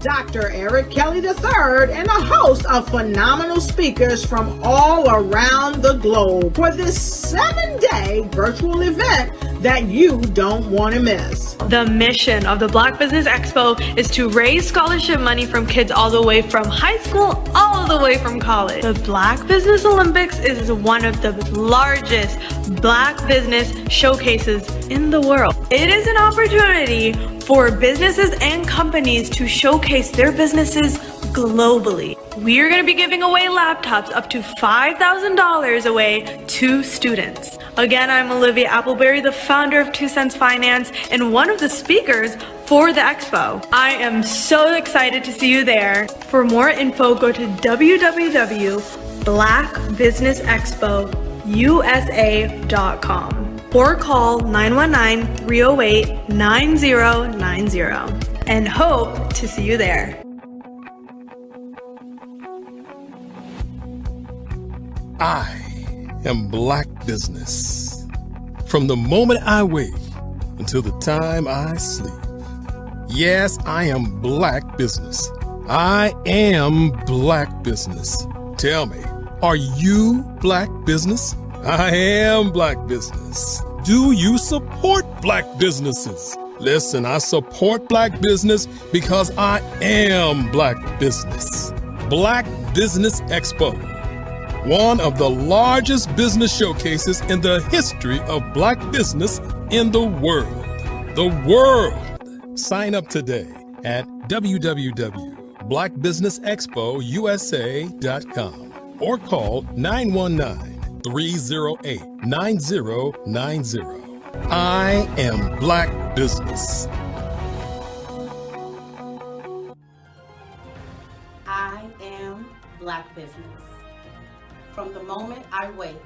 Dr. Eric Kelly III and a host of phenomenal speakers from all around the globe for this 7-day virtual event that you don't want to miss. The mission of the Black Business Expo is to raise scholarship money from kids all the way from high school all the way from college. The Black Business Olympics is one of the largest Black business showcases in the world. It is an opportunity for businesses and companies to showcase their businesses globally. We are going to be giving away laptops up to $5,000 away to students. Again, I'm Olivia Appleberry, the founder of 2 Cents Finance and one of the speakers for the expo. I am so excited to see you there. For more info, go to www.blackbusinessexpousa.com or call 919-308-9090 and hope to see you there. I am Black Business. From the moment I wake until the time I sleep. Yes, I am Black Business. I am Black Business. Tell me, are you Black Business? I am Black Business. Do you support Black businesses? Listen, I support Black business because I am Black Business. Black Business Expo, one of the largest business showcases in the history of Black business in the world. The world! Sign up today at www.blackbusinessexpousa.com or call 919-308-9090. I am Black Business. I am Black Business. From the moment I wake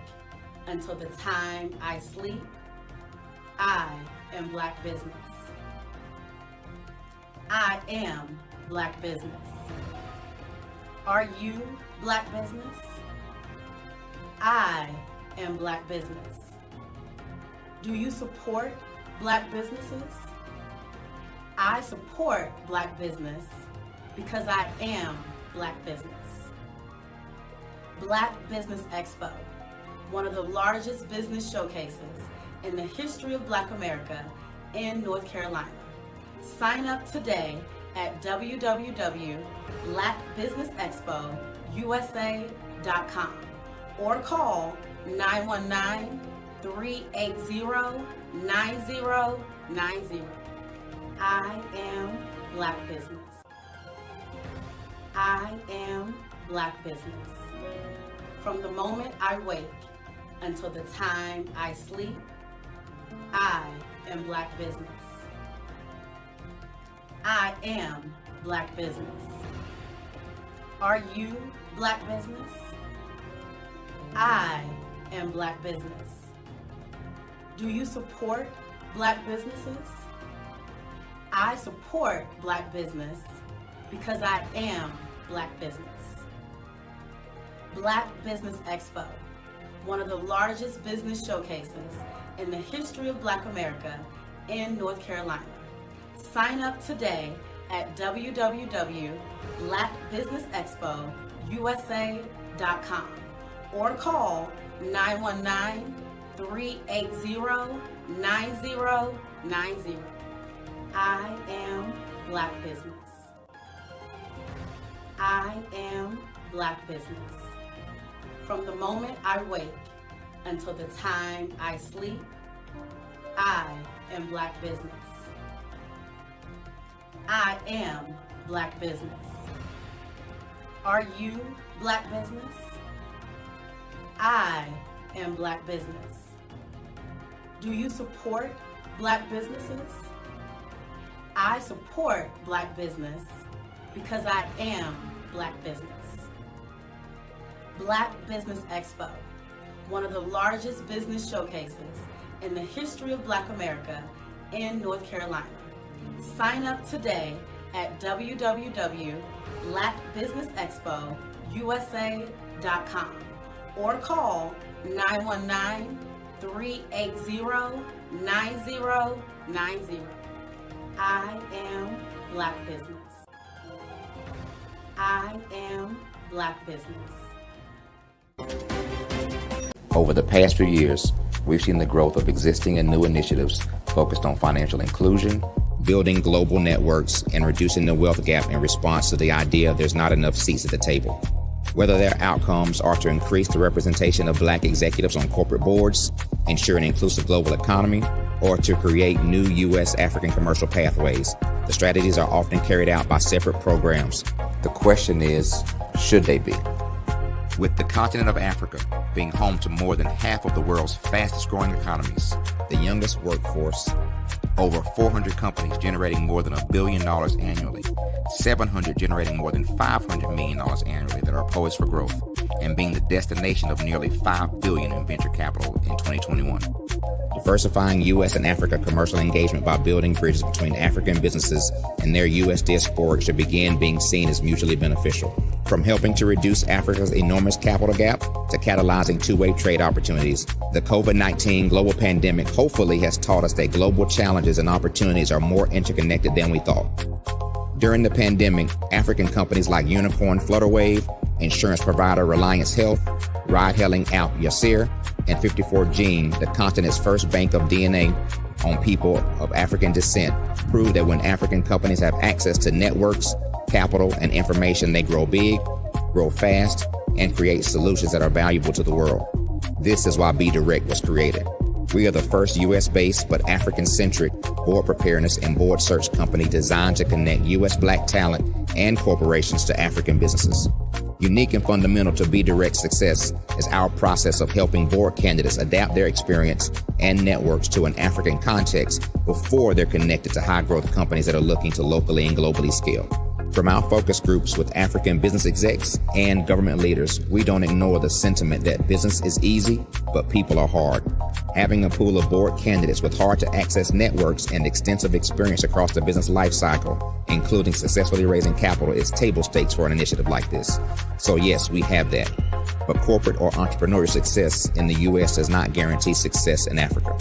until the time I sleep, I am Black Business. I am Black Business. Are you Black Business? I am Black Business. Do you support Black businesses? I support Black business because I am Black business. Black Business Expo, one of the largest business showcases in the history of Black America in North Carolina. Sign up today at www.blackbusinessexpousa.com or call 919-380-9090. I am Black Business. I am Black Business. From the moment I wake until the time I sleep, I am Black Business. I am Black Business. Are you Black Business? I am Black Business. Do you support Black businesses? I support Black business because I am Black business. Black Business Expo, one of the largest business showcases in the history of Black America in North Carolina. Sign up today at www.blackbusinessexpousa.com or call 919-380-9090. I am Black Business. I am Black Business. From the moment I wake until the time I sleep, I am Black business. I am Black business. Are you Black business? I am Black business. Do you support Black businesses? I support Black business because I am Black business. Black Business Expo, one of the largest business showcases in the history of Black America in North Carolina. Sign up today at www.blackbusinessexpousa.com or call 919-380-9090. I am Black business. I am Black business. Over the past few years, we've seen the growth of existing and new initiatives focused on financial inclusion, building global networks, and reducing the wealth gap in response to the idea there's not enough seats at the table. Whether their outcomes are to increase the representation of Black executives on corporate boards, ensure an inclusive global economy, or to create new U.S. African commercial pathways, the strategies are often carried out by separate programs. The question is, should they be? With the continent of Africa being home to more than half of the world's fastest growing economies, the youngest workforce, over 400 companies generating more than $1 billion annually, 700 generating more than $500 million annually that are poised for growth, and being the destination of nearly $5 billion in venture capital in 2021. Diversifying U.S. and Africa commercial engagement by building bridges between African businesses and their U.S. diaspora should begin being seen as mutually beneficial. From helping to reduce Africa's enormous capital gap to catalyzing two-way trade opportunities, the COVID-19 global pandemic hopefully has taught us that global challenges and opportunities are more interconnected than we thought. During the pandemic, African companies like Unicorn Flutterwave, insurance provider Reliance Health, ride-hailing app Yasir, and 54Gene, the continent's first bank of DNA on people of African descent, proved that when African companies have access to networks, capital, and information, they grow big, grow fast, and create solutions that are valuable to the world. This is why Be Direct was created. We are the first U.S.-based but African-centric board preparedness and board search company designed to connect U.S. Black talent and corporations to African businesses. Unique and fundamental to Be Direct's success is our process of helping board candidates adapt their experience and networks to an African context before they're connected to high-growth companies that are looking to locally and globally scale. From our focus groups with African business execs and government leaders, we don't ignore the sentiment that business is easy, but people are hard. Having a pool of board candidates with hard-to-access networks and extensive experience across the business life cycle, including successfully raising capital, is table stakes for an initiative like this. So yes, we have that. But corporate or entrepreneurial success in the U.S. does not guarantee success in Africa.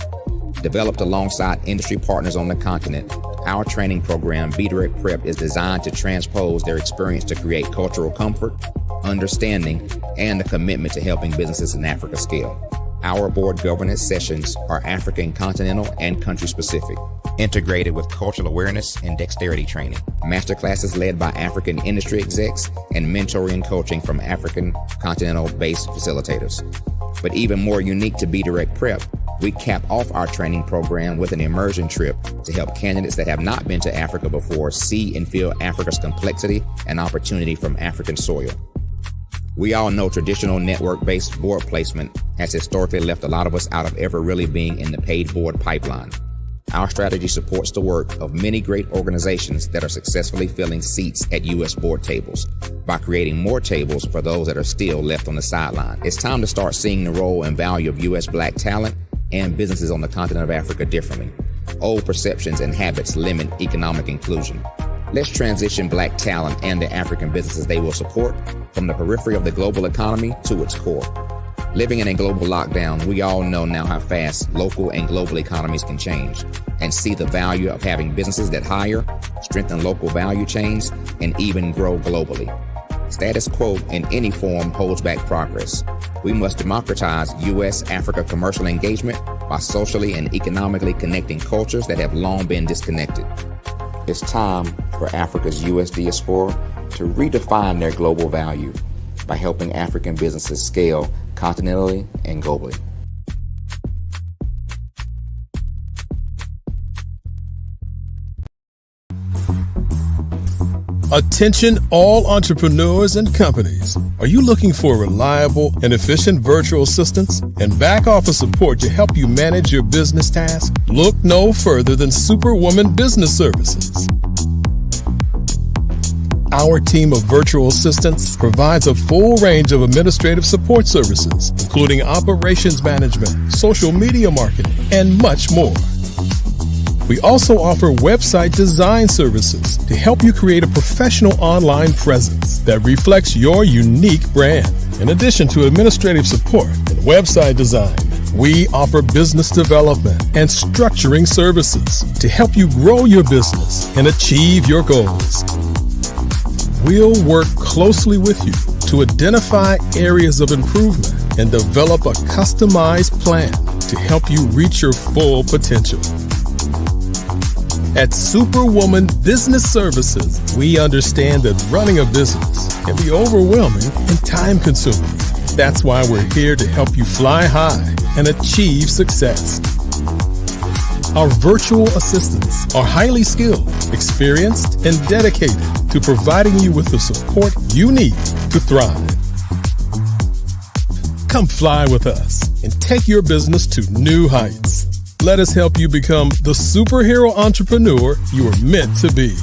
Developed alongside industry partners on the continent, our training program, Be Direct Prep, is designed to transpose their experience to create cultural comfort, understanding, and a commitment to helping businesses in Africa scale. Our board governance sessions are African, continental, and country-specific, integrated with cultural awareness and dexterity training, masterclasses led by African industry execs, and mentoring and coaching from African continental-based facilitators. But even more unique to Be Direct Prep, we cap off our training program with an immersion trip to help candidates that have not been to Africa before see and feel Africa's complexity and opportunity from African soil. We all know traditional network-based board placement has historically left a lot of us out of ever really being in the paid board pipeline. Our strategy supports the work of many great organizations that are successfully filling seats at U.S. board tables by creating more tables for those that are still left on the sideline. It's time to start seeing the role and value of U.S. Black talent and businesses on the continent of Africa differently. Old perceptions and habits limit economic inclusion. Let's transition Black talent and the African businesses they will support from the periphery of the global economy to its core. Living in a global lockdown, we all know now how fast local and global economies can change, and see the value of having businesses that hire, strengthen local value chains, and even grow globally. Status quo in any form holds back progress. We must democratize U.S.-Africa commercial engagement by socially and economically connecting cultures that have long been disconnected. It's time for Africa's U.S. diaspora to redefine their global value by helping African businesses scale continentally and globally. Attention all entrepreneurs and companies. Are you looking for reliable and efficient virtual assistants and back office support to help you manage your business tasks? Look no further than Superwoman Business Services. Our team of virtual assistants provides a full range of administrative support services, including operations management, social media marketing, and much more. We also offer website design services to help you create a professional online presence that reflects your unique brand. In addition to administrative support and website design, we offer business development and structuring services to help you grow your business and achieve your goals. We'll work closely with you to identify areas of improvement and develop a customized plan to help you reach your full potential. At Superwoman Business Services, we understand that running a business can be overwhelming and time-consuming. That's why we're here to help you fly high and achieve success. Our virtual assistants are highly skilled, experienced, and dedicated to providing you with the support you need to thrive. Come fly with us and take your business to new heights. Let us help you become the superhero entrepreneur you are meant to be.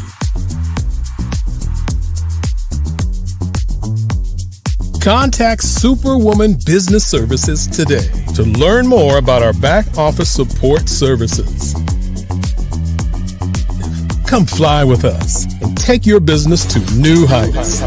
Contact Superwoman Business Services today to learn more about our back office support services. Come fly with us and take your business to new heights.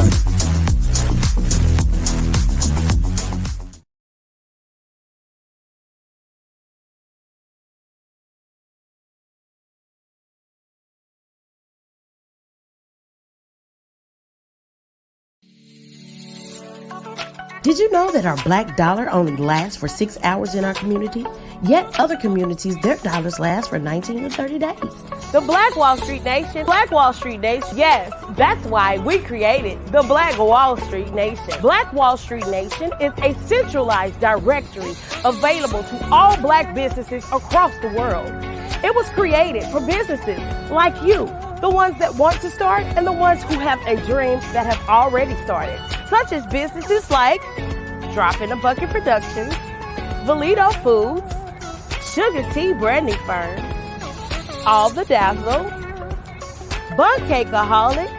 Did you know that our black dollar only lasts for 6 hours in our community? Yet other communities, their dollars last for 19 to 30 days. The Black Wall Street Nation. Black Wall Street Nation. Yes, that's why we created the Black Wall Street Nation. Black Wall Street Nation is a centralized directory available to all black businesses across the world. It was created for businesses like you, the ones that want to start and the ones who have a dream that have already started, such as businesses like Drop in a Bucket Productions, Valito Foods, Sugar Tea Brandy Firm, All the Dazzle, Bun Cakeaholic,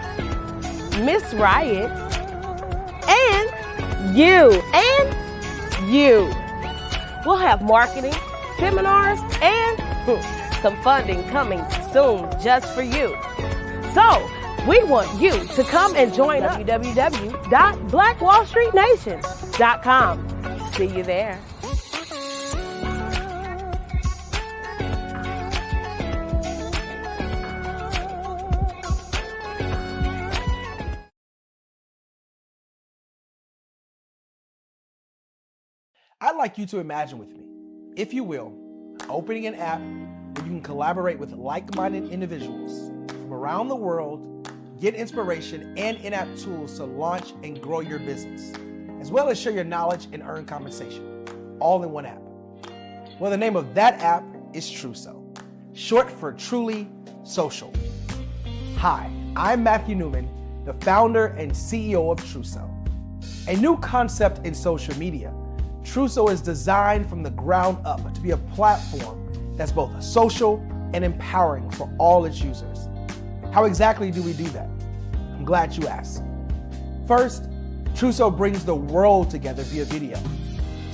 Miss Riot, and you. We'll have marketing, seminars, and some funding coming soon just for you. So, we want you to come and join us. www.blackwallstreetnation.com. See you there. I'd like you to imagine with me, if you will, opening an app where you can collaborate with like-minded individuals from around the world, get inspiration and in-app tools to launch and grow your business, as well as share your knowledge and earn compensation, all in one app. Well, the name of that app is Truso, short for Truly Social. Hi, I'm Matthew Newman, the founder and CEO of Truso. A new concept in social media, Truso is designed from the ground up to be a platform that's both social and empowering for all its users. How exactly do we do that? I'm glad you asked. First, Truso brings the world together via video.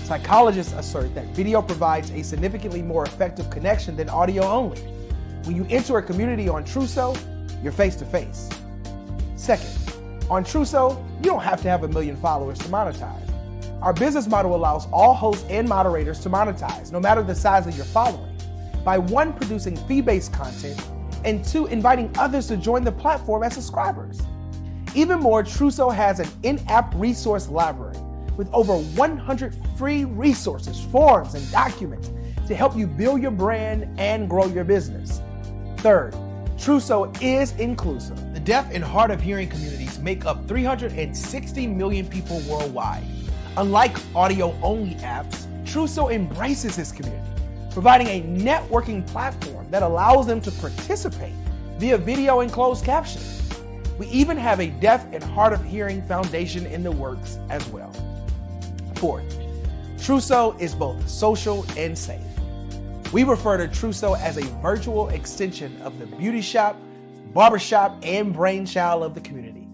Psychologists assert that video provides a significantly more effective connection than audio only. When you enter a community on Truso, you're face to face. Second, on Truso, you don't have to have 1 million followers to monetize. Our business model allows all hosts and moderators to monetize, no matter the size of your following, by 1, producing fee-based content, and 2, inviting others to join the platform as subscribers. Even more, Truso has an in-app resource library with over 100 free resources, forms, and documents to help you build your brand and grow your business. Third, Truso is inclusive. The deaf and hard of hearing communities make up 360 million people worldwide. Unlike audio-only apps, Truso embraces this community, providing a networking platform that allows them to participate via video and closed captioning. We even have a deaf and hard of hearing foundation in the works as well. Fourth, Trousseau is both social and safe. We refer to Trousseau as a virtual extension of the beauty shop, barbershop, and brainchild of the community.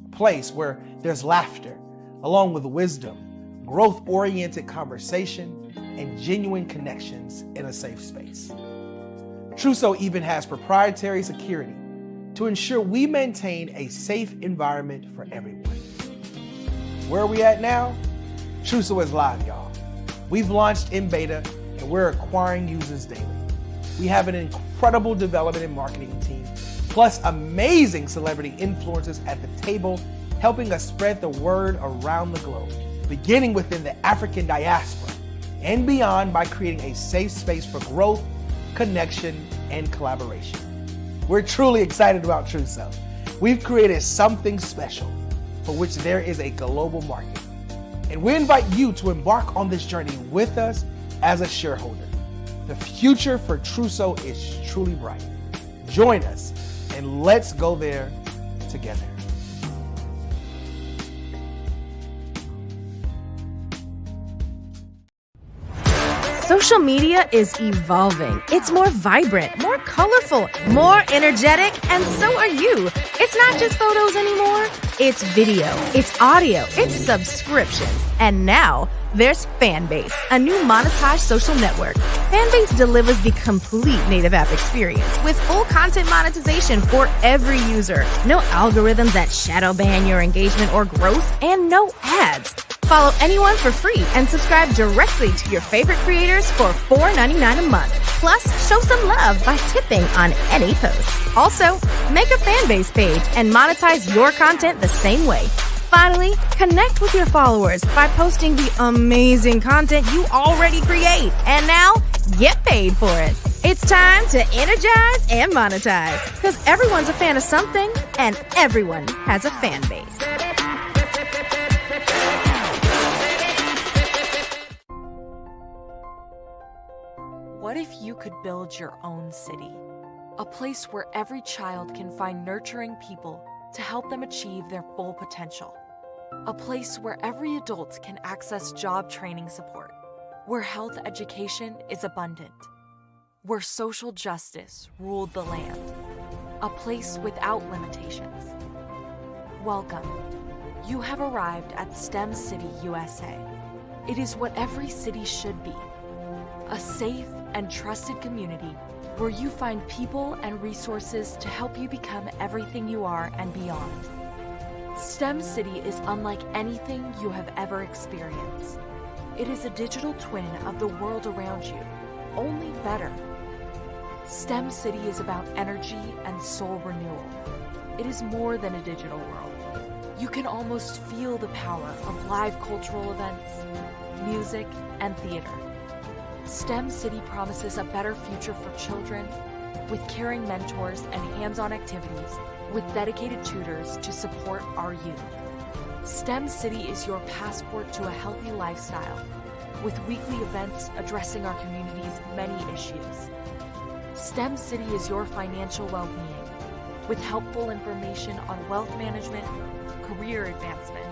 A place where there's laughter, along with wisdom, growth-oriented conversation, and genuine connections in a safe space. Trousseau even has proprietary security to ensure we maintain a safe environment for everyone. Where are we at now? Trousseau is live, y'all. We've launched in beta and we're acquiring users daily. We have an incredible development and marketing team, plus amazing celebrity influencers at the table, helping us spread the word around the globe, beginning within the African diaspora and beyond by creating a safe space for growth, connection, and collaboration. We're truly excited about Trousseau. We've created something special for which there is a global market. And we invite you to embark on this journey with us as a shareholder. The future for Trousseau is truly bright. Join us and let's go there together. Social media is evolving. It's more vibrant, more colorful, more energetic, and so are you. It's not just photos anymore. It's video, it's audio, it's subscriptions. And now there's Fanbase, a new monetized social network. Fanbase delivers the complete native app experience with full content monetization for every user. No algorithms that shadow ban your engagement or growth, and no ads. Follow anyone for free and subscribe directly to your favorite creators for $4.99 a month. Plus, show some love by tipping on any post. Also, make a Fanbase page and monetize your content the same way. Finally, connect with your followers by posting the amazing content you already create. And now, get paid for it. It's time to energize and monetize, because everyone's a fan of something and everyone has a fan base. What if you could build your own city? A place where every child can find nurturing people to help them achieve their full potential. A place where every adult can access job training support. Where health education is abundant. Where social justice ruled the land. A place without limitations. Welcome. You have arrived at STEM City USA. It is what every city should be. A safe and trusted community where you find people and resources to help you become everything you are and beyond. STEM City is unlike anything you have ever experienced. It is a digital twin of the world around you, only better. STEM City is about energy and soul renewal. It is more than a digital world. You can almost feel the power of live cultural events, music, and theater. STEM City promises a better future for children with caring mentors and hands-on activities with dedicated tutors to support our youth. STEM City is your passport to a healthy lifestyle with weekly events addressing our community's many issues. STEM City is your financial well-being with helpful information on wealth management, career advancement,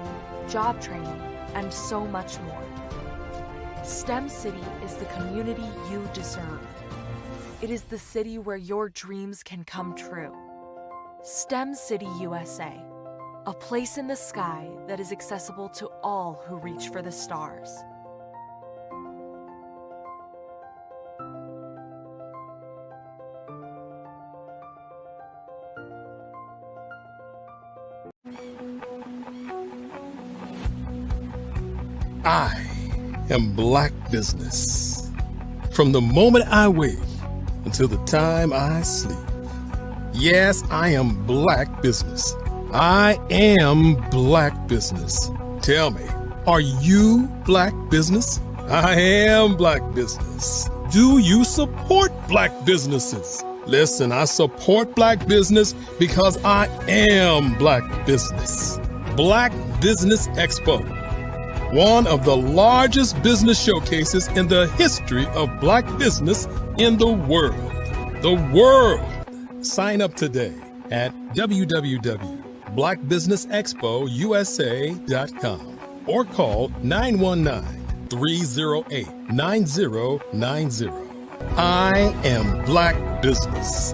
job training, and so much more. STEM City is the community you deserve. It is the city where your dreams can come true. STEM City USA, a place in the sky that is accessible to all who reach for the stars. I am Black Business. From the moment I wake until the time I sleep. Yes, I am Black Business. I am Black Business. Tell me, are you Black Business? I am Black Business. Do you support Black businesses? Listen, I support Black business because I am Black Business. Black Business Expo, one of the largest business showcases in the history of Black business in the world. The world. Sign up today at www.blackbusiness.com. blackbusinessexpousa.com or call 919-308-9090. I am Black Business.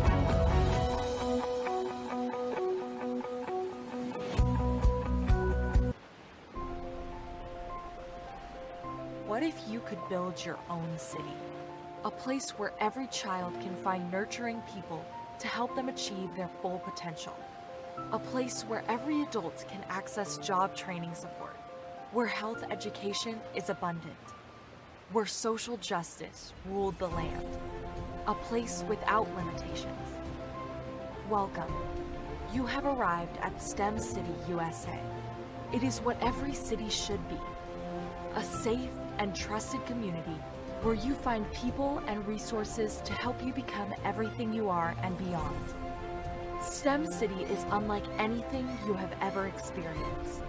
What if you could build your own city? A place where every child can find nurturing people to help them achieve their full potential. A place where every adult can access job training support, where health education is abundant, where social justice ruled the land. A place without limitations. Welcome. You have arrived at STEM City USA. It is what every city should be. A safe and trusted community where you find people and resources to help you become everything you are and beyond. STEM City is unlike anything you have ever experienced.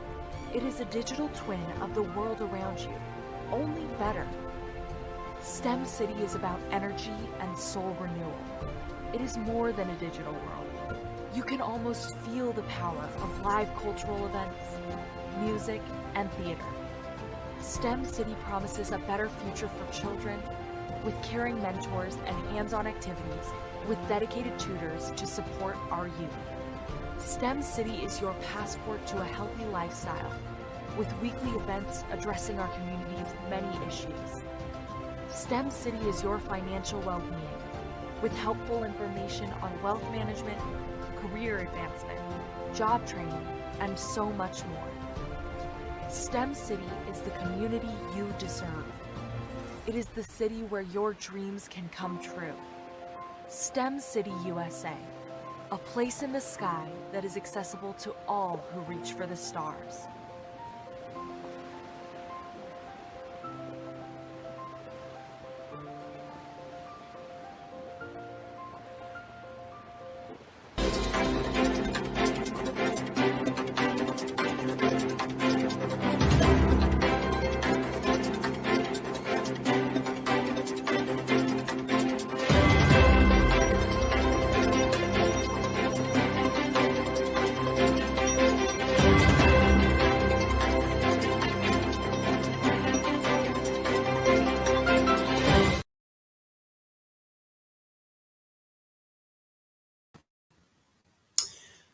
It is a digital twin of the world around you, only better. STEM City is about energy and soul renewal. It is more than a digital world. You can almost feel the power of live cultural events, music, and theater. STEM City promises a better future for children with caring mentors and hands-on activities with dedicated tutors to support our youth. STEM City is your passport to a healthy lifestyle with weekly events addressing our community's many issues. STEM City is your financial well-being with helpful information on wealth management, career advancement, job training, and so much more. STEM City is the community you deserve. It is the city where your dreams can come true. STEM City USA, a place in the sky that is accessible to all who reach for the stars.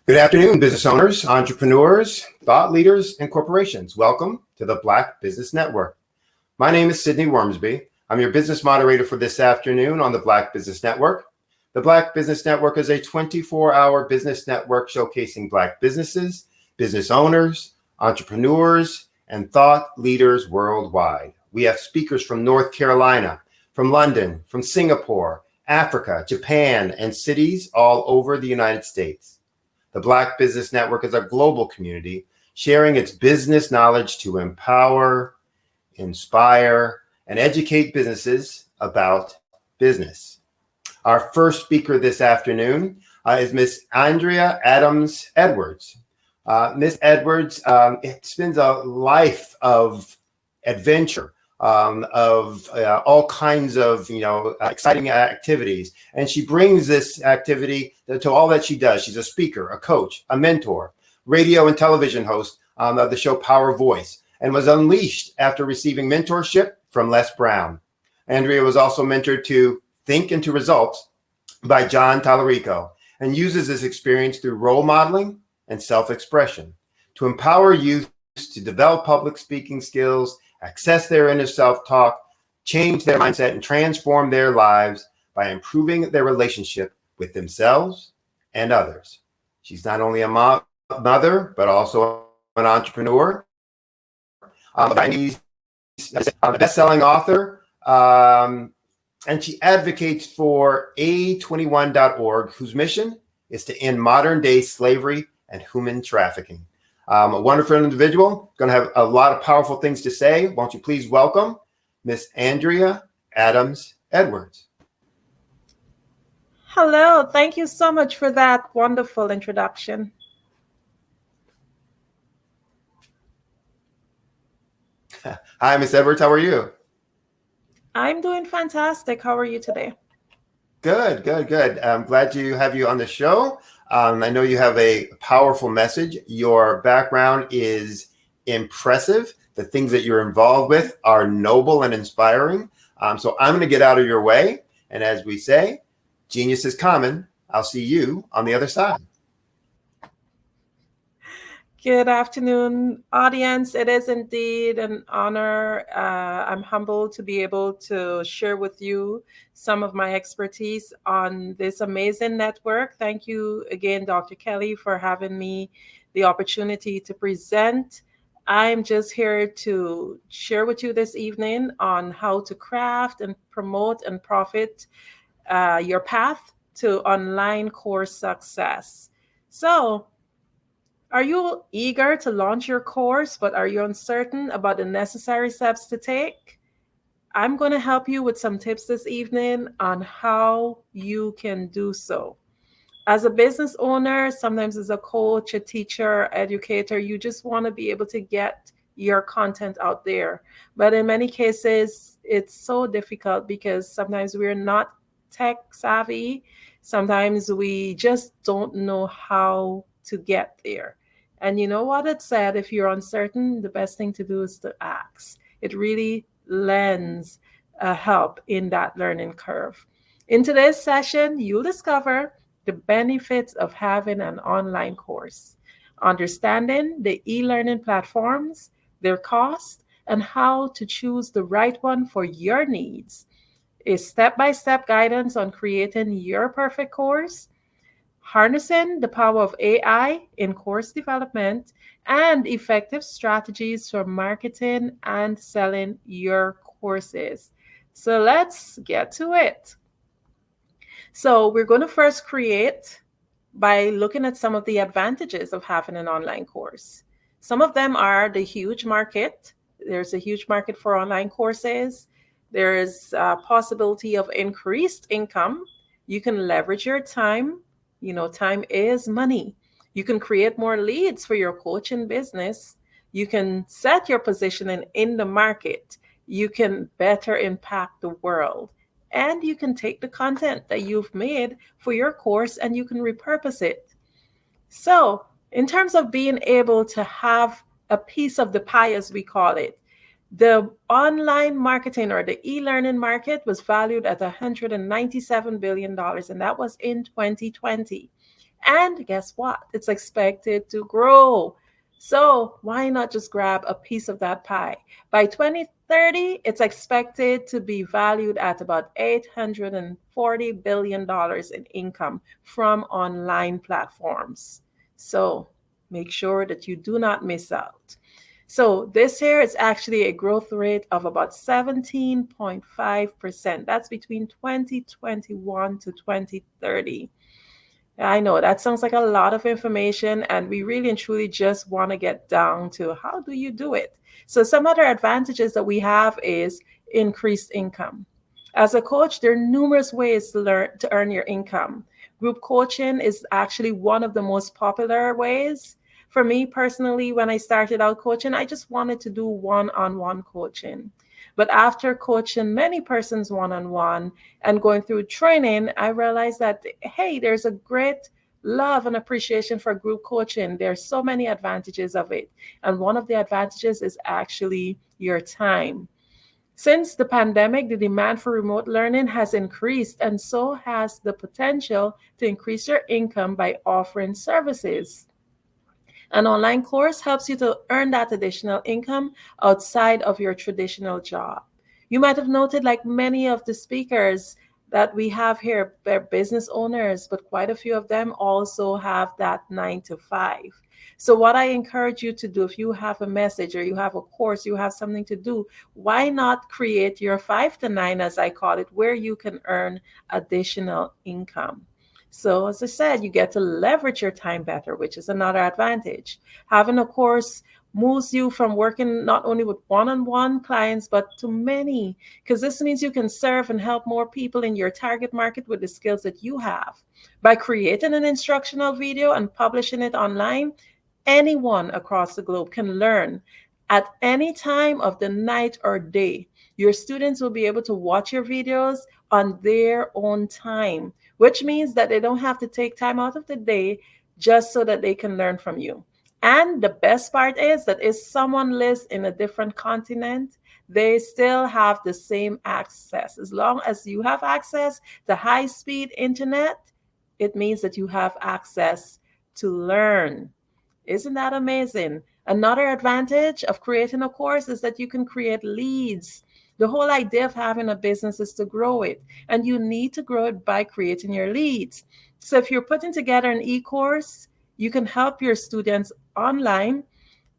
Good afternoon, business owners, entrepreneurs, thought leaders, and corporations. Welcome to the Black Business Network. My name is Sidney Wormsby. I'm your business moderator for this afternoon on the Black Business Network. The Black Business Network is a 24-hour business network showcasing Black businesses, business owners, entrepreneurs, and thought leaders worldwide. We have speakers from North Carolina, from London, from Singapore, Africa, Japan, and cities all over the United States. The Black Business Network is a global community sharing its business knowledge to empower, inspire, and educate businesses about business. Our first speaker this afternoon is Miss Andrea Adams Edwards. Miss Edwards spends a life of adventure, of all kinds of exciting activities, and she brings this activity to all that she does. She's a speaker, a coach, a mentor, radio and television host of the show Power Voice, and was unleashed after receiving mentorship from Les Brown. Andrea was also mentored to Think into Results by John Tallarico, and uses this experience through role modeling and self-expression to empower youth to develop public speaking skills, access their inner self-talk, change their mindset, and transform their lives by improving their relationship with themselves and others. She's not only a mother, but also an entrepreneur, a best-selling author, and she advocates for A21.org, whose mission is to end modern-day slavery and human trafficking. A wonderful individual, going to have a lot of powerful things to say. Won't you please welcome Miss Andrea Adams Edwards. Hello, thank you so much for that wonderful introduction. Hi, Miss Edwards, how are you? I'm doing fantastic. How are you today? Good, good, good. I'm glad to have you on the show. I know you have a powerful message. Your background is impressive. The things that you're involved with are noble and inspiring. So I'm going to get out of your way. And as we say, genius is common. I'll see you on the other side. Good afternoon, audience. It is indeed an honor. I'm humbled to be able to share with you some of my expertise on this amazing network. Thank you again, Dr. Kelly, for having me the opportunity to present. I'm just here to share with you this evening on how to craft and promote and profit your path to online course success. So, are you eager to launch your course, but are you uncertain about the necessary steps to take? I'm going to help you with some tips this evening on how you can do so. As a business owner, sometimes as a coach, a teacher, educator, you just want to be able to get your content out there. But in many cases, it's so difficult because sometimes we're not tech savvy. Sometimes we just don't know how to get there. And you know what it said, if you're uncertain, the best thing to do is to ask. It really lends help in that learning curve. In today's session, you'll discover the benefits of having an online course, understanding the e-learning platforms, their cost, and how to choose the right one for your needs, a step-by-step guidance on creating your perfect course, harnessing the power of AI in course development, and effective strategies for marketing and selling your courses. So let's get to it. So we're going to first create by looking at some of the advantages of having an online course. Some of them are the huge market. There's a huge market for online courses. There is a possibility of increased income. You can leverage your time. You know, time is money. You can create more leads for your coaching business. You can set your positioning in the market. You can better impact the world. And you can take the content that you've made for your course and you can repurpose it. So, in terms of being able to have a piece of the pie, as we call it, the online marketing or the e-learning market was valued at $197 billion, and that was in 2020. And guess what? It's expected to grow. So why not just grab a piece of that pie? By 2030, it's expected to be valued at about $840 billion in income from online platforms. So make sure that you do not miss out. So this year is actually a growth rate of about 17.5%. That's between 2021 to 2030. I know that sounds like a lot of information, and we really and truly just want to get down to how do you do it. So some other advantages that we have is increased income. As a coach, there are numerous ways to earn your income. Group coaching is actually one of the most popular ways. For me personally, when I started out coaching, I just wanted to do one-on-one coaching. But after coaching many persons one-on-one and going through training, I realized that, hey, there's a great love and appreciation for group coaching. There's so many advantages of it. And one of the advantages is actually your time. Since the pandemic, the demand for remote learning has increased, and so has the potential to increase your income by offering services. An online course helps you to earn that additional income outside of your traditional job. You might have noted, like many of the speakers that we have here, they're business owners, but quite a few of them also have that 9 to 5. So what I encourage you to do, if you have a message or you have a course, you have something to do, why not create your 5 to 9, as I call it, where you can earn additional income? So as I said, you get to leverage your time better, which is another advantage. Having a course moves you from working not only with one-on-one clients, but to many, because this means you can serve and help more people in your target market with the skills that you have. By creating an instructional video and publishing it online, anyone across the globe can learn at any time of the night or day. Your students will be able to watch your videos on their own time, which means that they don't have to take time out of the day just so that they can learn from you. And the best part is that if someone lives in a different continent, they still have the same access. As long as you have access to high-speed internet, it means that you have access to learn. Isn't that amazing? Another advantage of creating a course is that you can create leads. The whole idea of having a business is to grow it, and you need to grow it by creating your leads. So if you're putting together an e-course, you can help your students online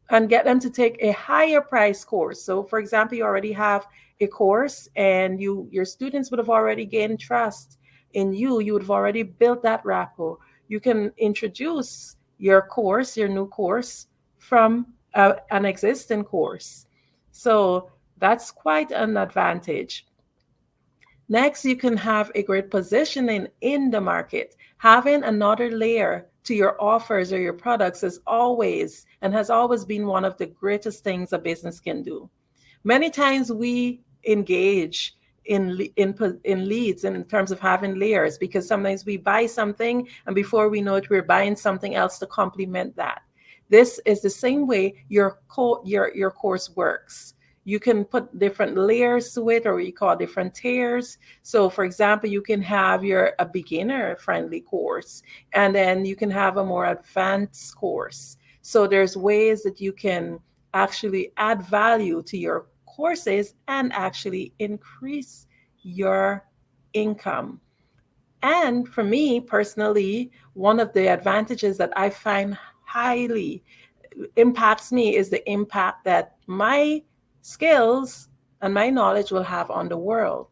and get them to take a higher price course. So for example, you already have a course and your students would have already gained trust in you. You would have already built that rapport. You can introduce your course, your new course, from an existing course. So that's quite an advantage. Next, you can have a great positioning in the market. Having another layer to your offers or your products is always and has always been one of the greatest things a business can do. Many times we engage in leads in terms of having layers, because sometimes we buy something and before we know it, we're buying something else to complement that. This is the same way your course works. You can put different layers to it, or we call different tiers. So for example, you can have a beginner friendly course, and then you can have a more advanced course. So there's ways that you can actually add value to your courses and actually increase your income. And for me personally, one of the advantages that I find highly impacts me is the impact that my skills and my knowledge will have on the world.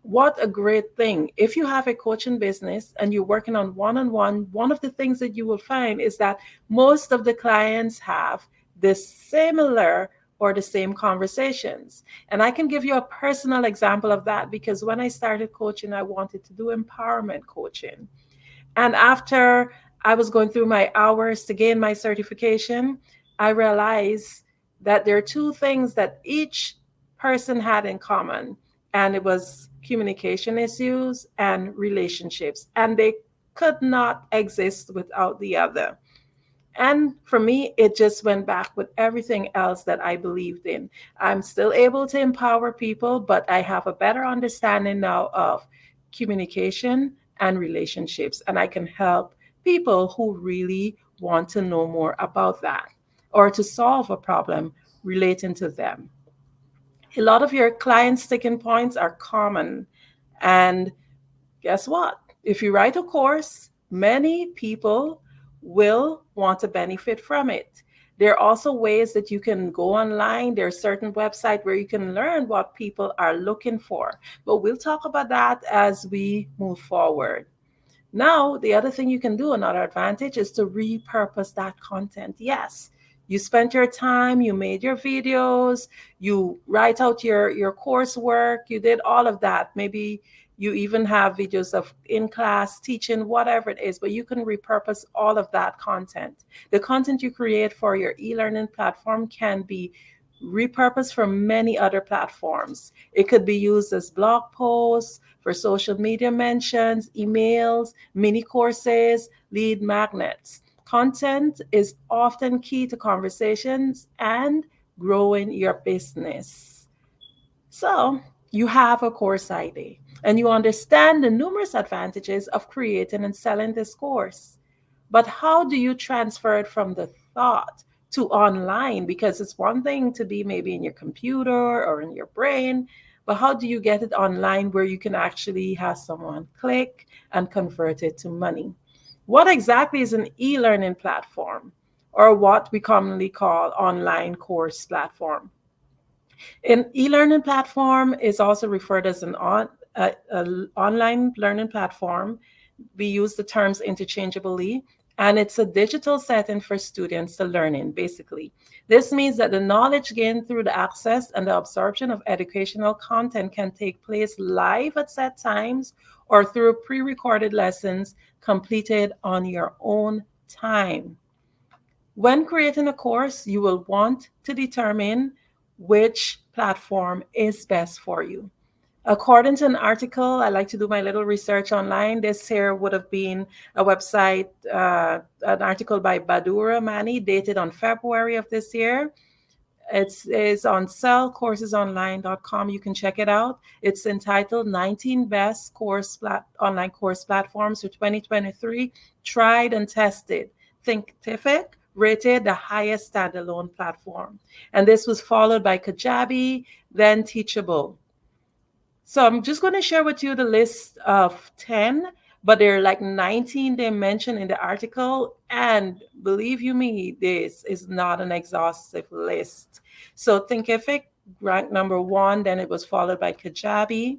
What a great thing. If you have a coaching business and you're working on one-on-one, one of the things that you will find is that most of the clients have the similar or the same conversations. And I can give you a personal example of that, because when I started coaching, I wanted to do empowerment coaching. And after I was going through my hours to gain my certification, I realized that there are two things that each person had in common, and it was communication issues and relationships, and they could not exist without the other. And for me, it just went back with everything else that I believed in. I'm still able to empower people, but I have a better understanding now of communication and relationships, and I can help people who really want to know more about that or to solve a problem relating to them. A lot of your client sticking points are common, and guess what? If you write a course, many people will want to benefit from it. There are also ways that you can go online. There's certain websites where you can learn what people are looking for. But we'll talk about that as we move forward. Now, the other thing you can do, another advantage, is to repurpose that content. Yes, you spent your time, you made your videos, you write out your coursework, you did all of that. Maybe you even have videos of in-class teaching, whatever it is, but you can repurpose all of that content. The content you create for your e-learning platform can be repurposed for many other platforms. It could be used as blog posts, for social media mentions, emails, mini courses, lead magnets. Content is often key to conversations and growing your business. So you have a course ID and you understand the numerous advantages of creating and selling this course. But how do you transfer it from the thought to online? Because it's one thing to be maybe in your computer or in your brain, but how do you get it online where you can actually have someone click and convert it to money? What exactly is an e-learning platform, or what we commonly call online course platform? An e-learning platform is also referred as an online learning platform. We use the terms interchangeably, and it's a digital setting for students to learn in, basically. This means that the knowledge gained through the access and the absorption of educational content can take place live at set times or through pre-recorded lessons completed on your own time. When creating a course, you will want to determine which platform is best for you. According to an article, I like to do my little research online. This here would have been a website, an article by Badura Mani, dated on February of this year. It's on sellcoursesonline.com. You can check it out. It's entitled 19 Best Online Course Platforms for 2023, Tried and Tested. Thinkific rated the highest standalone platform. And this was followed by Kajabi, then Teachable. So I'm just going to share with you the list of 10, but there are like 19 they mentioned in the article. And believe you me, this is not an exhaustive list. So Thinkific ranked number 1, then it was followed by Kajabi,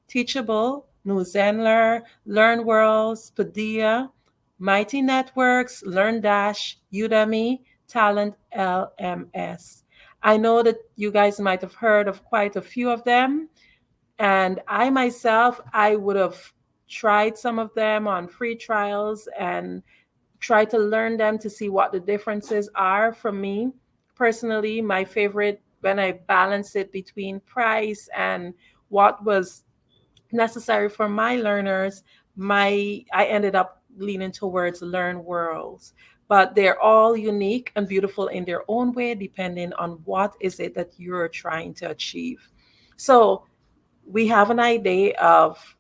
Teachable, Newzenler, LearnWorlds, Padilla, Mighty Networks, LearnDash, Udemy, Talent LMS. I know that you guys might have heard of quite a few of them. And I myself, I would have tried some of them on free trials and try to learn them to see what the differences are. For me personally, my favorite, when I balance it between price and what was necessary for my learners, I ended up leaning towards LearnWorlds. But they're all unique and beautiful in their own way, depending on what is it that you're trying to achieve. So we have an idea of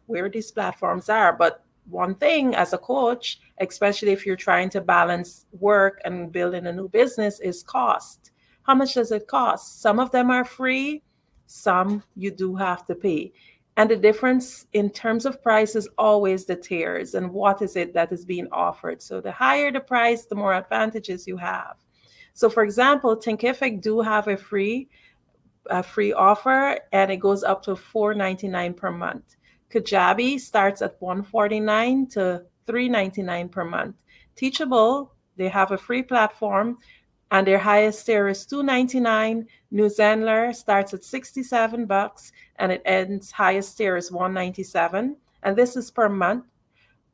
where these platforms are. But one thing as a coach, especially if you're trying to balance work and building a new business, is cost. How much does it cost? Some of them are free, some you do have to pay. And the difference in terms of price is always the tiers and what is it that is being offered. So the higher the price, the more advantages you have. So for example, Thinkific do have a free offer, and it goes up to $4.99 per month. Kajabi starts at $149 to $3.99 per month. Teachable, they have a free platform, and their highest tier is $2.99. Newzenler starts at $67, and it ends highest tier is $197, and this is per month.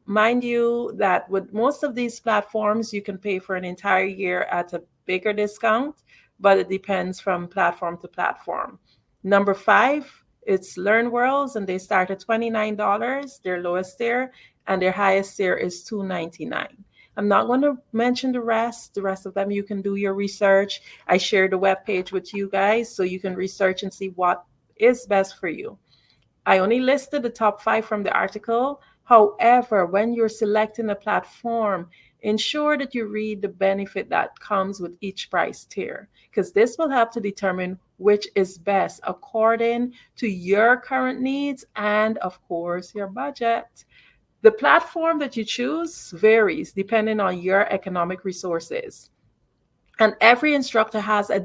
Mind you that with most of these platforms, you can pay for an entire year at a bigger discount, but it depends from platform to platform. Number 5, it's LearnWorlds, and they start at $29, their lowest tier, and their highest tier is $2.99. I'm not going to mention the rest. The rest of them, you can do your research. I shared the webpage with you guys, so you can research and see what is best for you. I only listed the top 5 from the article. However, when you're selecting a platform, ensure that you read the benefit that comes with each price tier, because this will help to determine which is best according to your current needs and, of course, your budget. The platform that you choose varies depending on your economic resources. And every instructor has a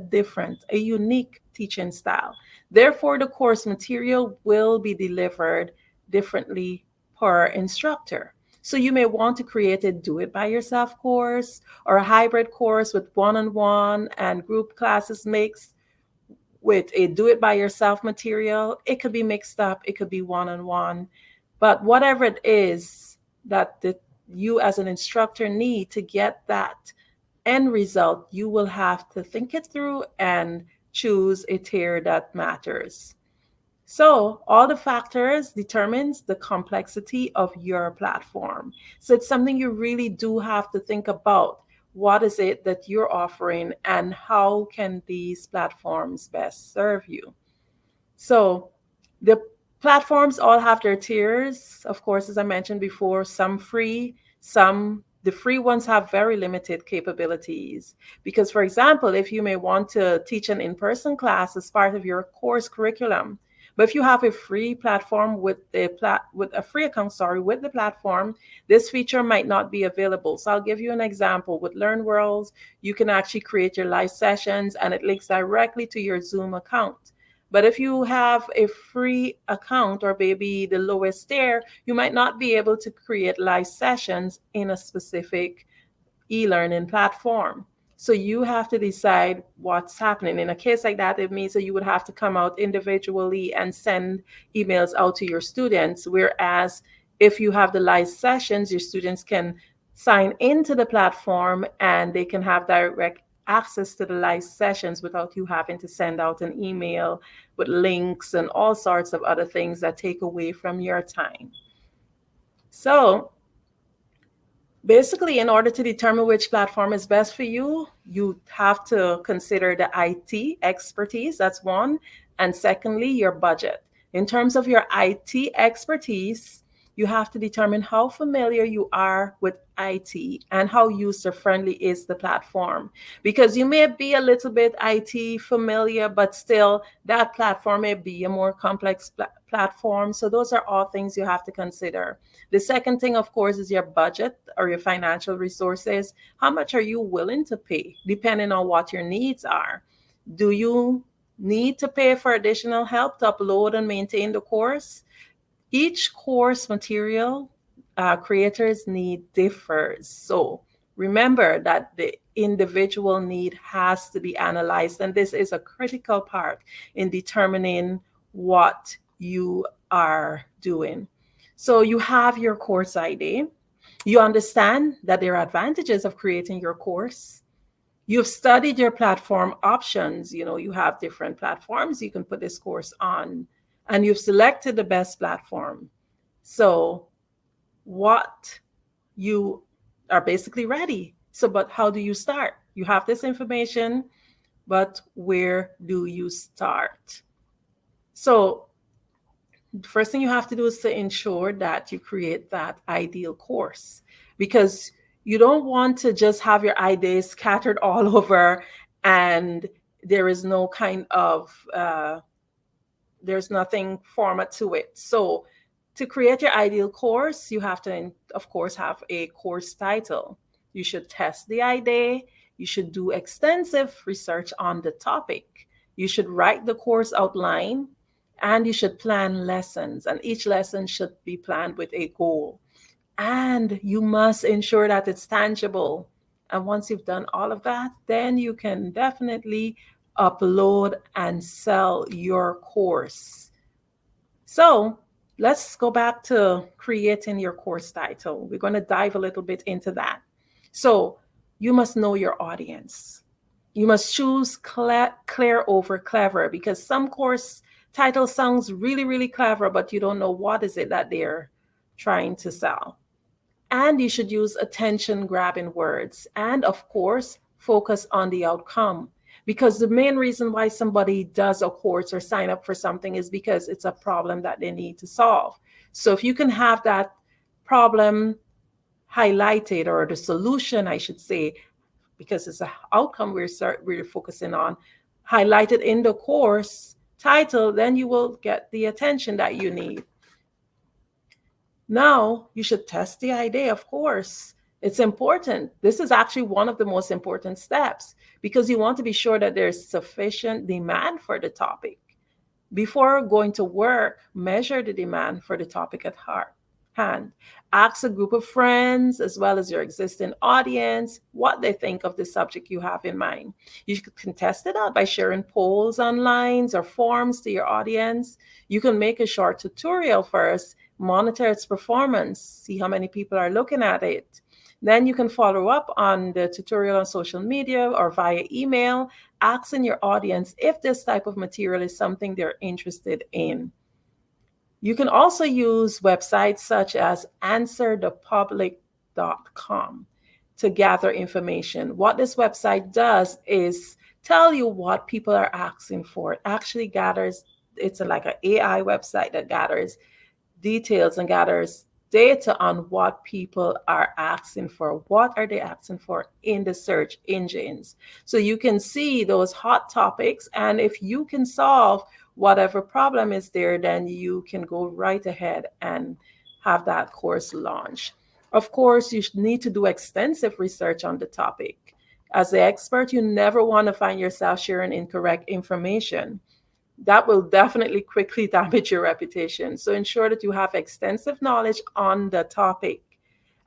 unique teaching style. Therefore, the course material will be delivered differently per instructor. So you may want to create a do-it-by-yourself course or a hybrid course with one-on-one and group classes mixed with a do-it-by-yourself material. It could be mixed up. It could be one-on-one. But whatever it is that you as an instructor need to get that end result, you will have to think it through and choose a tier that matters. So all the factors determines the complexity of your platform. So it's something you really do have to think about. What is it that you're offering, and how can these platforms best serve you? So the platforms all have their tiers. Of course, as I mentioned before, some free, the free ones have very limited capabilities. Because, for example, if you may want to teach an in-person class as part of your course curriculum, but if you have a free platform with a free account, with the platform, this feature might not be available. So I'll give you an example. With LearnWorlds, you can actually create your live sessions, and it links directly to your Zoom account. But if you have a free account or maybe the lowest tier, you might not be able to create live sessions in a specific e-learning platform. So you have to decide what's happening. In a case like that, it means that you would have to come out individually and send emails out to your students. Whereas if you have the live sessions, your students can sign into the platform and they can have direct access to the live sessions without you having to send out an email with links and all sorts of other things that take away from your time. So basically, in order to determine which platform is best for you, you have to consider the IT expertise. That's one. And secondly, your budget. In terms of your IT expertise, you have to determine how familiar you are with IT and how user-friendly is the platform. Because you may be a little bit IT familiar, but still that platform may be a more complex platform. So those are all things you have to consider. The second thing, of course, is your budget or your financial resources. How much are you willing to pay, depending on what your needs are? Do you need to pay for additional help to upload and maintain the course? Each course material creators need differs. So remember that the individual need has to be analyzed, and this is a critical part in determining what you are doing. So you have your course ID. You understand that there are advantages of creating your course. You've studied your platform options. You have different platforms you can put this course on, and you've selected the best platform. So what you are basically ready. So, but how do you start? You have this information, but where do you start? So the first thing you have to do is to ensure that you create that ideal course, because you don't want to just have your ideas scattered all over and there is no kind of, there's nothing format to it. So to create your ideal course, you have to, of course, have a course title. You should test the idea. You should do extensive research on the topic. You should write the course outline, and you should plan lessons. And each lesson should be planned with a goal. And you must ensure that it's tangible. And once you've done all of that, then you can definitely upload and sell your course. So let's go back to creating your course title. We're going to dive a little bit into that. So you must know your audience. You must choose clear over clever, because some course title sounds really, really clever, but you don't know what is it that they're trying to sell. And you should use attention-grabbing words. And of course, focus on the outcome. Because the main reason why somebody does a course or sign up for something is because it's a problem that they need to solve. So if you can have that problem highlighted, or the solution, I should say, because it's an outcome we're focusing on, highlighted in the course title, then you will get the attention that you need. Now, you should test the idea, of course. It's important. This is actually one of the most important steps, because you want to be sure that there's sufficient demand for the topic. Before going to work, measure the demand for the topic at hand. Ask a group of friends, as well as your existing audience, what they think of the subject you have in mind. You can test it out by sharing polls online or forums to your audience. You can make a short tutorial first, monitor its performance, see how many people are looking at it. Then you can follow up on the tutorial on social media or via email, asking your audience if this type of material is something they're interested in. You can also use websites such as answerthepublic.com to gather information. What this website does is tell you what people are asking for. It actually gathers, it's like an AI website that gathers details and gathers data on what people are asking for. What are they asking for in the search engines? So you can see those hot topics, and if you can solve whatever problem is there, then you can go right ahead and have that course launch. Of course, you need to do extensive research on the topic. As the expert, you never want to find yourself sharing incorrect information. That will definitely quickly damage your reputation. So ensure that you have extensive knowledge on the topic.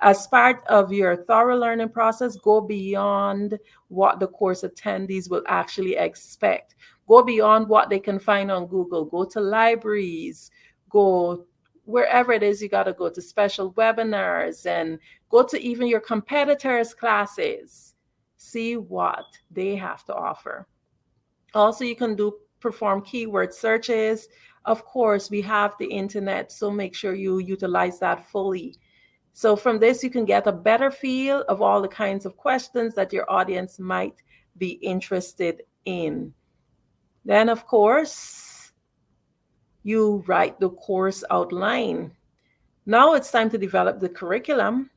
As part of your thorough learning process, go beyond what the course attendees will actually expect. Go beyond what they can find on Google. Go to libraries, go wherever it is you got to go, to special webinars, and go to even your competitors' classes. see what they have to offer. Also, you can perform keyword searches. Of course, we have the internet, so make sure you utilize that fully. So from this, you can get a better feel of all the kinds of questions that your audience might be interested in. Then, of course, you write the course outline. Now it's time to develop the curriculum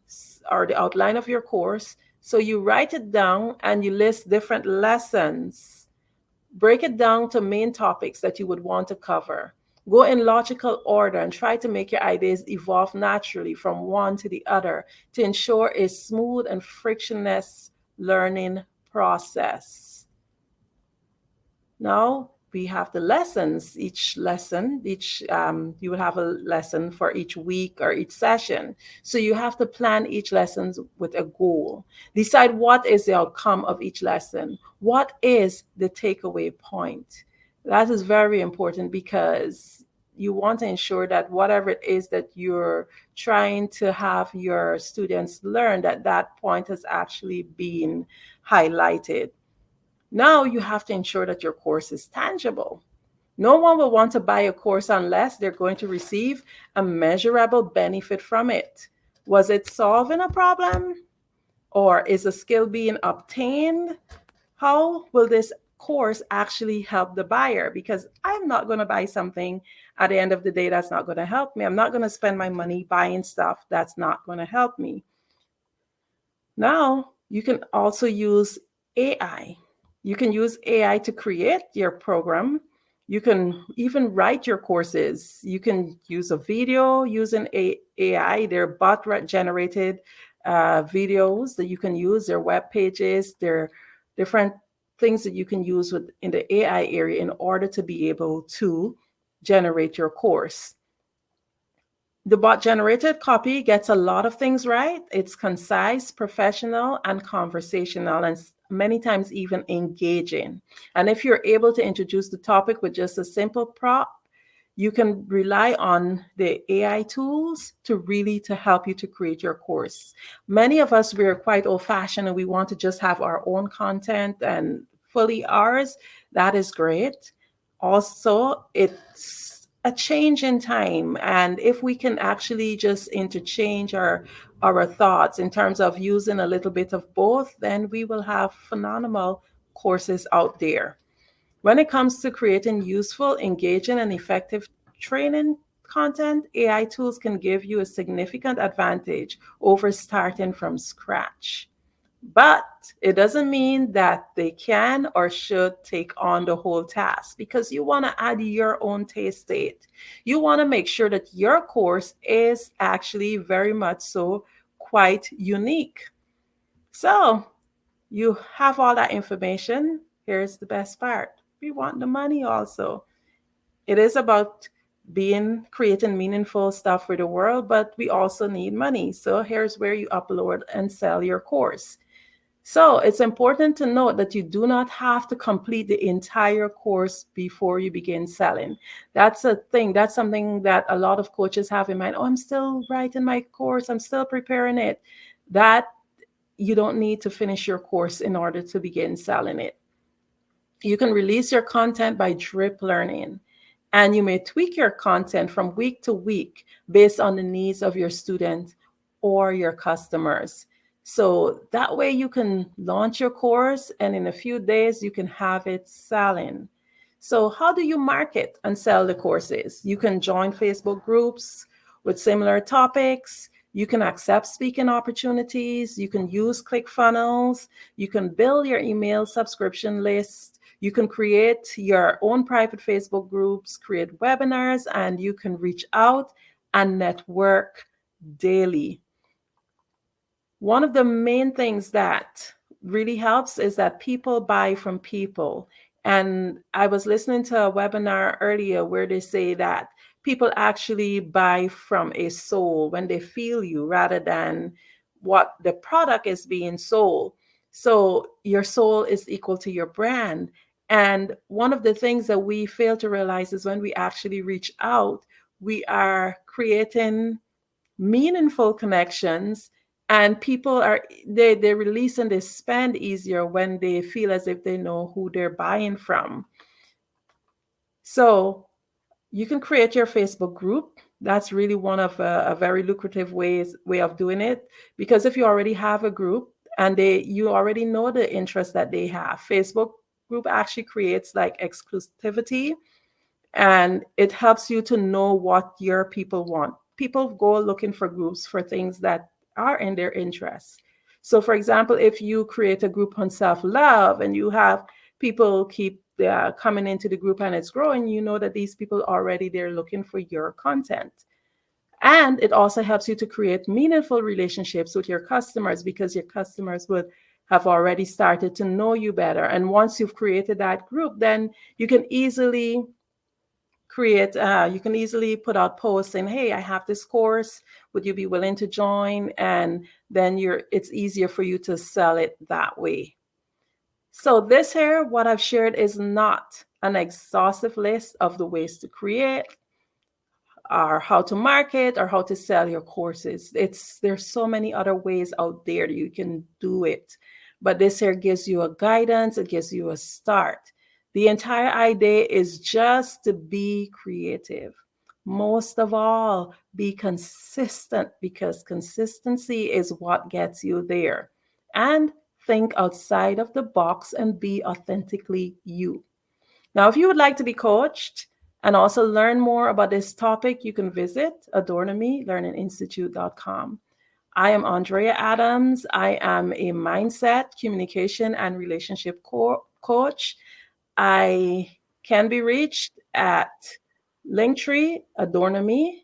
or the outline of your course. So you write it down and you list different lessons. Break it down to main topics that you would want to cover. Go in logical order and try to make your ideas evolve naturally from one to the other to ensure a smooth and frictionless learning process. Now we have the lessons. Each lesson, you will have a lesson for each week or each session. So you have to plan each lesson with a goal. Decide what is the outcome of each lesson. What is the takeaway point? That is very important because you want to ensure that whatever it is that you're trying to have your students learn, that point has actually been highlighted. Now you have to ensure that your course is tangible. No one will want to buy a course unless they're going to receive a measurable benefit from it. Was it solving a problem? Or is a skill being obtained? How will this course actually help the buyer? Because I'm not going to buy something at the end of the day that's not going to help me. I'm not going to spend my money buying stuff that's not going to help me. Now, you can also use AI. You can use AI to create your program. You can even write your courses. You can use a video using AI. They're bot-generated videos that you can use. Their web pages. They're different things that you can use in the AI area in order to be able to generate your course. The bot-generated copy gets a lot of things right. It's concise, professional, and conversational, and many times even engaging. And if you're able to introduce the topic with just a simple prompt, you can rely on the AI tools to help you to create your course. Many of us, we're quite old-fashioned and we want to just have our own content and fully ours. That is great. Also, it's a change in time. And if we can actually just interchange our thoughts in terms of using a little bit of both, then we will have phenomenal courses out there. When it comes to creating useful, engaging, and effective training content, AI tools can give you a significant advantage over starting from scratch. But it doesn't mean that they can or should take on the whole task, because you want to add your own taste to it. You want to make sure that your course is actually very much so quite unique. So you have all that information. Here's the best part. We want the money also. It is about creating meaningful stuff for the world, but we also need money. So here's where you upload and sell your course. So it's important to note that you do not have to complete the entire course before you begin selling. That's a thing. That's something that a lot of coaches have in mind. Oh, I'm still writing my course. I'm still preparing it. That you don't need to finish your course in order to begin selling it. You can release your content by drip learning, and you may tweak your content from week to week based on the needs of your student or your customers. So that way you can launch your course and in a few days you can have it selling. So how do you market and sell the courses? You can join Facebook groups with similar topics. You can accept speaking opportunities. You can use ClickFunnels. You can build your email subscription list. You can create your own private Facebook groups, create webinars, and you can reach out and network daily. One of the main things that really helps is that people buy from people. And I was listening to a webinar earlier where they say that people actually buy from a soul when they feel you rather than what the product is being sold. So your soul is equal to your brand. And one of the things that we fail to realize is when we actually reach out, we are creating meaningful connections And people are they release and they spend easier when they feel as if they know who they're buying from. So you can create your Facebook group. That's really one of a very lucrative way of doing it, because if you already have a group and you already know the interest that they have, Facebook group actually creates like exclusivity, and it helps you to know what your people want. People go looking for groups for things that are in their interests. So, for example, if you create a group on self-love and you have people keep coming into the group and it's growing, you know that these people already they're looking for your content. And it also helps you to create meaningful relationships with your customers, because your customers would have already started to know you better. And once you've created that group, then you can easily put out posts saying, hey, I have this course, would you be willing to join? And then it's easier for you to sell it that way. So this here, what I've shared is not an exhaustive list of the ways to create or how to market or how to sell your courses. There's so many other ways out there that you can do it. But this here gives you a guidance, it gives you a start. The entire idea is just to be creative. Most of all, be consistent, because consistency is what gets you there. And think outside of the box and be authentically you. Now, if you would like to be coached and also learn more about this topic, you can visit adornamelearninginstitute.com. I am Andrea Adams. I am a mindset, communication, and relationship coach. I can be reached at Linktree Adorname,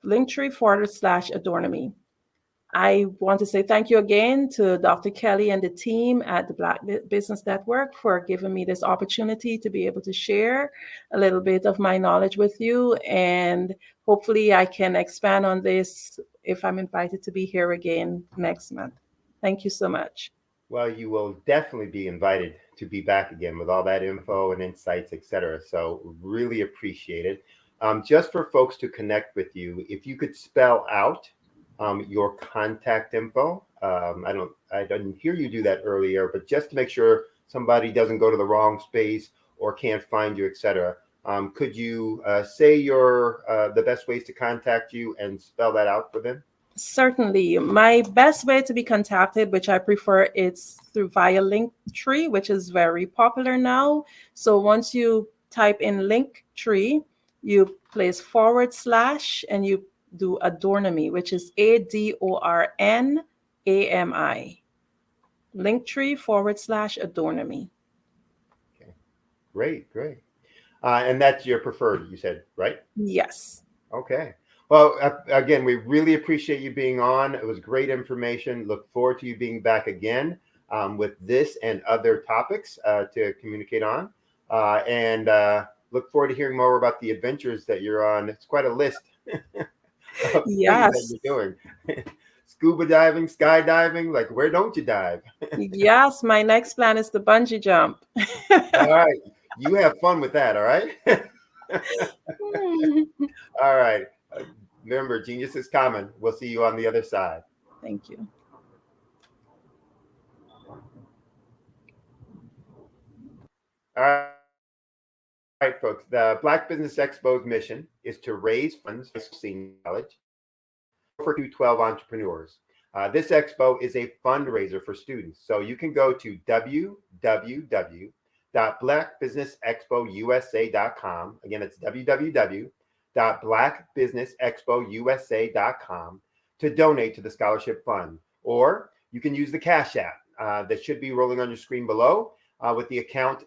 Linktree/Adorname. I want to say thank you again to Dr. Kelly and the team at the Black Business Network for giving me this opportunity to be able to share a little bit of my knowledge with you. And hopefully I can expand on this if I'm invited to be here again next month. Thank you so much. Well, you will definitely be invited to be back again with all that info and insights, etc. So really appreciate it. Just for folks to connect with you, if you could spell out your contact info. I didn't hear you do that earlier, but just to make sure somebody doesn't go to the wrong space or can't find you, etc. Could you say the best ways to contact you and spell that out for them? Certainly. My best way to be contacted, which I prefer, it's via Linktree, which is very popular now. So once you type in Linktree, you place / and you do Adorname, which is ADORNAMI. Linktree / Adorname. Okay, great. And that's your preferred, you said, right? Yes. Okay. Well, again, we really appreciate you being on. It was great information. Look forward to you being back again with this and other topics to communicate on. And look forward to hearing more about the adventures that you're on. It's quite a list of yes. things that you're doing. Scuba diving, skydiving, like where don't you dive? Yes, my next plan is the bungee jump. All right. You have fun with that, all right? All right. Remember, genius is common. We'll see you on the other side. Thank you. All right, folks. The Black Business Expo's mission is to raise funds for senior college for 12 entrepreneurs. This expo is a fundraiser for students. So you can go to www.blackbusinessexpousa.com. Again, it's www.blackbusinessexpousa.com to donate to the scholarship fund. Or you can use the Cash App that should be rolling on your screen below with the account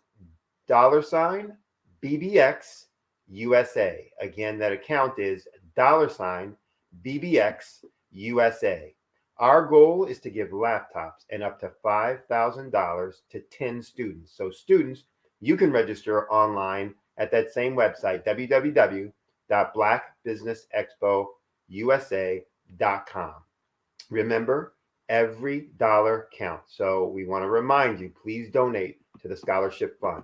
$BBX USA. Again, that account is $BBX USA. Our goal is to give laptops and up to $5,000 to 10 students. So students, you can register online at that same website, www.blackbusinessexpousa.com. Remember, every dollar counts. So we want to remind you, please donate to the scholarship fund.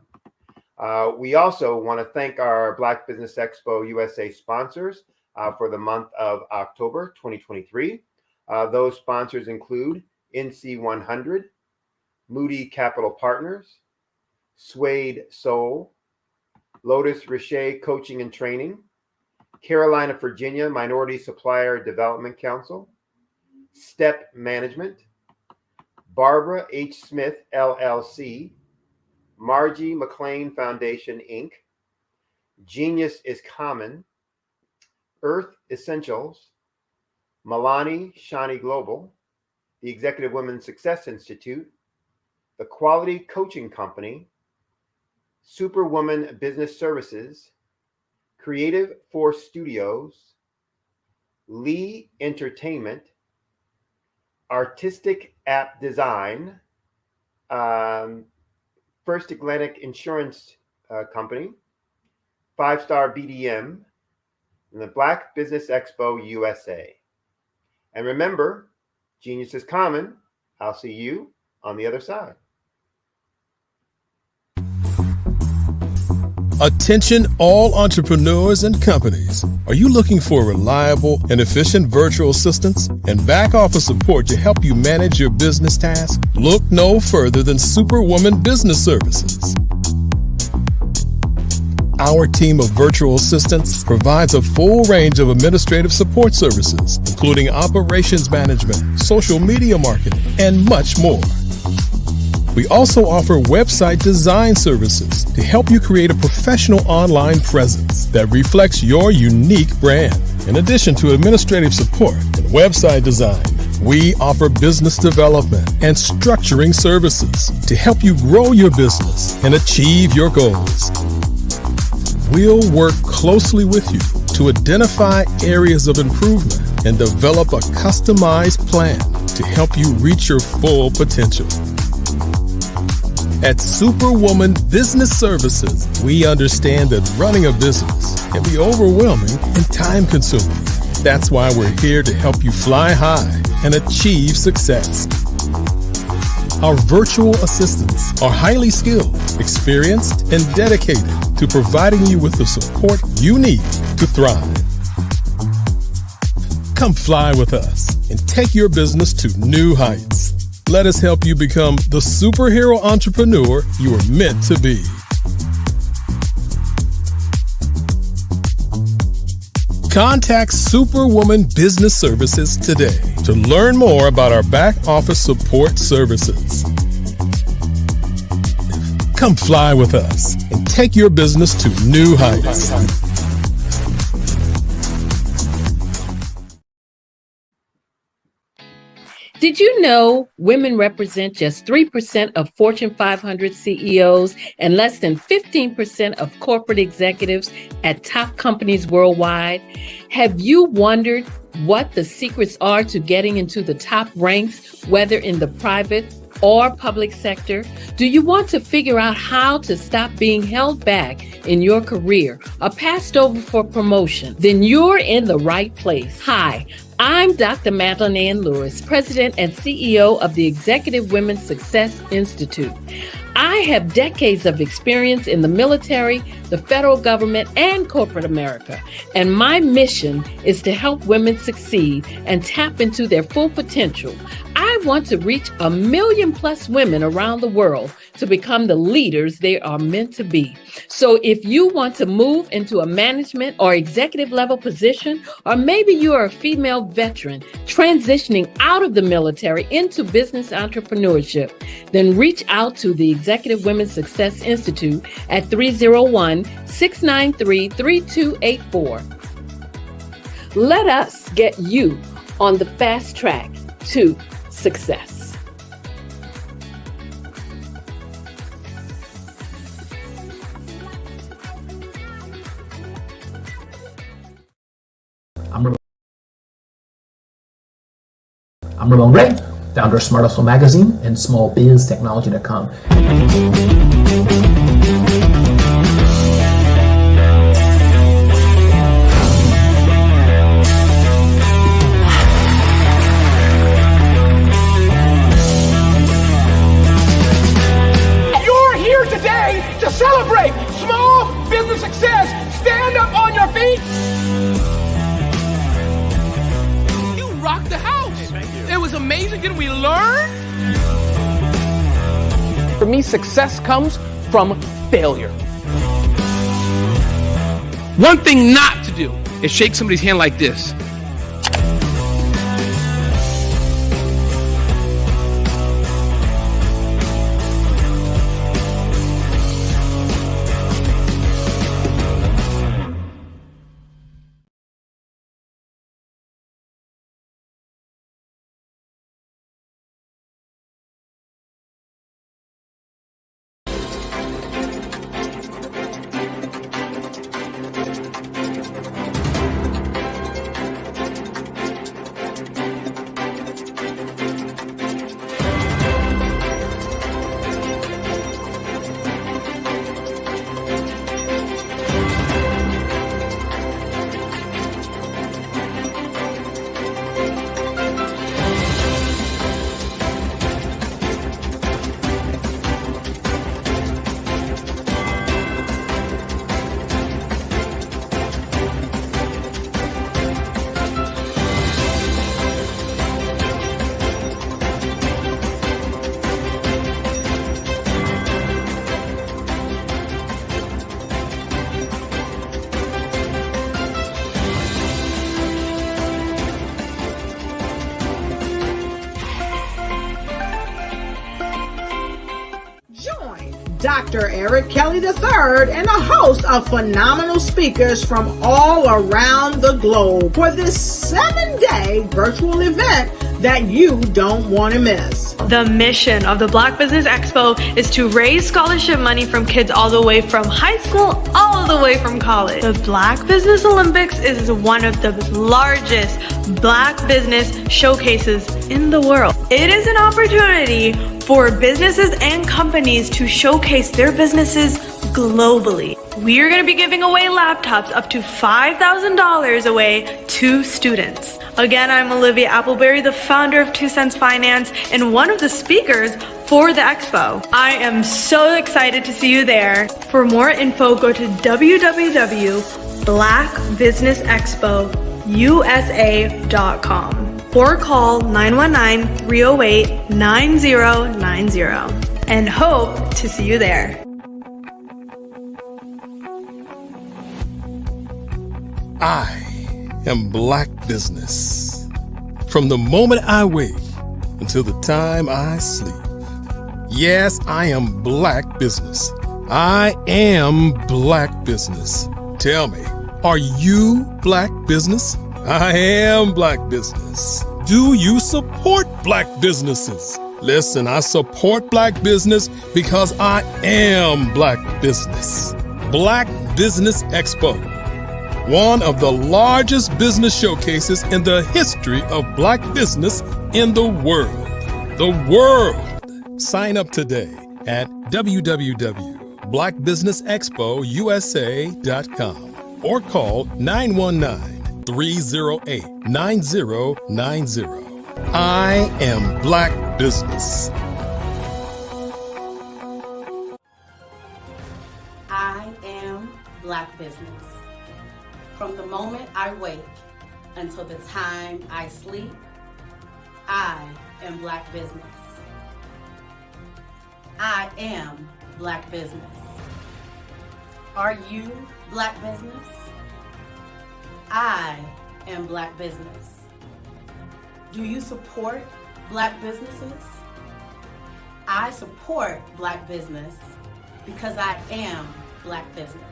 We also want to thank our Black Business Expo USA sponsors for the month of October 2023. Those sponsors include NC100, Moody Capital Partners, Suede Soul, Lotus Richer Coaching and Training, Carolina, Virginia Minority Supplier Development Council, Step Management, Barbara H. Smith, LLC, Margie McLean Foundation, Inc., Genius is Common, Earth Essentials, Milani Shani Global, the Executive Women's Success Institute, the Quality Coaching Company, Superwoman Business Services, Creative Force Studios, Lee Entertainment, Artistic App Design, First Atlantic Insurance Company, 5-Star BDM, and the Black Business Expo USA. And remember, genius is common. I'll see you on the other side. Attention all entrepreneurs and companies. Are you looking for reliable and efficient virtual assistants and back office support to help you manage your business tasks? Look no further than Superwoman Business Services. Our team of virtual assistants provides a full range of administrative support services, including operations management, social media marketing, and much more. We also offer website design services to help you create a professional online presence that reflects your unique brand. In addition to administrative support and website design, we offer business development and structuring services to help you grow your business and achieve your goals. We'll work closely with you to identify areas of improvement and develop a customized plan to help you reach your full potential. At Superwoman Business Services, we understand that running a business can be overwhelming and time-consuming. That's why we're here to help you fly high and achieve success. Our virtual assistants are highly skilled, experienced, and dedicated to providing you with the support you need to thrive. Come fly with us and take your business to new heights. Let us help you become the superhero entrepreneur you are meant to be. Contact Superwoman Business Services today to learn more about our back office support services. Come fly with us and take your business to new heights. Did you know women represent just 3% of Fortune 500 CEOs and less than 15% of corporate executives at top companies worldwide? Have you wondered what the secrets are to getting into the top ranks, whether in the private or public sector? Do you want to figure out how to stop being held back in your career or passed over for promotion? Then you're in the right place. Hi, I'm Dr. Madeline Ann Lewis, President and CEO of the Executive Women's Success Institute. I have decades of experience in the military, the federal government, and corporate America, and my mission is to help women succeed and tap into their full potential. I want to reach 1 million plus women around the world to become the leaders they are meant to be. So if you want to move into a management or executive level position, or maybe you are a female veteran transitioning out of the military into business entrepreneurship, then reach out to the Executive Women's Success Institute at 301-693-3284. Let us get you on the fast track to success. I'm Ramon Gray, founder of Smart Hustle Magazine and smallbiztechnology.com. You're here today to celebrate small business success. Stand up on your feet. You rock the house. For me, success comes from failure. One thing not to do is shake somebody's hand like this. Dr. Eric Kelly III and a host of phenomenal speakers from all around the globe for this 7-day virtual event that you don't want to miss. The mission of the Black Business Expo is to raise scholarship money from kids all the way from high school, all the way from college. The Black Business Olympics is one of the largest Black business showcases in the world. It is an opportunity for businesses and companies to showcase their businesses globally. We are going to be giving away laptops up to $5,000 away to students. Again, I'm Olivia Appleberry, the founder of 2 Cents Finance and one of the speakers for the expo. I am so excited to see you there. For more info, go to www.blackbusinessexpousa.com or call 919-308-9090 and hope to see you there. I am Black Business. From the moment I wake until the time I sleep. Yes, I am Black Business. I am Black Business. Tell me, are you Black Business? I am Black Business. Do you support Black businesses? Listen, I support Black business because I am Black Business. Black Business Expo, one of the largest business showcases in the history of Black business in the world. The world! Sign up today at www.blackbusinessexpousa.com or call 919-308-9090. I am Black Business. I am Black Business. From the moment I wake until the time I sleep, I am Black Business. I am Black Business. Are you Black Business? I am Black Business. Do you support Black businesses? I support Black business because I am Black business.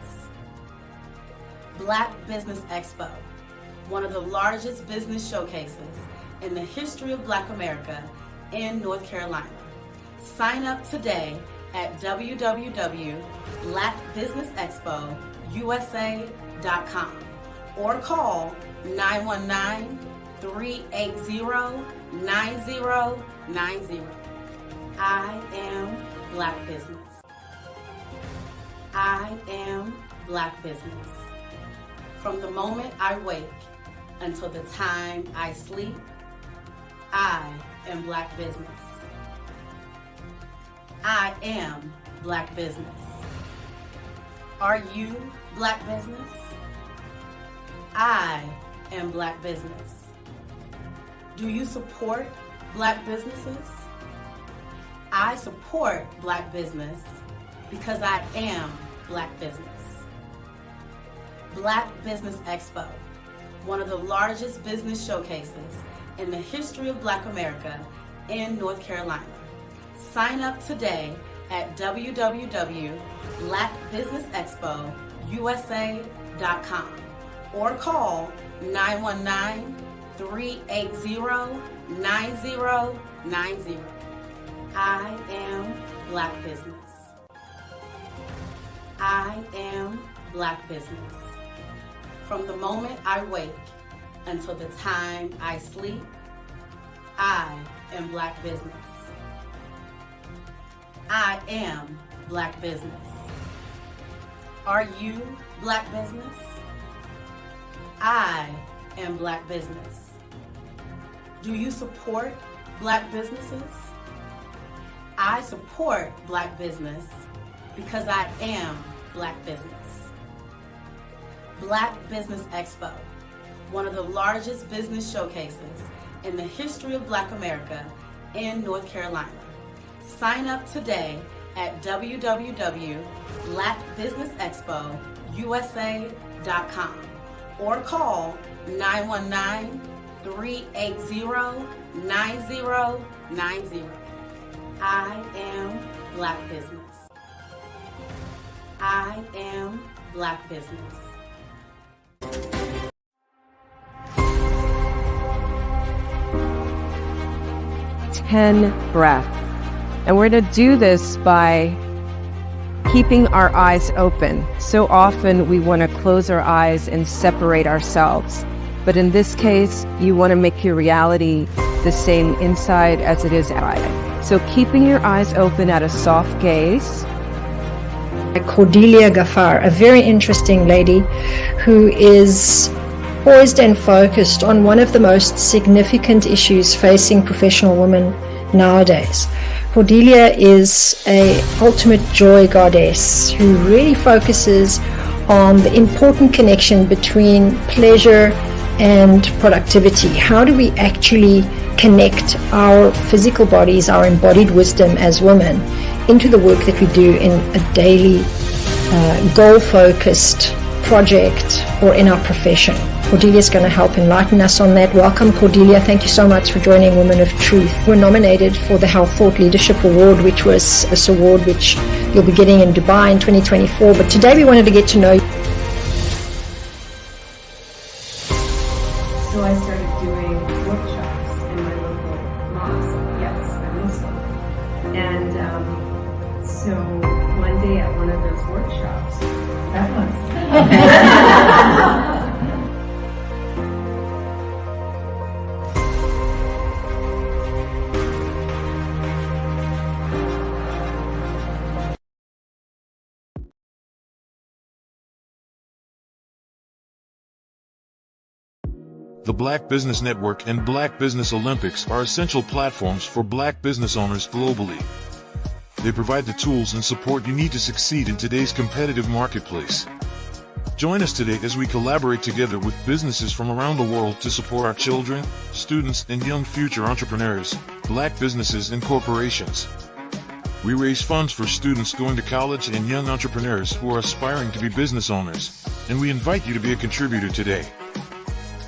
Black Business Expo, one of the largest business showcases in the history of Black America in North Carolina. Sign up today at www.blackbusinessexpousa.com or call 919-380-9090. I am Black Business. I am Black Business. From the moment I wake until the time I sleep, I am Black Business. I am Black Business. Are you Black Business? I am Black Business. Do you support Black businesses? I support Black business because I am Black business. Black Business Expo, one of the largest business showcases in the history of Black America in North Carolina. Sign up today at www.blackbusinessexpousa.com or call 919-380-9090. I am Black business. I am Black business. From the moment I wake until the time I sleep, I am Black business. I am Black business. Are you Black business? I am Black business. Do you support Black businesses? I support Black business because I am Black business. Black Business Expo, one of the largest business showcases in the history of Black America in North Carolina. Sign up today at www.blackbusinessexpousa.com or call 919-380-9090. I am Black business. I am Black business. 10 breaths. And we're going to do this by keeping our eyes open. So often we want to close our eyes and separate ourselves. But in this case, you want to make your reality the same inside as it is outside. So keeping your eyes open at a soft gaze. Cordelia Gaffar, a very interesting lady who is poised and focused on one of the most significant issues facing professional women nowadays. Cordelia is a ultimate joy goddess who really focuses on the important connection between pleasure and productivity. How do we actually connect our physical bodies, our embodied wisdom as women, into the work that we do in a daily goal-focused project or in our profession? Cordelia is going to help enlighten us on that. Welcome, Cordelia. Thank you so much for joining Women of Truth. We're nominated for the Health Thought Leadership Award, which was this award which you'll be getting in Dubai in 2024. But today we wanted to get to know you. So I started doing workshops in my local mosque. Yes, I'm Muslim. And so one day at one of those workshops, that was. The Black Business Network and Black Business Olympics are essential platforms for Black business owners globally. They provide the tools and support you need to succeed in today's competitive marketplace. Join us today as we collaborate together with businesses from around the world to support our children, students, and young future entrepreneurs, Black businesses and corporations. We raise funds for students going to college and young entrepreneurs who are aspiring to be business owners, and we invite you to be a contributor today.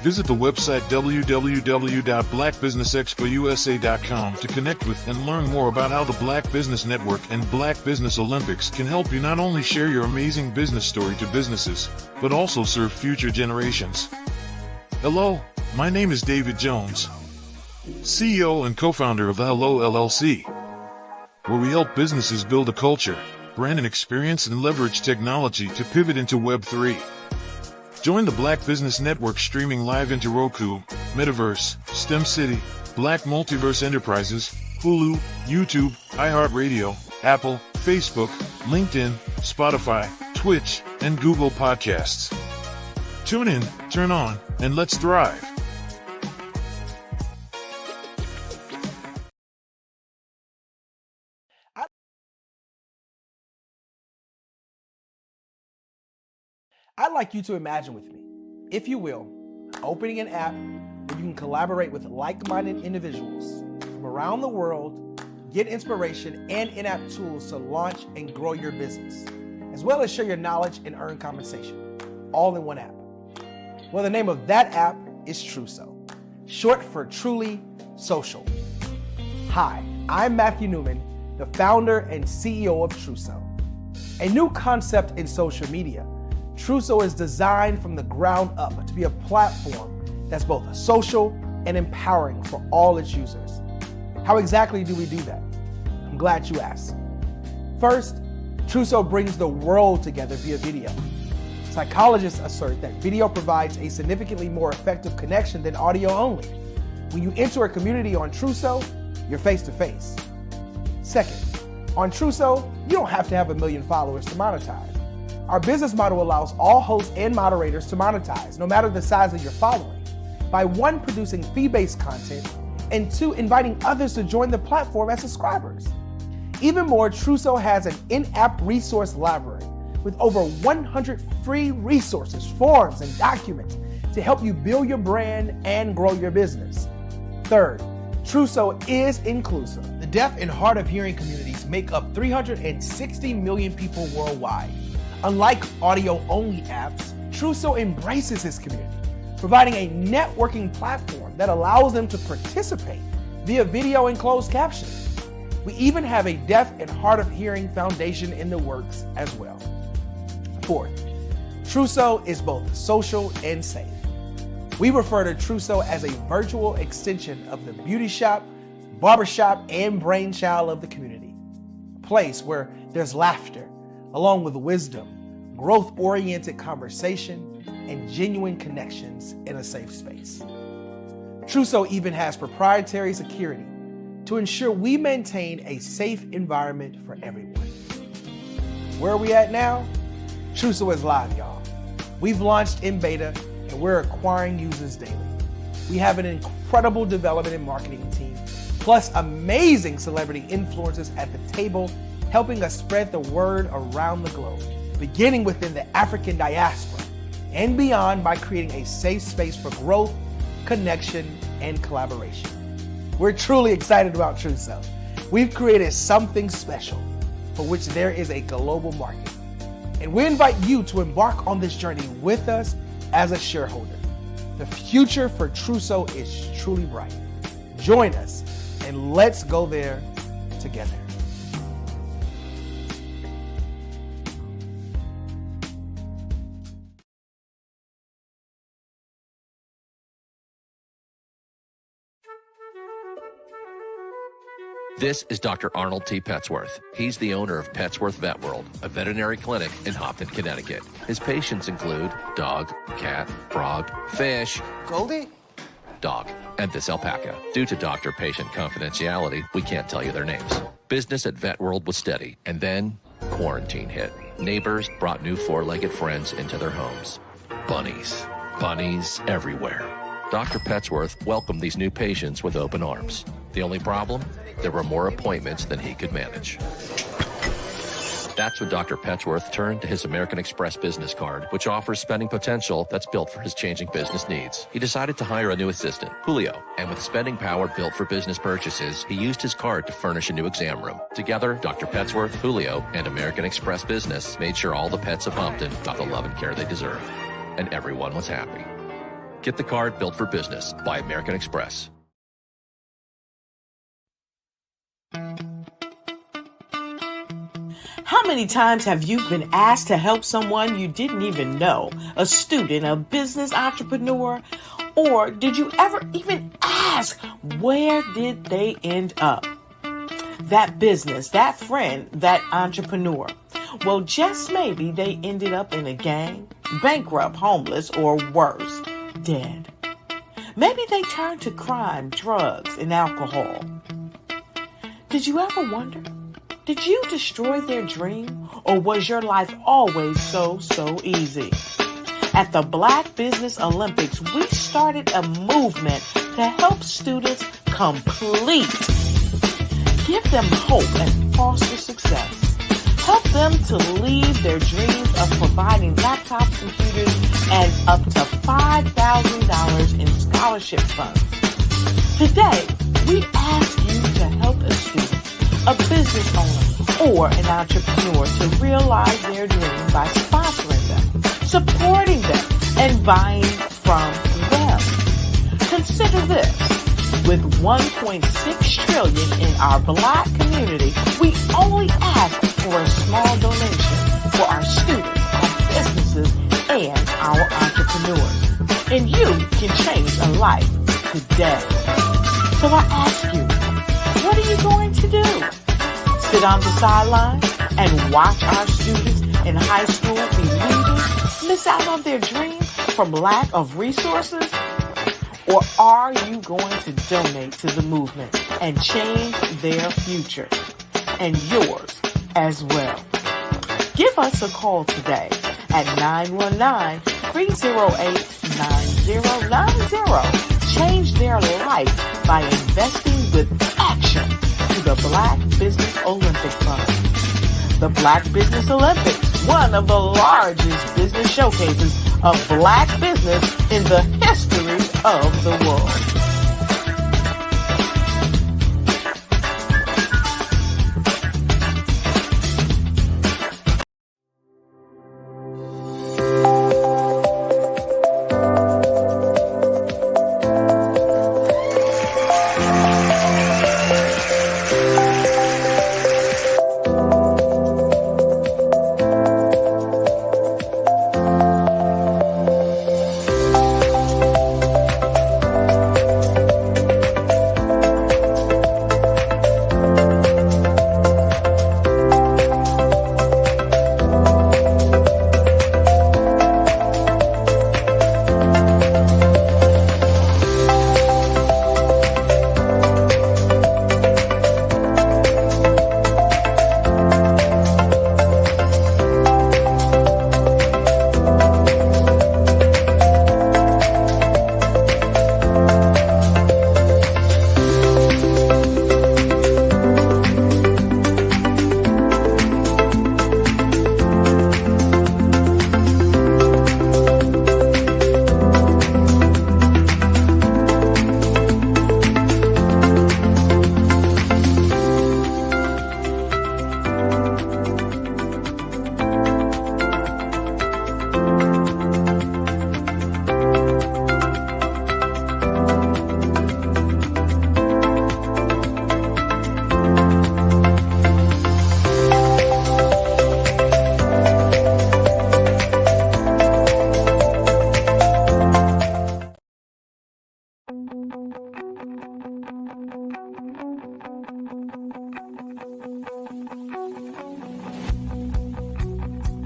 Visit the website www.blackbusinessexpousa.com to connect with and learn more about how the Black Business Network and Black Business Olympics can help you not only share your amazing business story to businesses, but also serve future generations. Hello, my name is David Jones, CEO and co-founder of the Hello LLC, where we help businesses build a culture, brand and experience, and leverage technology to pivot into Web3. Join the Black Business Network streaming live into Roku, Metaverse, STEM City, Black Multiverse Enterprises, Hulu, YouTube, iHeartRadio, Apple, Facebook, LinkedIn, Spotify, Twitch, and Google Podcasts. Tune in, turn on, and let's thrive. I'd like you to imagine with me, if you will, opening an app where you can collaborate with like-minded individuals from around the world, get inspiration, and in-app tools to launch and grow your business, as well as share your knowledge and earn compensation, all in one app. Well, the name of that app is Truso, short for Truly Social. Hi, I'm Matthew Newman, the founder and CEO of Truso. A new concept in social media, Truso is designed from the ground up to be a platform that's both social and empowering for all its users. How exactly do we do that? I'm glad you asked. First, Truso brings the world together via video. Psychologists assert that video provides a significantly more effective connection than audio only. When you enter a community on Truso, you're face to face. Second, on Truso, you don't have to have 1 million followers to monetize. Our business model allows all hosts and moderators to monetize, no matter the size of your following, by 1, producing fee-based content, and 2, inviting others to join the platform as subscribers. Even more, Truso has an in-app resource library with over 100 free resources, forms, and documents to help you build your brand and grow your business. Third, Truso is inclusive. The deaf and hard of hearing communities make up 360 million people worldwide. Unlike audio-only apps, Truso embraces this community, providing a networking platform that allows them to participate via video and closed captioning. We even have a deaf and hard of hearing foundation in the works as well. Fourth, Truso is both social and safe. We refer to Truso as a virtual extension of the beauty shop, barbershop, and brainchild of the community. A place where there's laughter, along with wisdom, growth-oriented conversation, and genuine connections in a safe space. Truso even has proprietary security to ensure we maintain a safe environment for everyone. Where are we at now? Truso is live, y'all. We've launched in beta and we're acquiring users daily. We have an incredible development and marketing team, plus amazing celebrity influencers at the table, helping us spread the word around the globe, beginning within the African diaspora and beyond by creating a safe space for growth, connection, and collaboration. We're truly excited about Truso. We've created something special for which there is a global market. And we invite you to embark on this journey with us as a shareholder. The future for Truso is truly bright. Join us and let's go there together. This is Dr. Arnold T. Petsworth. He's the owner of Petsworth Vet World, a veterinary clinic in Hopton, Connecticut. His patients include dog, cat, frog, fish, Goldie, dog, and this alpaca. Due to doctor-patient confidentiality, we can't tell you their names. Business at Vet World was steady, and then quarantine hit. Neighbors brought new four-legged friends into their homes. Bunnies. Bunnies everywhere. Dr. Petsworth welcomed these new patients with open arms. The only problem? There were more appointments than he could manage. That's when Dr. Petsworth turned to his American Express business card, which offers spending potential that's built for his changing business needs. He decided to hire a new assistant, Julio, and with spending power built for business purchases, he used his card to furnish a new exam room. Together, Dr. Petsworth, Julio, and American Express Business made sure all the pets of Hopton got the love and care they deserved. And everyone was happy. Get the card built for business by American Express. How many times have you been asked to help someone you didn't even know? A student, a business entrepreneur? Or did you ever even ask, where did they end up? That business, that friend, that entrepreneur. Well, just maybe they ended up in a gang, bankrupt, homeless, or worse, dead. Maybe they turned to crime, drugs, and alcohol. Did you ever wonder? Did you destroy their dream, or was your life always so easy? At the Black Business Olympics, we started a movement to help students complete. Give them hope and foster success. Help them to leave their dreams of providing laptops, computers, and up to $5,000 in scholarship funds. Today, we ask you to help a student a business owner, or an entrepreneur to realize their dream by sponsoring them, supporting them, and buying from them. Consider this. With $1.6 trillion in our Black community, we only ask for a small donation for our students, our businesses, and our entrepreneurs. And you can change a life today. So I ask you, what are you going to do? Sit on the sideline and watch our students in high school be leaving, miss out on their dream from lack of resources? Or are you going to donate to the movement and change their future and yours as well? Give us a call today at 919-308-9090. Change their life by investing with action to the Black Business Olympic Fund. The Black Business Olympics, one of the largest business showcases of Black business in the history of the world.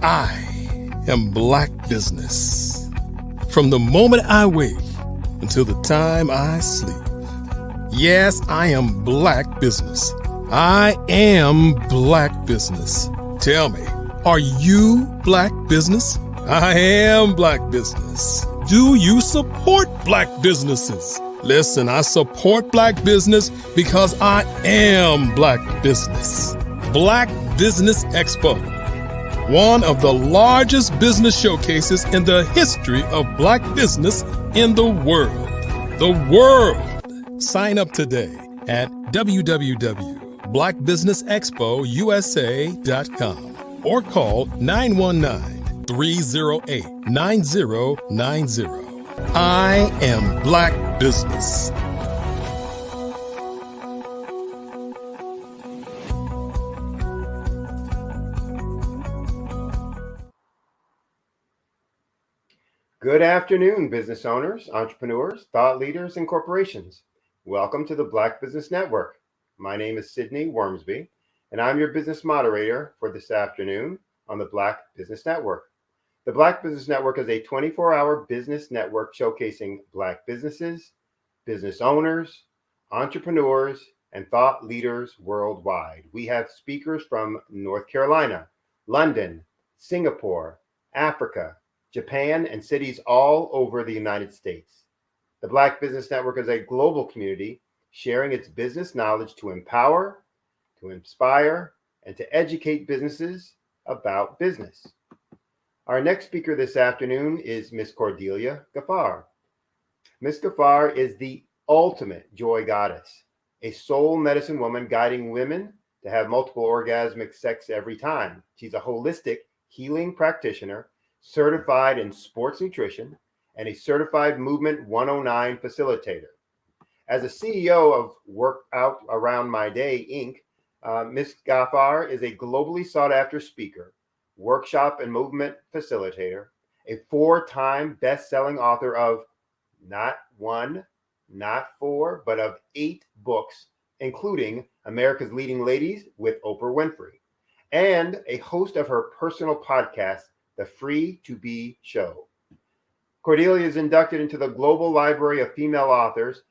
I am Black Business. From the moment I wake until the time I sleep. Yes, I am Black Business. I am Black Business. Tell me, are you Black Business? I am Black Business. Do you support Black businesses? Listen, I support Black business because I am Black Business. Black Business Expo, one of the largest business showcases in the history of Black business in the world. The world! Sign up today at www.blackbusinessexpousa.com or call 919-308-9090. I am Black Business. Good afternoon, business owners, entrepreneurs, thought leaders, and corporations. Welcome to the Black Business Network. My name is Sydney Wormsby, and I'm your business moderator for this afternoon on the Black Business Network. The Black Business Network is a 24-hour business network showcasing Black businesses, business owners, entrepreneurs, and thought leaders worldwide. We have speakers from North Carolina, London, Singapore, Africa, Japan, and cities all over the United States. The Black Business Network is a global community sharing its business knowledge to empower, to inspire, and to educate businesses about business. Our next speaker this afternoon is Miss Cordelia Gaffar. Miss Gaffar is the ultimate joy goddess, a soul medicine woman guiding women to have multiple orgasmic sex every time. She's a holistic healing practitioner, certified in sports nutrition, and a certified Movement 109 facilitator. As a CEO of Workout Around My Day, Inc., Ms. Ghaffar is a globally sought-after speaker, workshop and movement facilitator, a 4-time best-selling author of not 1, not 4, but of 8 books, including America's Leading Ladies with Oprah Winfrey, and a host of her personal podcast, The Free to Be Show. Cordelia is inducted into the Global Library of Female Authors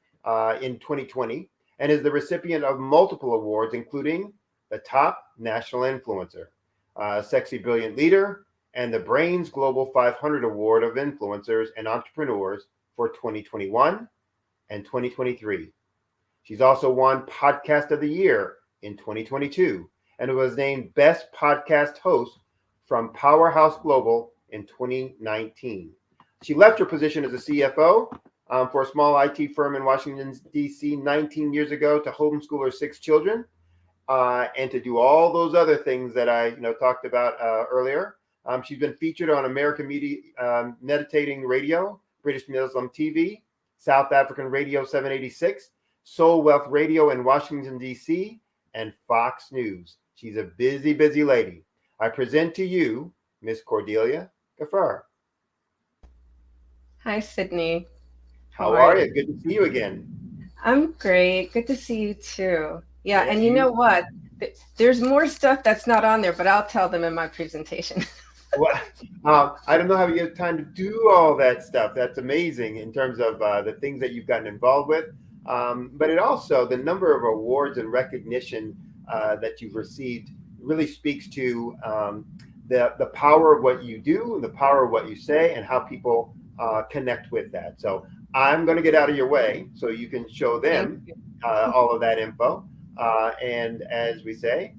in 2020 and is the recipient of multiple awards, including the Top National Influencer, Sexy Brilliant Leader, and the Brains Global 500 Award of Influencers and Entrepreneurs for 2021 and 2023. She's also won Podcast of the Year in 2022 and was named Best Podcast Host from Powerhouse Global in 2019. She left her position as a CFO for a small IT firm in Washington, D.C. 19 years ago to homeschool her 6 children and to do all those other things that I talked about earlier. She's been featured on American Media Meditating Radio, British Muslim TV, South African Radio 786, Soul Wealth Radio in Washington, D.C., and Fox News. She's a busy, busy lady. I present to you Miss Cordelia Ghaffar. Hi, Sydney. How are you? Good to see you again. I'm great. Good to see you too. Yeah, and you know what? There's more stuff that's not on there, but I'll tell them in my presentation. Well, I don't know how you get time to do all that stuff. That's amazing in terms of the things that you've gotten involved with. But it also, the number of awards and recognition that you've received really speaks to the power of what you do, and the power of what you say, and how people connect with that. So I'm going to get out of your way so you can show them all of that info. And as we say,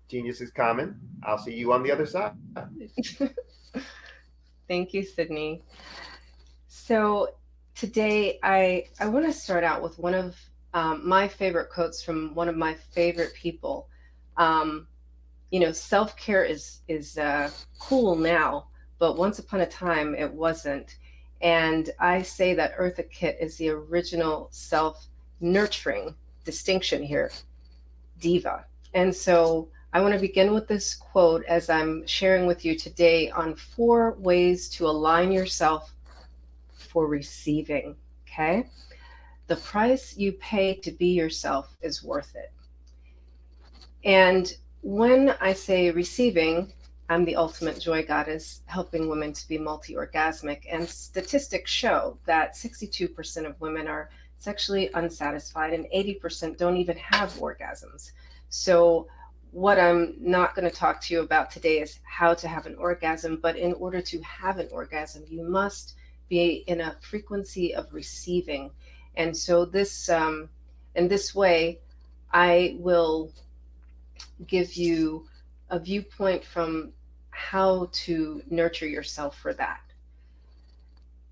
genius is common. I'll see you on the other side. Thank you, Sydney. So today I want to start out with one of my favorite quotes from one of my favorite people. Self-care is cool now, but once upon a time it wasn't. And I say that Eartha Kitt is the original self-nurturing distinction here, diva. And so I want to begin with this quote as I'm sharing with you today on 4 ways to align yourself for receiving, okay? The price you pay to be yourself is worth it. And when I say receiving, I'm the ultimate joy goddess, helping women to be multi-orgasmic. And statistics show that 62% of women are sexually unsatisfied and 80% don't even have orgasms. So what I'm not going to talk to you about today is how to have an orgasm, but in order to have an orgasm, you must be in a frequency of receiving. And so this, in this way, I will give you a viewpoint from how to nurture yourself for that.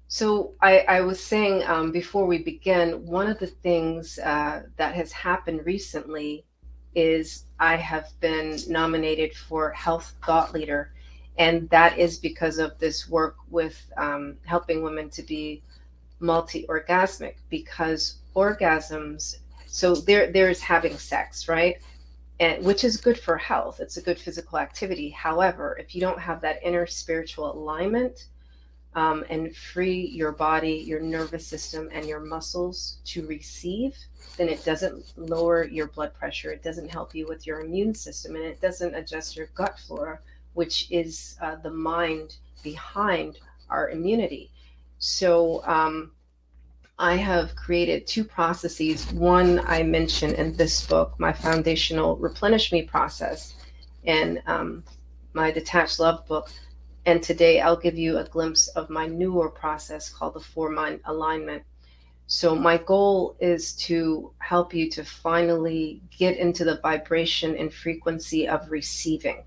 So I was saying before we begin, one of the things that has happened recently is I have been nominated for Health Thought Leader, and that is because of this work with helping women to be multi-orgasmic, because orgasms, so there's having sex, right? And which is good for health. It's a good physical activity. However, if you don't have that inner spiritual alignment and free your body, your nervous system, and your muscles to receive, then it doesn't lower your blood pressure. It doesn't help you with your immune system, and it doesn't adjust your gut flora, which is the mind behind our immunity. So I have created 2 processes. One I mentioned in this book, my foundational Replenish Me process, and my Detached Love book. And today I'll give you a glimpse of my newer process called the 4-Mind Alignment. So my goal is to help you to finally get into the vibration and frequency of receiving.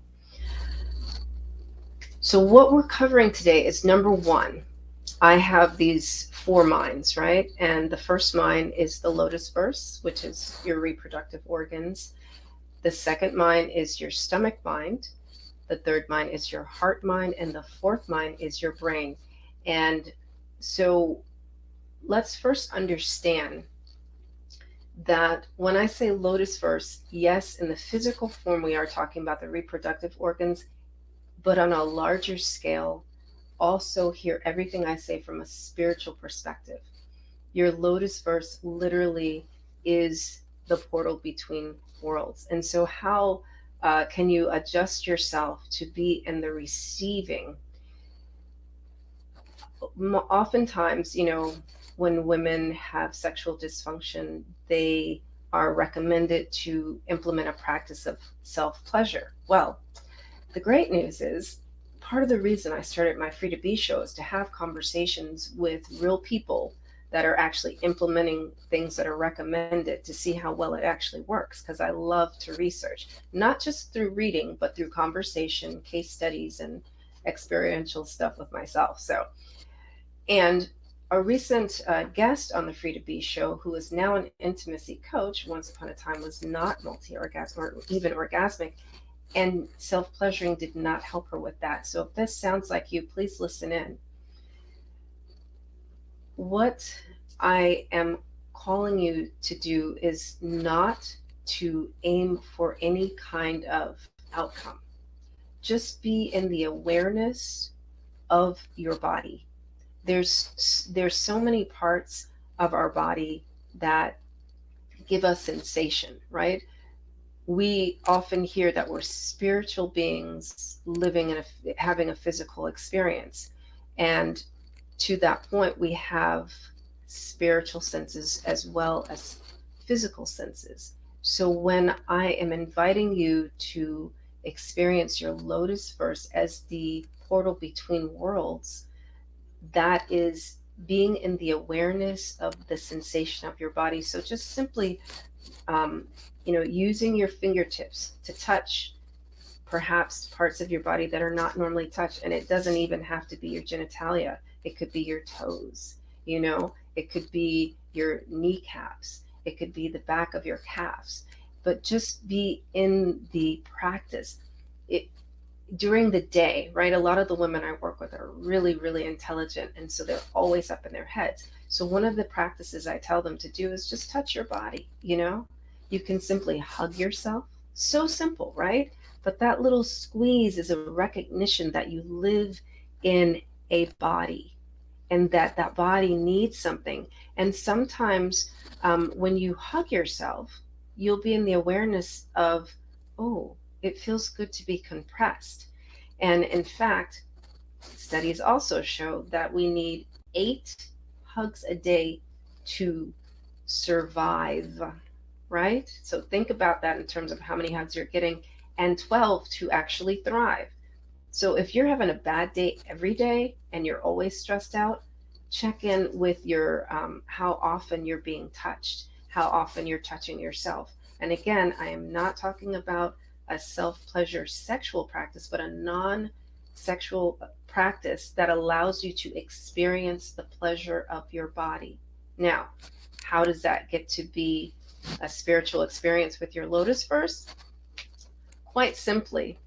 So what we're covering today is, number 1, I have these 4 minds, right? And the first mind is the lotus verse, which is your reproductive organs. The second mind is your stomach mind. The third mind is your heart mind. And the fourth mind is your brain. And so let's first understand that when I say lotus verse, yes, in the physical form, we are talking about the reproductive organs, but on a larger scale, also hear everything I say from a spiritual perspective. Your lotus verse literally is the portal between worlds. And so how can you adjust yourself to be in the receiving? Oftentimes, when women have sexual dysfunction, they are recommended to implement a practice of self-pleasure. Well, the great news is part of the reason I started my Free to Be show is to have conversations with real people that are actually implementing things that are recommended to see how well it actually works, because I love to research, not just through reading, but through conversation, case studies, and experiential stuff with myself. And a recent guest on the Free to Be show, who is now an intimacy coach, once upon a time was not multi-orgasmic or even orgasmic, and self-pleasuring did not help her with that. So if this sounds like you, please listen in. What I am calling you to do is not to aim for any kind of outcome. Just be in the awareness of your body. There's so many parts of our body that give us sensation, right? We often hear that we're spiritual beings living in having a physical experience. And to that point, we have spiritual senses as well as physical senses. So when I am inviting you to experience your lotus verse as the portal between worlds, that is being in the awareness of the sensation of your body. So just simply, using your fingertips to touch perhaps parts of your body that are not normally touched. And it doesn't even have to be your genitalia. It could be your toes, it could be your kneecaps. It could be the back of your calves, but just be in the practice. During the day, right? A lot of the women I work with are really, really intelligent. And so they're always up in their heads. So one of the practices I tell them to do is just touch your body. You can simply hug yourself. So simple, right? But that little squeeze is a recognition that you live in a body and that body needs something. And sometimes when you hug yourself, you'll be in the awareness of, oh, it feels good to be compressed. And in fact, studies also show that we need 8 hugs a day to survive, right? So think about that in terms of how many hugs you're getting, and 12 to actually thrive. So if you're having a bad day every day and you're always stressed out, check in with your how often you're being touched, how often you're touching yourself. And again, I am not talking about a self-pleasure sexual practice, but a non-sexual practice that allows you to experience the pleasure of your body. Now, how does that get to be a spiritual experience with your lotus verse? Quite simply,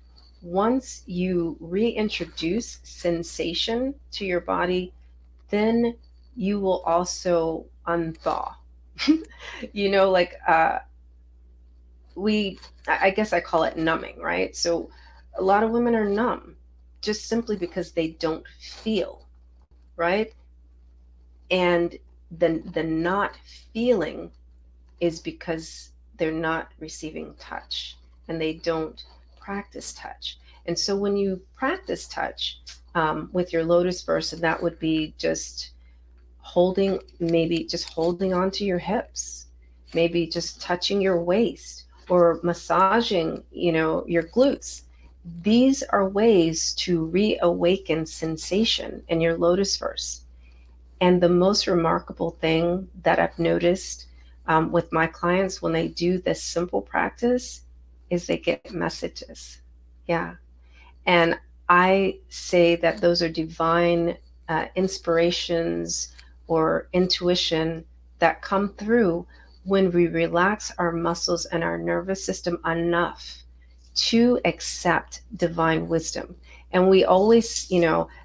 once you reintroduce sensation to your body, then you will also unthaw. I guess I call it numbing, right? So a lot of women are numb just simply because they don't feel, right? And the not feeling is because they're not receiving touch and they don't practice touch. And so when you practice touch with your lotus verse, and that would be just holding onto your hips, maybe just touching your waist, or massaging, your glutes. These are ways to reawaken sensation in your lotus verse. And the most remarkable thing that I've noticed with my clients when they do this simple practice is they get messages. Yeah. And I say that those are divine inspirations or intuition that come through when we relax our muscles and our nervous system enough to accept divine wisdom. And we always,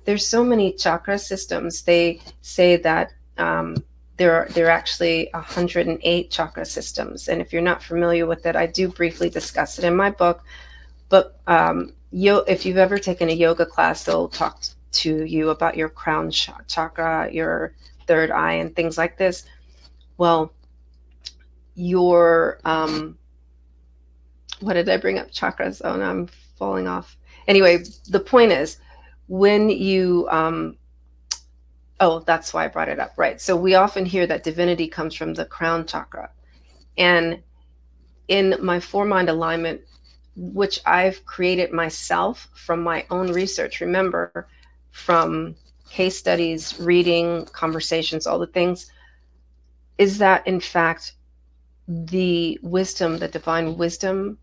there's so many chakra systems. They say that there are actually 108 chakra systems. And if you're not familiar with it, I do briefly discuss it in my book. But if you've ever taken a yoga class, they'll talk to you about your crown chakra, your third eye, and things like this. Well, your what did I bring up? Chakras. Oh, no, I'm falling off. Anyway, the point is, when you that's why I brought it up, right? So we often hear that divinity comes from the crown chakra. And in my 4-mind alignment, which I've created myself from my own research, remember, from case studies, reading, conversations, all the things, is that in fact, the wisdom, the divine wisdom,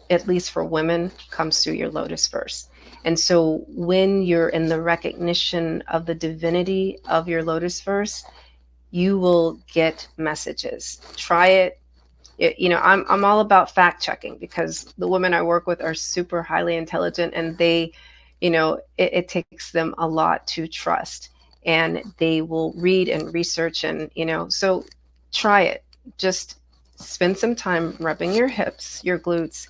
at least for women, comes through your lotus verse. And so when you're in the recognition of the divinity of your lotus verse, you will get messages. Try it. I'm all about fact checking, because the women I work with are super highly intelligent, and they, it takes them a lot to trust, and they will read and research, and so try it. Just spend some time rubbing your hips, your glutes,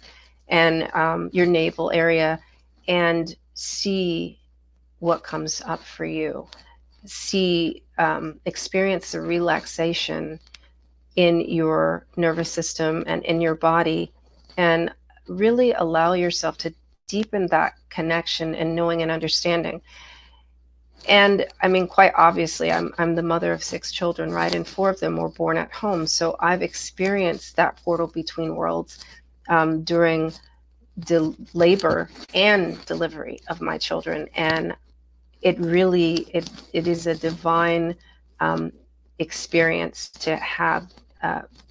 and your navel area, and see what comes up for you. Experience the relaxation in your nervous system and in your body, and really allow yourself to deepen that connection and knowing and understanding. And I mean, quite obviously, I'm the mother of 6 children, right? And 4 of them were born at home. So I've experienced that portal between worlds during the labor and delivery of my children. And it really, it is a divine experience to have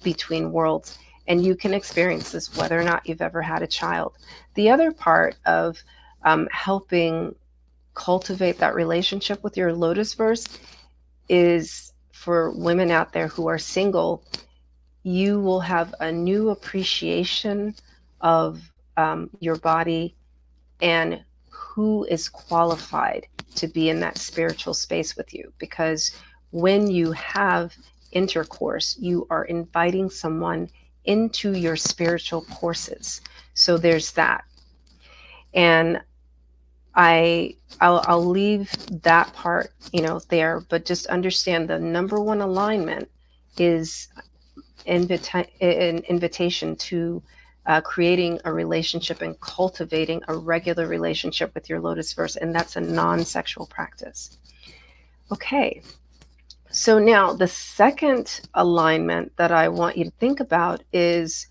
between worlds. And you can experience this whether or not you've ever had a child. The other part of helping cultivate that relationship with your lotus verse is for women out there who are single. You will have a new appreciation of your body and who is qualified to be in that spiritual space with you. Because when you have intercourse, you are inviting someone into your spiritual courses. So there's that. And I'll leave that part, there, but just understand the number one alignment is an invitation to creating a relationship and cultivating a regular relationship with your lotus verse, and that's a non-sexual practice. Okay, so now the second alignment that I want you to think about is,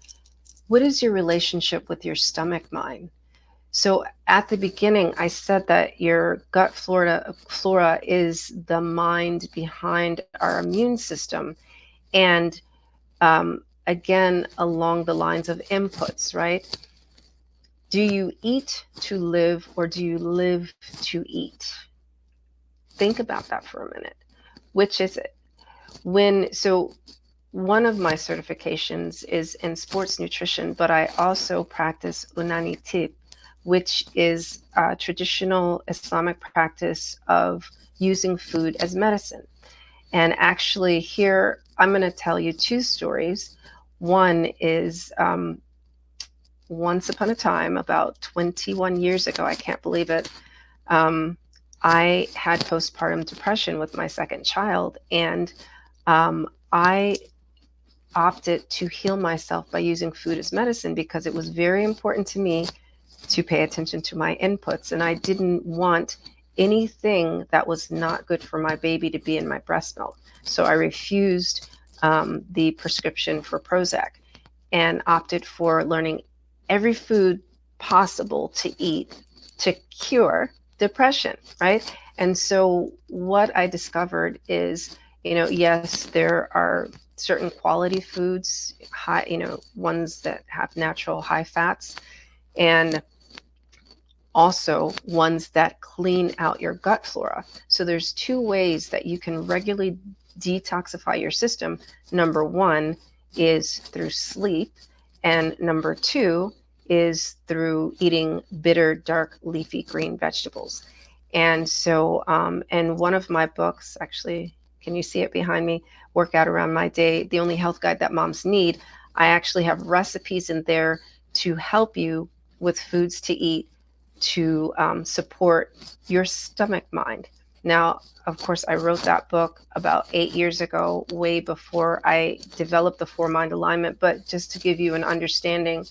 what is your relationship with your stomach mind? So at the beginning, I said that your gut flora is the mind behind our immune system. And again, along the lines of inputs, right? Do you eat to live, or do you live to eat? Think about that for a minute. Which is it? So one of my certifications is in sports nutrition, but I also practice Unani Tip, which is a traditional Islamic practice of using food as medicine. And actually here, I'm going to tell you 2 stories. One is once upon a time, about 21 years ago, I can't believe it, I had postpartum depression with my second child. And I opted to heal myself by using food as medicine, because it was very important to me to pay attention to my inputs. And I didn't want anything that was not good for my baby to be in my breast milk. So I refused the prescription for Prozac and opted for learning every food possible to eat to cure depression, right? And so what I discovered is, yes, there are certain quality foods, high, ones that have natural high fats, and also ones that clean out your gut flora. So there's 2 ways that you can regularly detoxify your system. Number 1 is through sleep, and number 2 is through eating bitter, dark, leafy green vegetables. And so, in one of my books, actually, can you see it behind me? Workout Around My Day, the only health guide that moms need. I actually have recipes in there to help you with foods to eat to support your stomach mind. Now, of course, I wrote that book about 8 years ago, way before I developed the 4-Mind alignment, but just to give you an understanding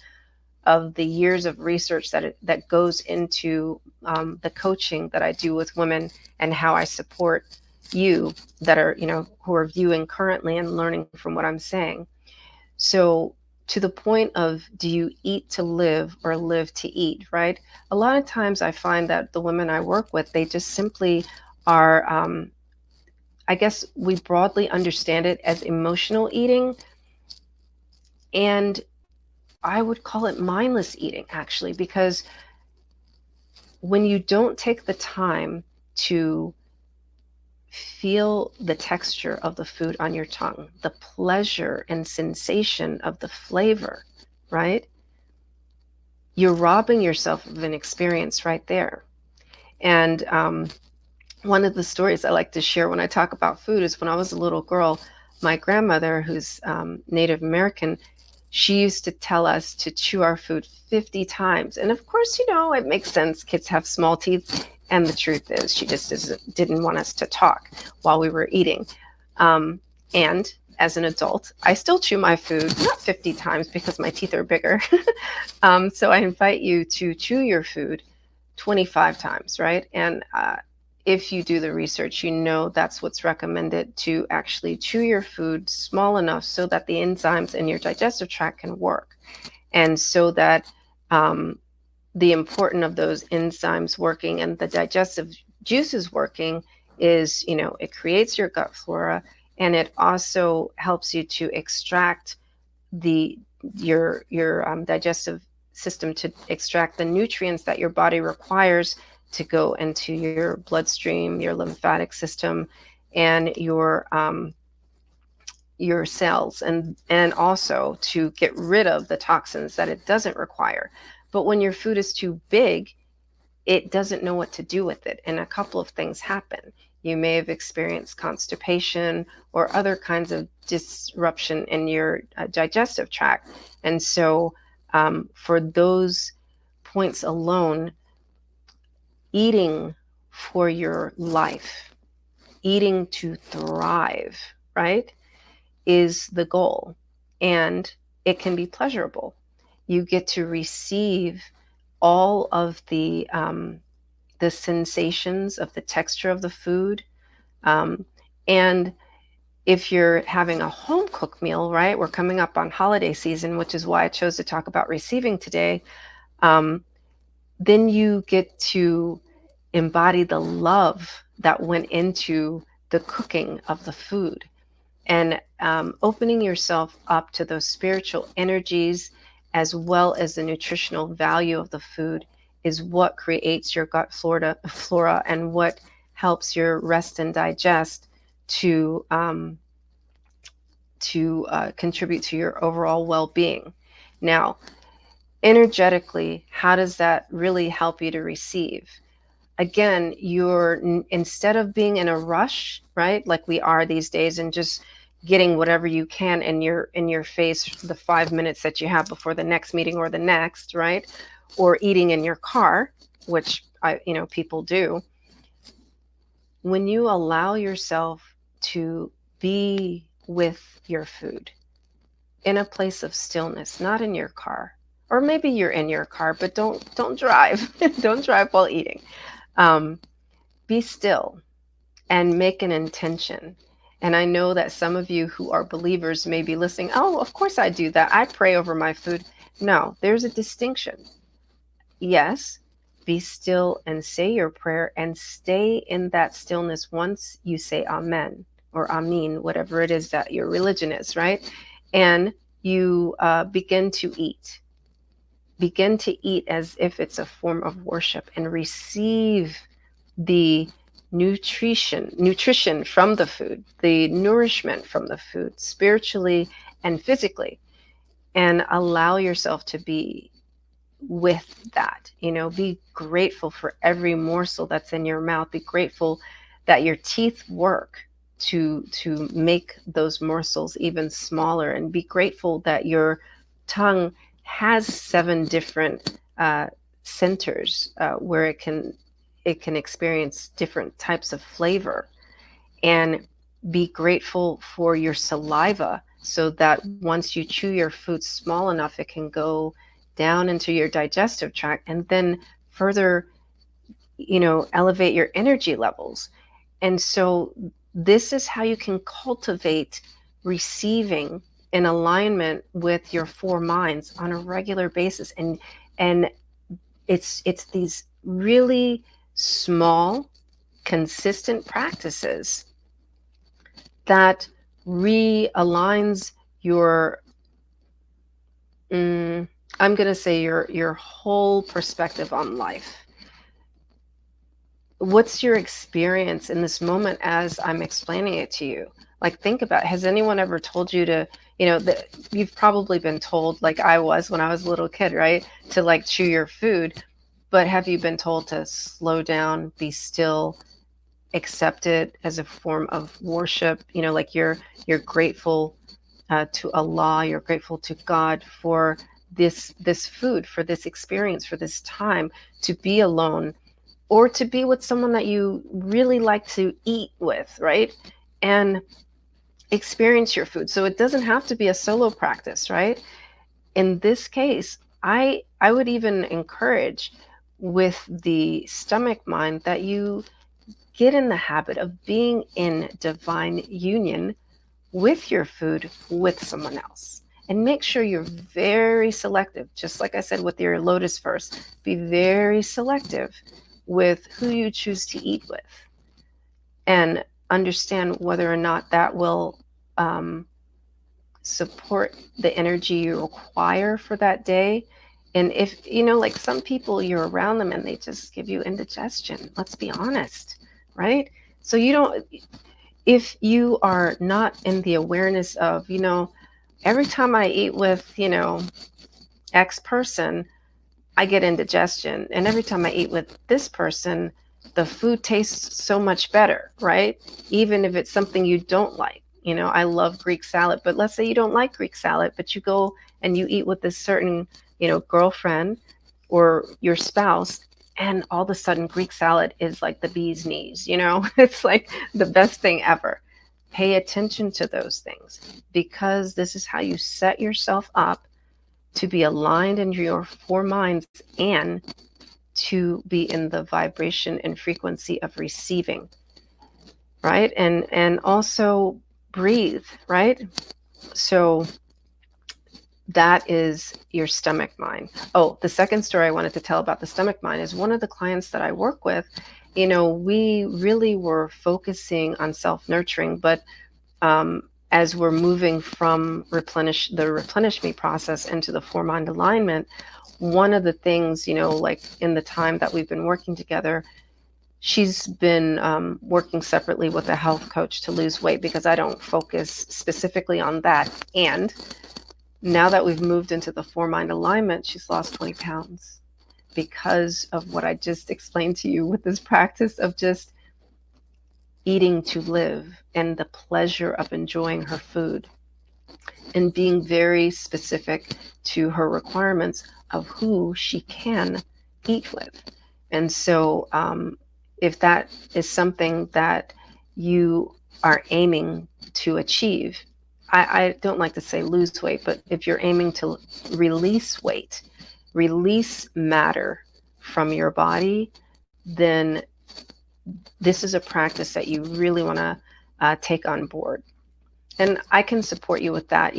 of the years of research that goes into the coaching that I do with women, and how I support you that are, who are viewing currently and learning from what I'm saying. So to the point of, do you eat to live or live to eat, right? A lot of times I find that the women I work with, they just simply are, I guess we broadly understand it as emotional eating. And I would call it mindless eating, actually, because when you don't take the time to feel the texture of the food on your tongue, the pleasure and sensation of the flavor, right? You're robbing yourself of an experience right there. And one of the stories I like to share when I talk about food is when I was a little girl, my grandmother, who's Native American, she used to tell us to chew our food 50 times. And of course, it makes sense. Kids have small teeth. And the truth is, she just didn't want us to talk while we were eating. And as an adult, I still chew my food, not 50 times because my teeth are bigger. So I invite you to chew your food 25 times, right? And if you do the research, that's what's recommended, to actually chew your food small enough so that the enzymes in your digestive tract can work. And so that the importance of those enzymes working and the digestive juices working is, it creates your gut flora, and it also helps you to extract your digestive system to extract the nutrients that your body requires to go into your bloodstream, your lymphatic system, and your cells, and also to get rid of the toxins that it doesn't require. But when your food is too big, it doesn't know what to do with it. And a couple of things happen. You may have experienced constipation or other kinds of disruption in your digestive tract. And so for those points alone, eating for your life, eating to thrive, right, is the goal. And it can be pleasurable. You get to receive all of the sensations of the texture of the food. And if you're having a home cooked meal, right, we're coming up on holiday season, which is why I chose to talk about receiving today, then you get to embody the love that went into the cooking of the food. And opening yourself up to those spiritual energies, as well as the nutritional value of the food, is what creates your gut flora and what helps your rest and digest to contribute to your overall well-being. Now, energetically, how does that really help you to receive? Again, instead of being in a rush, right, like we are these days, and just getting whatever you can in your face for the 5 minutes that you have before the next meeting or the next, right, or eating in your car, which people do. When you allow yourself to be with your food in a place of stillness, not in your car, or maybe you're in your car, but don't drive. Don't drive while eating. Be still and make an intention. And I know that some of you who are believers may be listening. Oh, of course I do that. I pray over my food. No, there's a distinction. Yes, be still and say your prayer, and stay in that stillness once you say amen or amin, whatever it is that your religion is, right? And you begin to eat. Begin to eat as if it's a form of worship, and receive the nutrition from the food, the nourishment from the food, spiritually and physically, and allow yourself to be with that. Be grateful for every morsel that's in your mouth. Be grateful that your teeth work to make those morsels even smaller, and be grateful that your tongue has 7 different centers where it can experience different types of flavor. And be grateful for your saliva, so that once you chew your food small enough, it can go down into your digestive tract and then further, elevate your energy levels. And so this is how you can cultivate receiving in alignment with your 4 minds on a regular basis. And it's these really small, consistent practices that realigns your I'm going to say your whole perspective on life. What's your experience in this moment as I'm explaining it to you? Like, think about, has anyone ever told you to, you've probably been told, like I was when I was a little kid, right? To like chew your food, but have you been told to slow down, be still, accept it as a form of worship? Like you're grateful to Allah, you're grateful to God for this food, for this experience, for this time to be alone, or to be with someone that you really like to eat with, right? And experience your food. So it doesn't have to be a solo practice, right? In this case, I would even encourage with the stomach mind that you get in the habit of being in divine union with your food, with someone else. And make sure you're very selective. Just like I said with your lotus first, be very selective with who you choose to eat with, and understand whether or not that will support the energy you require for that day. And if, like some people, you're around them and they just give you indigestion. Let's be honest, right? So if you are not in the awareness of, every time I eat with, X person, I get indigestion. And every time I eat with this person, the food tastes so much better, right? Even if it's something you don't like. I love Greek salad, but let's say you don't like Greek salad, but you go and you eat with this certain, girlfriend or your spouse, and all of a sudden Greek salad is like the bee's knees, it's like the best thing ever. Pay attention to those things, because this is how you set yourself up to be aligned in your 4 minds and to be in the vibration and frequency of receiving, right? And also breathe, right? So that is your stomach mind. Oh, the second story I wanted to tell about the stomach mind is one of the clients that I work with. We really were focusing on self-nurturing, but as we're moving from the replenish me process into the 4 mind alignment, one of the things, like in the time that we've been working together, she's been working separately with a health coach to lose weight, because I don't focus specifically on that. And now that we've moved into the 4 mind alignment, she's lost 20 pounds because of what I just explained to you with this practice of just eating to live and the pleasure of enjoying her food, and being very specific to her requirements of who she can eat with. And so if that is something that you are aiming to achieve, I don't like to say lose weight, but if you're aiming to release weight, release matter from your body, then this is a practice that you really want to take on board. And I can support you with that.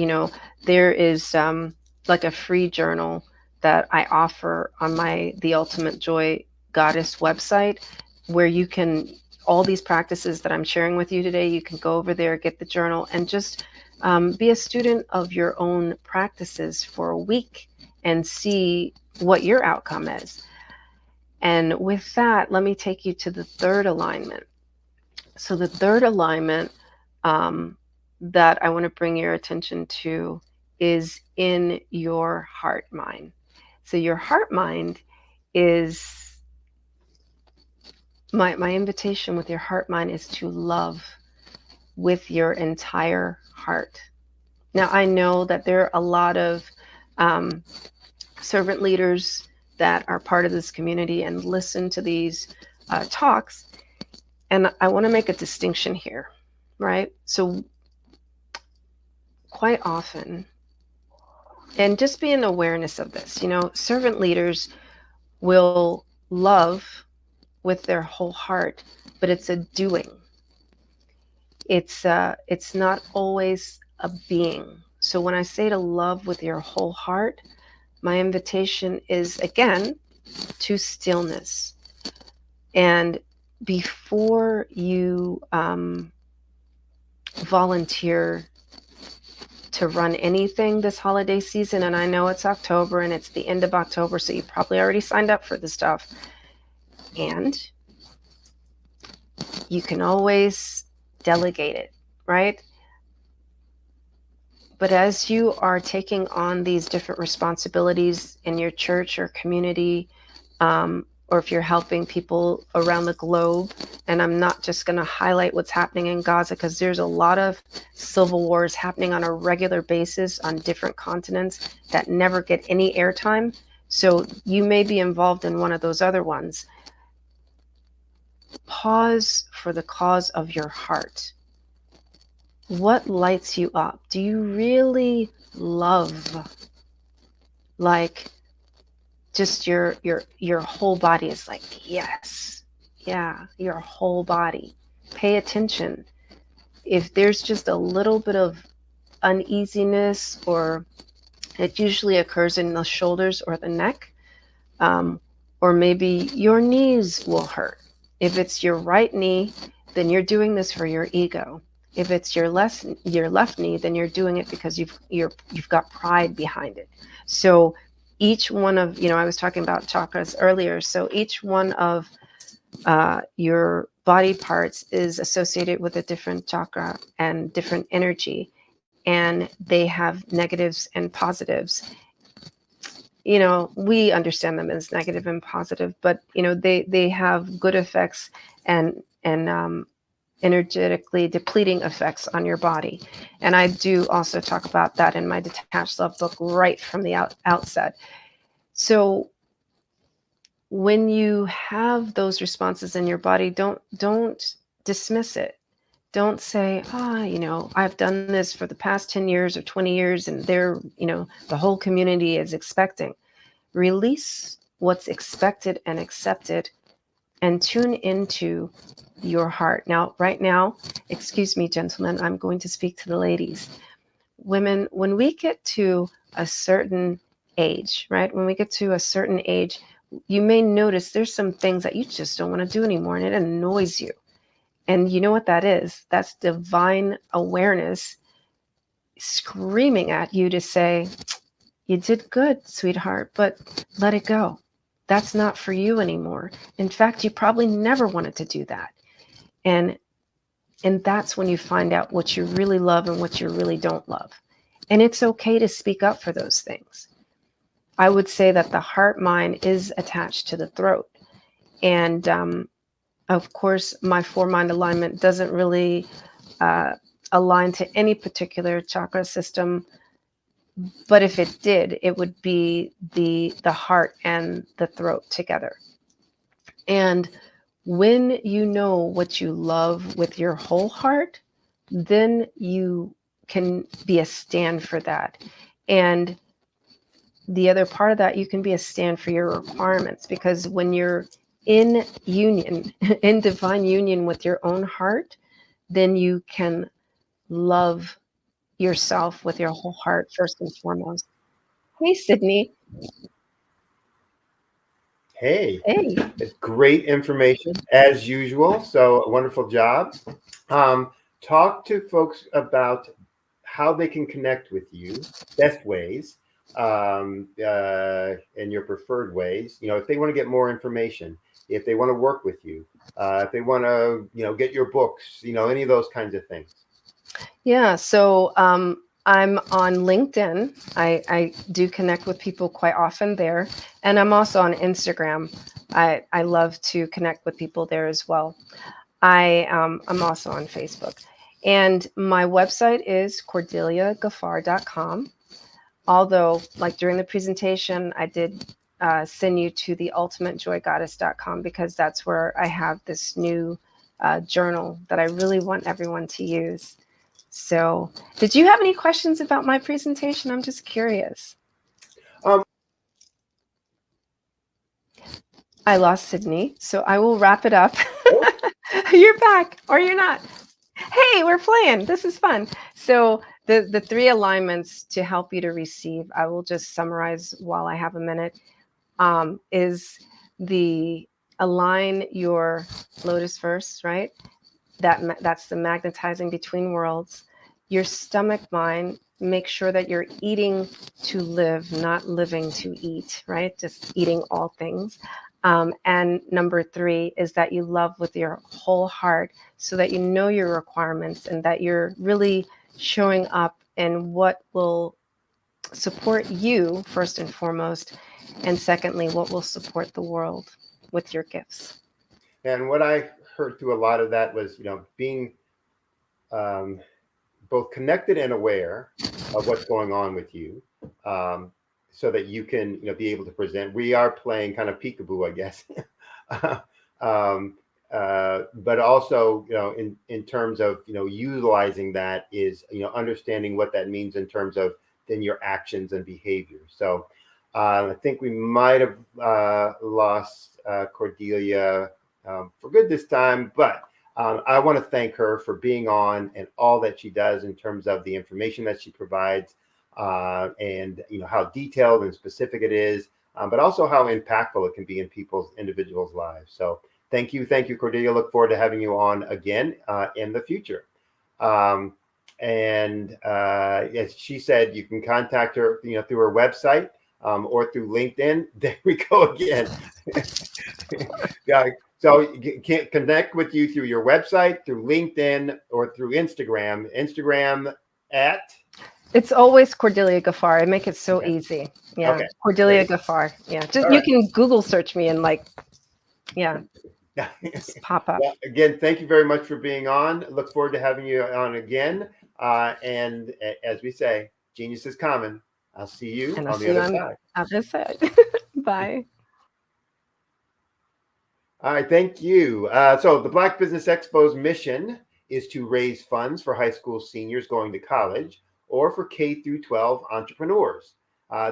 There is like a free journal that I offer on the Ultimate Joy Goddess website, where you can, all these practices that I'm sharing with you today, you can go over there, get the journal, and just be a student of your own practices for a week and see what your outcome is. And with that, let me take you to the 3rd alignment. So the 3rd alignment that I want to bring your attention to is in your heart mind. So your heart mind is my invitation with your heart mind is to love with your entire heart. Now, I know that there are a lot of servant leaders that are part of this community and listen to these talks. And I want to make a distinction here, right? So quite often, and just be an awareness of this, servant leaders will love with their whole heart, but it's a doing. It's not always a being. So when I say to love with your whole heart, my invitation is, again, to stillness. And before you volunteer to run anything this holiday season, and I know it's October and it's the end of October, so you probably already signed up for the stuff, and you can always delegate it, right? But as you are taking on these different responsibilities in your church or community, or if you're helping people around the globe, and I'm not just going to highlight what's happening in Gaza, because there's a lot of civil wars happening on a regular basis on different continents that never get any airtime. So you may be involved in one of those other ones. Pause for the cause of your heart. What lights you up? Do you really love, like, just your whole body is like, yes, yeah, your whole body. Pay attention. If there's just a little bit of uneasiness, or it usually occurs in the shoulders or the neck, or maybe your knees will hurt. If it's your right knee, then you're doing this for your ego. If it's your left knee, then you're doing it because you've got pride behind it. So each one of, I was talking about chakras earlier. So each one of your body parts is associated with a different chakra and different energy, and they have negatives and positives. We understand them as negative and positive, but they have good effects and energetically depleting effects on your body. And I do also talk about that in my Detached Love book right from the outset. So when you have those responses in your body, don't dismiss it. Don't say, I've done this for the past 10 years or 20 years and the whole community is expecting. Release what's expected and accepted and tune into your heart. Now, right now, excuse me, gentlemen, I'm going to speak to the ladies. Women, when we get to a certain age, right? When we get to a certain age, you may notice there's some things that you just don't want to do anymore, and it annoys you. And you know what that is? That's divine awareness screaming at you to say, you did good, sweetheart, but let it go. That's not for you anymore. In fact, you probably never wanted to do that. And that's when you find out what you really love and what you really don't love. And it's okay to speak up for those things. I would say that the heart mind is attached to the throat. And of course, my 4-mind alignment doesn't really align to any particular chakra system. But if it did, it would be the heart and the throat together. And when you know what you love with your whole heart, then you can be a stand for that. And the other part of that, you can be a stand for your requirements, because when you're in union, in divine union with your own heart, then you can love yourself with your whole heart first and foremost. Hey, Sydney. Hey, great information as usual. So a wonderful job. Talk to folks about how they can connect with you, best ways, and your preferred ways. If they want to get more information, if they want to work with you, if they want to, get your books, any of those kinds of things. Yeah, so I'm on LinkedIn. I do connect with people quite often there, and I'm also on Instagram. I love to connect with people there as well. I'm also on Facebook, and my website is cordeliagaffar.com. Although, like during the presentation, I did send you to the ultimatejoygoddess.com because that's where I have this new journal that I really want everyone to use. So, did you have any questions about my presentation? I'm just curious. I lost Sydney, so I will wrap it up. You're back, or you're not. Hey, we're playing. This is fun. So the three alignments to help you to receive, I will just summarize while I have a minute, is the align your lotus first, right? That's the magnetizing between worlds. Your stomach mind, make sure that you're eating to live, not living to eat, right? Just eating all things. And number 3 is that you love with your whole heart so that you know your requirements and that you're really showing up in what will support you first and foremost. And secondly, what will support the world with your gifts. And what I heard through a lot of that was, being both connected and aware of what's going on with you, so that you can, be able to present. We are playing kind of peekaboo, I guess, but also, in terms of, utilizing that is, understanding what that means in terms of then your actions and behaviors. So I think we might have lost Cordelia for good this time, but I want to thank her for being on and all that she does in terms of the information that she provides, and how detailed and specific it is, but also how impactful it can be in individuals' lives. So thank you, Cordelia. Look forward to having you on again in the future. And as she said, you can contact her, through her website or through LinkedIn. There we go again. Yeah. So you can connect with you through your website, through LinkedIn, or through Instagram. Instagram at? It's always Cordelia Gaffar. I make it so easy. Yeah, okay. Cordelia Gaffar. Yeah, just you can Google search me and just pop up. Well, again, thank you very much for being on. Look forward to having you on again. And as we say, genius is common. I'll see you on the other side. Other side. Bye. All right, thank you. So the Black Business Expo's mission is to raise funds for high school seniors going to college or for K through 12 entrepreneurs.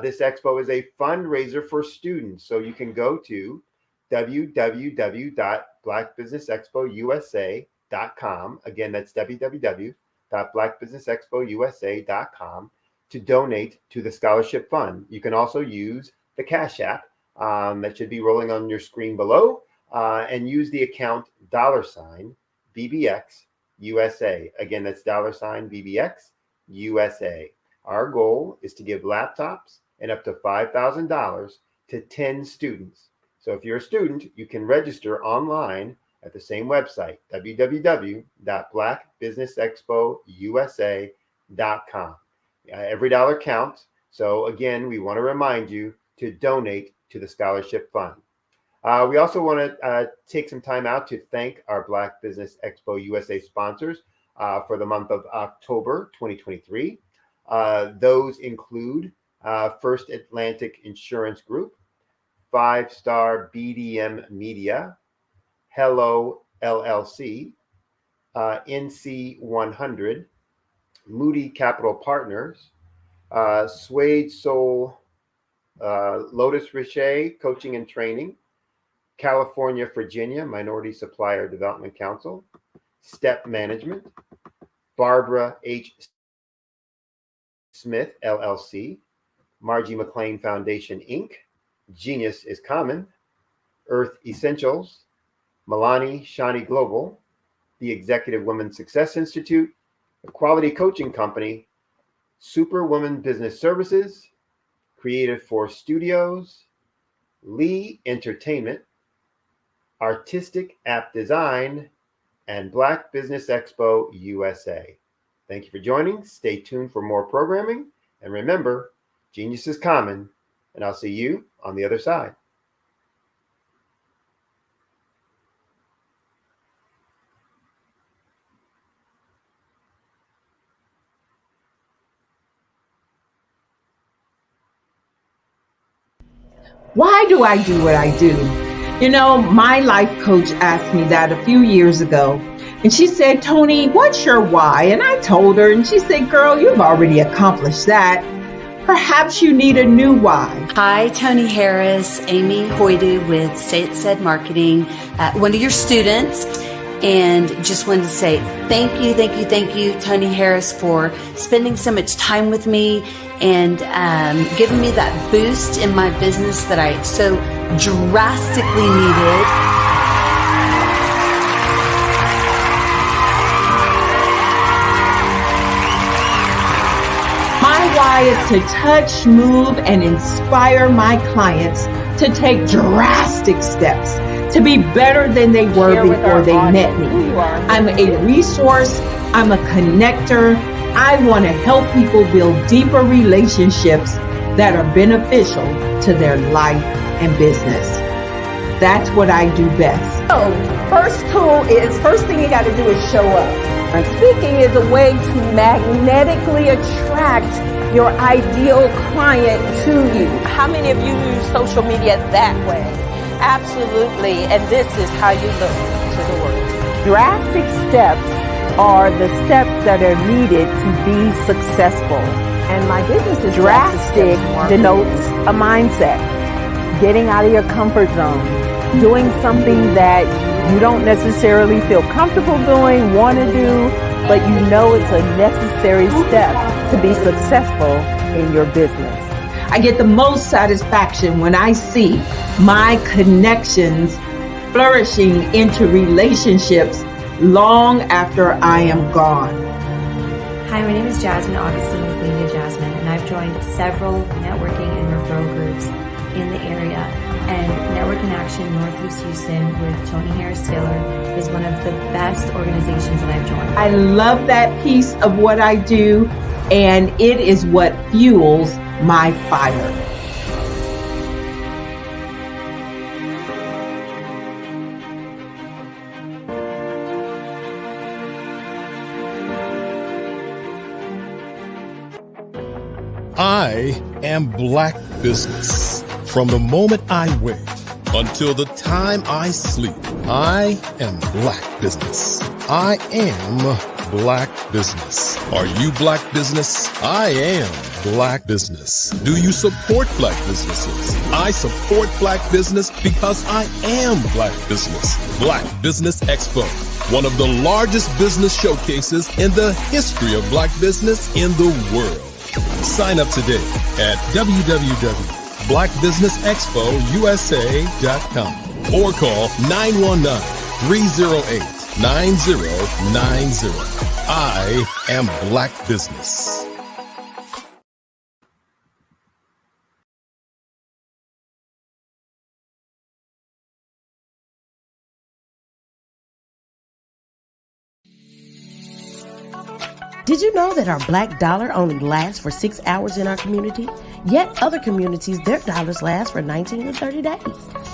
This expo is a fundraiser for students, so you can go to www.blackbusinessexpousa.com. Again, that's www.blackbusinessexpousa.com to donate to the scholarship fund. You can also use the Cash App that should be rolling on your screen below, and use the account $BBX USA. Again, that's $BBX USA. Our goal is to give laptops and up to $5,000 to 10 students. So if you're a student, you can register online at the same website, www.blackbusinessexpousa.com. Every dollar counts. So again, we want to remind you to donate to the scholarship fund. We also want to take some time out to thank our Black Business Expo USA sponsors for the month of October 2023. Those include First Atlantic Insurance Group, 5-Star BDM Media, Hello LLC, NC 100, Moody Capital Partners, Suede Soul, Lotus Richet Coaching and Training, California, Virginia Minority Supplier Development Council, Step Management, Barbara H. Smith, LLC, Margie McLean Foundation, Inc., Genius is Common, Earth Essentials, Milani Shani Global, the Executive Women Success Institute, the Quality Coaching Company, Superwoman Business Services, Creative Force Studios, Lee Entertainment, Artistic App Design, and Black Business Expo USA. Thank you for joining. Stay tuned for more programming. And remember, genius is common, and I'll see you on the other side. Why do I do what I do? You know, my life coach asked me that a few years ago. And she said, Tony, what's your why? And I told her, and she said, girl, you've already accomplished that. Perhaps you need a new why. Hi, Tony Harris, Amy Hoydu with Say It Said Marketing, one of your students. And just wanted to say thank you, Tony Harris, for spending so much time with me and giving me that boost in my business that I so drastically needed. My why is to touch, move, and inspire my clients to take drastic steps to be better than they were before they met me. I'm a resource. I'm a connector. I want to help people build deeper relationships that are beneficial to their life and business. That's what I do best. So, first thing you got to do is show up. And speaking is a way to magnetically attract your ideal client to you. How many of you use social media that way? Absolutely, and this is how you look to the world. Drastic steps are the steps that are needed to be successful. And my business is drastic denotes a mindset. Getting out of your comfort zone. Doing something that you don't necessarily feel comfortable doing, want to do, but you know it's a necessary step to be successful in your business. I get the most satisfaction when I see my connections flourishing into relationships long after I am gone. Hi, my name is Jasmine Augustine with Media Jasmine, and I've joined several networking and referral groups in the area. And Network in Action Northeast Houston with Tony Harris Taylor is one of the best organizations that I've joined. I love that piece of what I do, and it is what fuels my fire. I am Black Business. From the moment I wake until the time I sleep, I am Black Business. I am Black Business. Are you Black Business? I am Black Business. Do you support Black businesses? I support Black Business because I am Black Business. Black Business Expo, one of the largest business showcases in the history of Black business in the world. Sign up today at www.blackbusinessexpousa.com or call 919-308-9090. I am Black Business. Did you know that our black dollar only lasts for 6 hours in our community? Yet other communities, their dollars last for 19 to 30 days.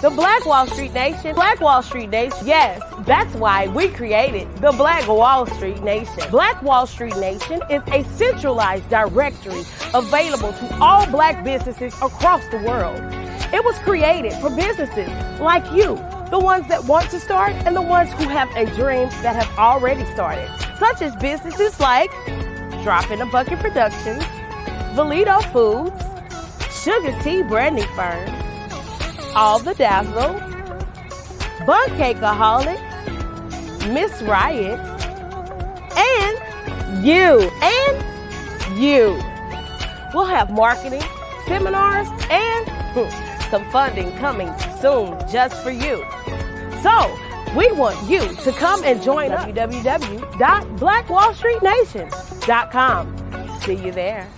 The Black Wall Street Nation. Black Wall Street Nation. Yes, that's why we created the Black Wall Street Nation. Black Wall Street Nation is a centralized directory available to all black businesses across the world. It was created for businesses like you, the ones that want to start and the ones who have a dream that have already started, such as businesses like Drop in a Bucket Productions, Valito Foods, Sugar Tea Branding Firm, All the Dazzle, Bun Cakeaholic, Miss Riot, and you. We'll have marketing, seminars, and some funding coming soon just for you. So, we want you to come and join us. www.blackwallstreetnation.com. See you there.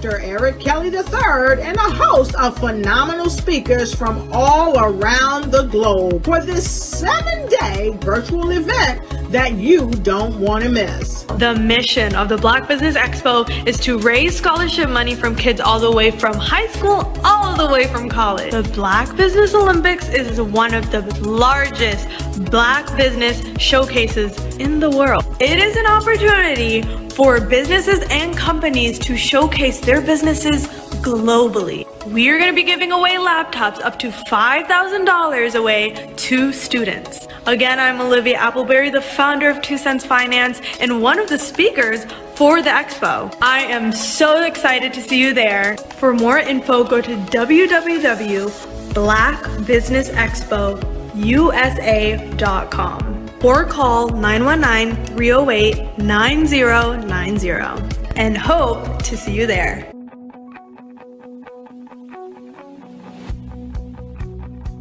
Dr. Eric Kelly III and a host of phenomenal speakers from all around the globe for this 7-day virtual event that you don't want to miss. The mission of the Black Business Expo is to raise scholarship money from kids all the way from high school, all the way from college. The Black Business Olympics is one of the largest Black business showcases in the world. It is an opportunity for businesses and companies to showcase their businesses globally. We are going to be giving away laptops up to $5,000 away to students. Again, I'm Olivia Appleberry, the founder of 2 Cents Finance and one of the speakers for the expo. I am so excited to see you there. For more info, go to www.blackbusinessexpousa.com or call 919-308-9090 and hope to see you there.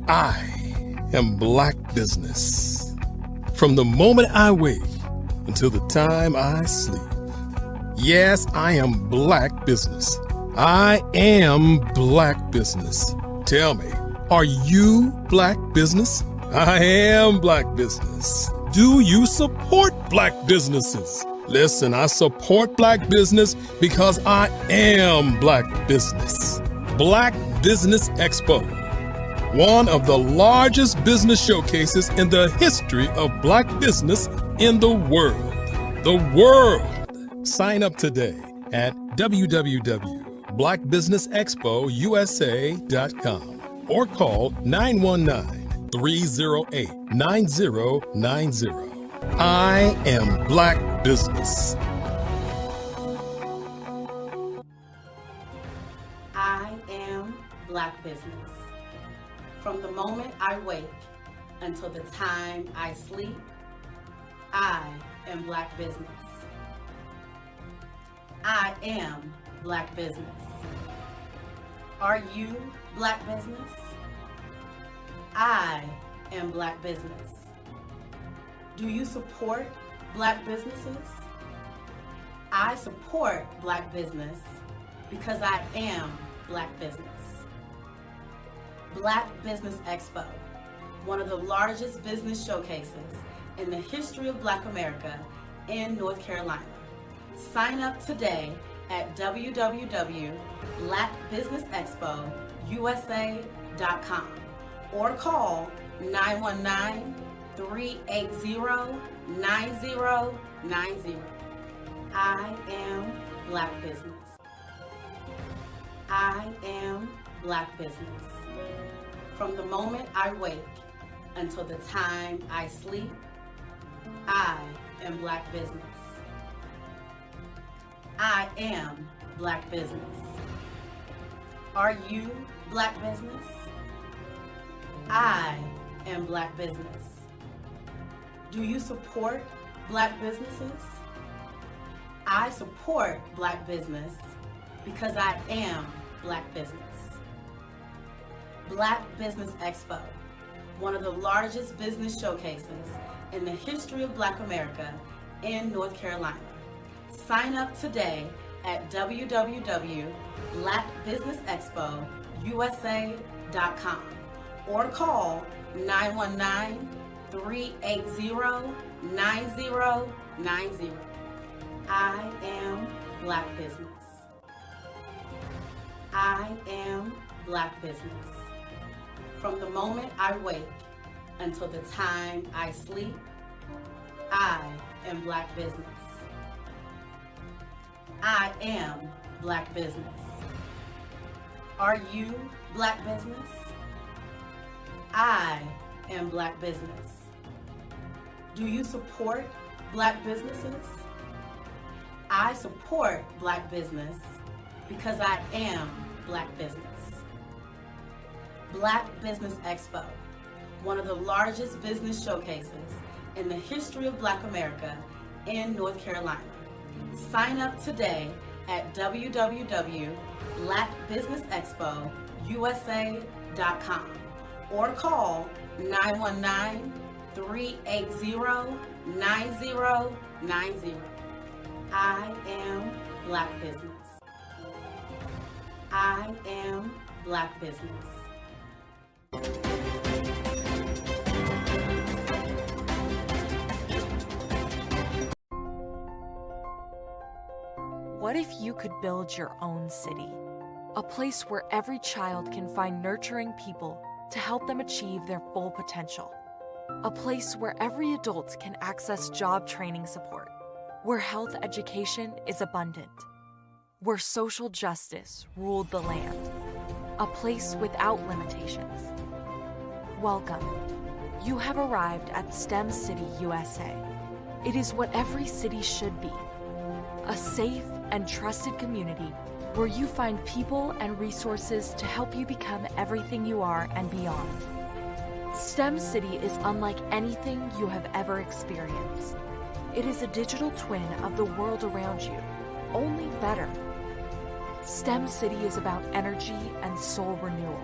I am Black Business. From the moment I wake until the time I sleep. Yes, I am Black Business. I am Black Business. Tell me, are you Black Business? I am Black Business. Do you support Black businesses? Listen, I support Black business because I am Black Business. Black Business Expo, one of the largest business showcases in the history of Black business in the world. The world! Sign up today at www.blackbusinessexpousa.com or call 919-308-9090. I am Black Business. I am Black Business. From the moment I wake until the time I sleep, I am Black Business. I am Black Business. Are you Black Business? I am Black Business. Do you support Black businesses? I support Black business because I am Black Business. Black Business Expo, one of the largest business showcases in the history of Black America in North Carolina. Sign up today at www.blackbusinessexpousa.com or call 919-380-9090. I am Black Business. I am Black Business. From the moment I wake until the time I sleep, I am Black Business. I am Black Business. Are you Black Business? I am Black Business. Do you support Black businesses? I support Black business because I am Black Business. Black Business Expo, one of the largest business showcases in the history of Black America in North Carolina. Sign up today at www.blackbusinessexpousa.com or call 919-380-9090. I am Black Business. I am Black Business. From the moment I wake until the time I sleep, I am Black business. I am Black business. Are you Black business? I am Black business. Do you support Black businesses? I support Black business because I am Black business. Black Business Expo, one of the largest business showcases in the history of Black America in North Carolina. Sign up today at www.blackbusinessexpousa.com or call 919-380-9090. I am Black business. I am Black business. What if you could build your own city? A place where every child can find nurturing people to help them achieve their full potential. A place where every adult can access job training support. Where health education is abundant. Where social justice ruled the land. A place without limitations. Welcome. You have arrived at STEM City USA. It is what every city should be. A safe and trusted community where you find people and resources to help you become everything you are and beyond. STEM City is unlike anything you have ever experienced. It is a digital twin of the world around you, only better. STEM City is about energy and soul renewal.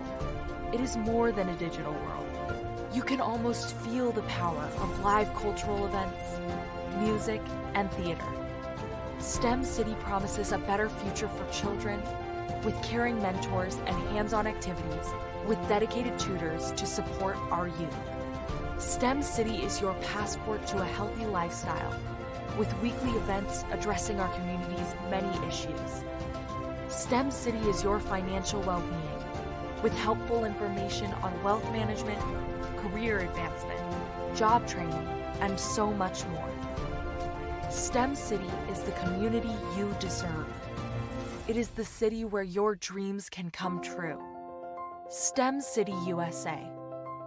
It is more than a digital world. You can almost feel the power of live cultural events, music, and theater. STEM City promises a better future for children with caring mentors and hands-on activities with dedicated tutors to support our youth. STEM City is your passport to a healthy lifestyle with weekly events addressing our community's many issues. STEM City is your financial well-being with helpful information on wealth management, career advancement, job training, and so much more. STEM City is the community you deserve. It is the city where your dreams can come true. STEM City USA,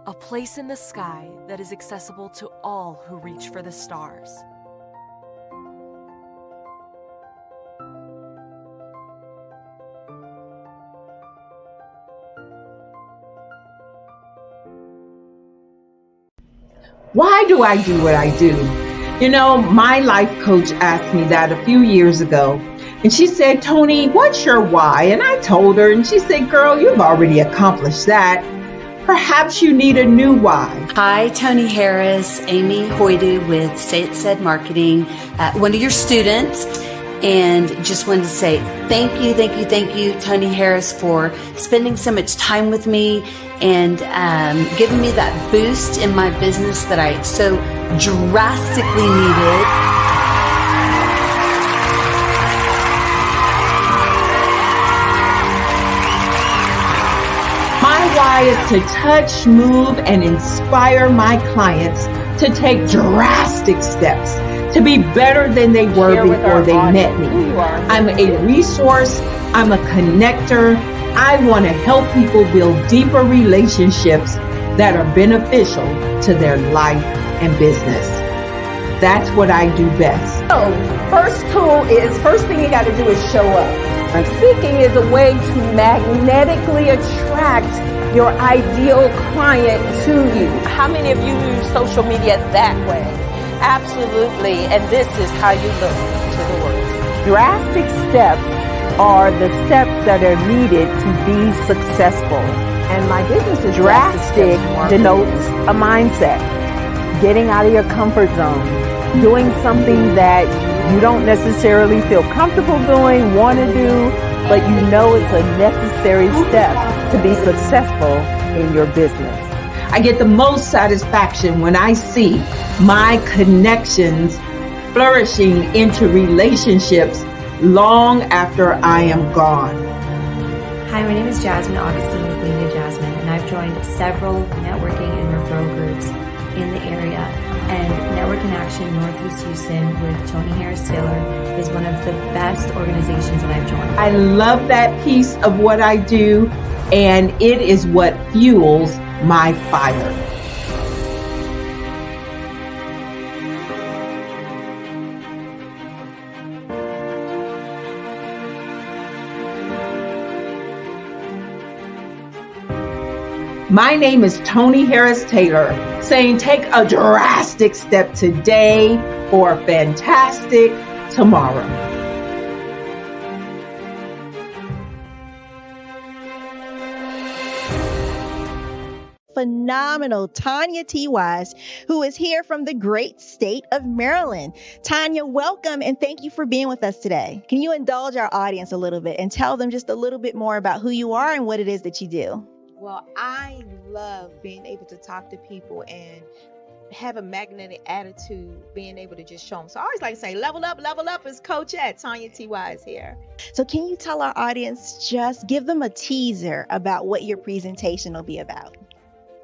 a place in the sky that is accessible to all who reach for the stars. Why do I do what I do? You know, my life coach asked me that a few years ago. And she said, Tony, what's your why? And I told her, and she said, girl, you've already accomplished that. Perhaps you need a new why. Hi, Tony Harris, Amy Hoydu with Say It Said Marketing, one of your students. And just wanted to say thank you, Tony Harris, for spending so much time with me and giving me that boost in my business that I so drastically needed. My why is to touch, move, and inspire my clients to take drastic steps to be better than they were before they met me. I'm a resource. I'm a connector. I want to help people build deeper relationships that are beneficial to their life and business. That's what I do best. So, first thing you got to do is show up. And speaking is a way to magnetically attract your ideal client to you. How many of you use social media that way? Absolutely, and this is how you look to the world. Drastic steps are the steps that are needed to be successful. And my business is drastic denotes a mindset. Getting out of your comfort zone. Doing something that you don't necessarily feel comfortable doing, want to do, but you know it's a necessary step to be successful in your business. I get the most satisfaction when I see my connections flourishing into relationships long after I am gone. Hi, my name is Jasmine Augustine with Media Jasmine, and I've joined several networking and referral groups in the area. And Network in Action Northeast Houston with Tony Harris Taylor is one of the best organizations that I've joined. I love that piece of what I do, and it is what fuels my fire. My name is Tony Harris Taylor, saying take a drastic step today for a fantastic tomorrow. Phenomenal Tanya T. Wise, who is here from the great state of Maryland. Tanya, welcome and thank you for being with us today. Can you indulge our audience a little bit and tell them just a little bit more about who you are and what it is that you do? Well, I love being able to talk to people and have a magnetic attitude, being able to just show them. So I always like to say, level up is Coach at Tanya T. Wise here. So can you tell our audience, just give them a teaser about what your presentation will be about?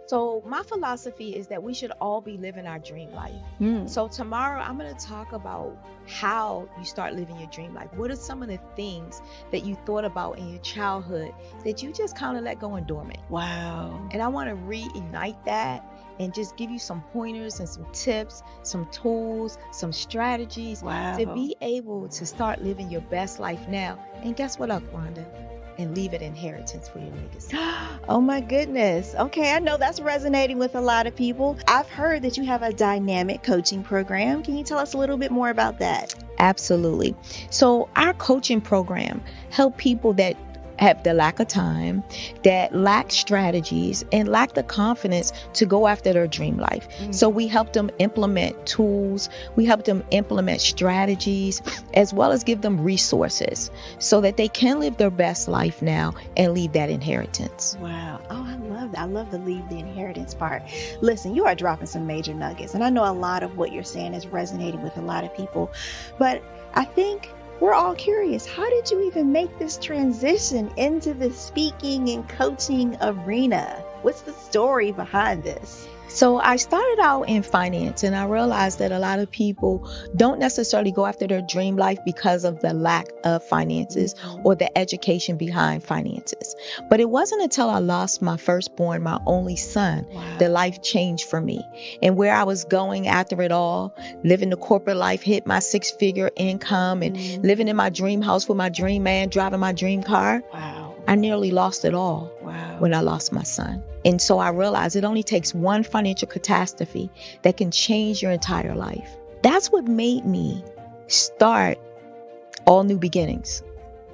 So my philosophy is that we should all be living our dream life. So tomorrow I'm going to talk about how you start living your dream life. What are some of the things that you thought about in your childhood that you just kind of let go and dormant? Wow. And I want to reignite that and just give you some pointers and some tips, some tools, some strategies to be able to start living your best life now. And guess what, Rhonda? And leave an inheritance for your legacy. Oh my goodness. Okay, I know that's resonating with a lot of people. I've heard that you have a dynamic coaching program. Can you tell us a little bit more about that? Absolutely. So our coaching program help people that have the lack of time, that lack strategies, and lack the confidence to go after their dream life. So we help them implement tools, we help them implement strategies, as well as give them resources so that they can live their best life now and leave that inheritance. Wow. Oh, I love that. I love the leave the inheritance part. Listen, you are dropping some major nuggets, and I know a lot of what you're saying is resonating with a lot of people, but I think we're all curious. How did you even make this transition into the speaking and coaching arena? What's the story behind this? So I started out in finance, and I realized that a lot of people don't necessarily go after their dream life because of the lack of finances or the education behind finances. But it wasn't until I lost my firstborn, my only son, that life changed for me. And where I was going after it all, living the corporate life, hit my 6-figure income and living in my dream house with my dream man, driving my dream car. I nearly lost it all when I lost my son. And so I realized it only takes one financial catastrophe that can change your entire life. That's what made me start All New Beginnings.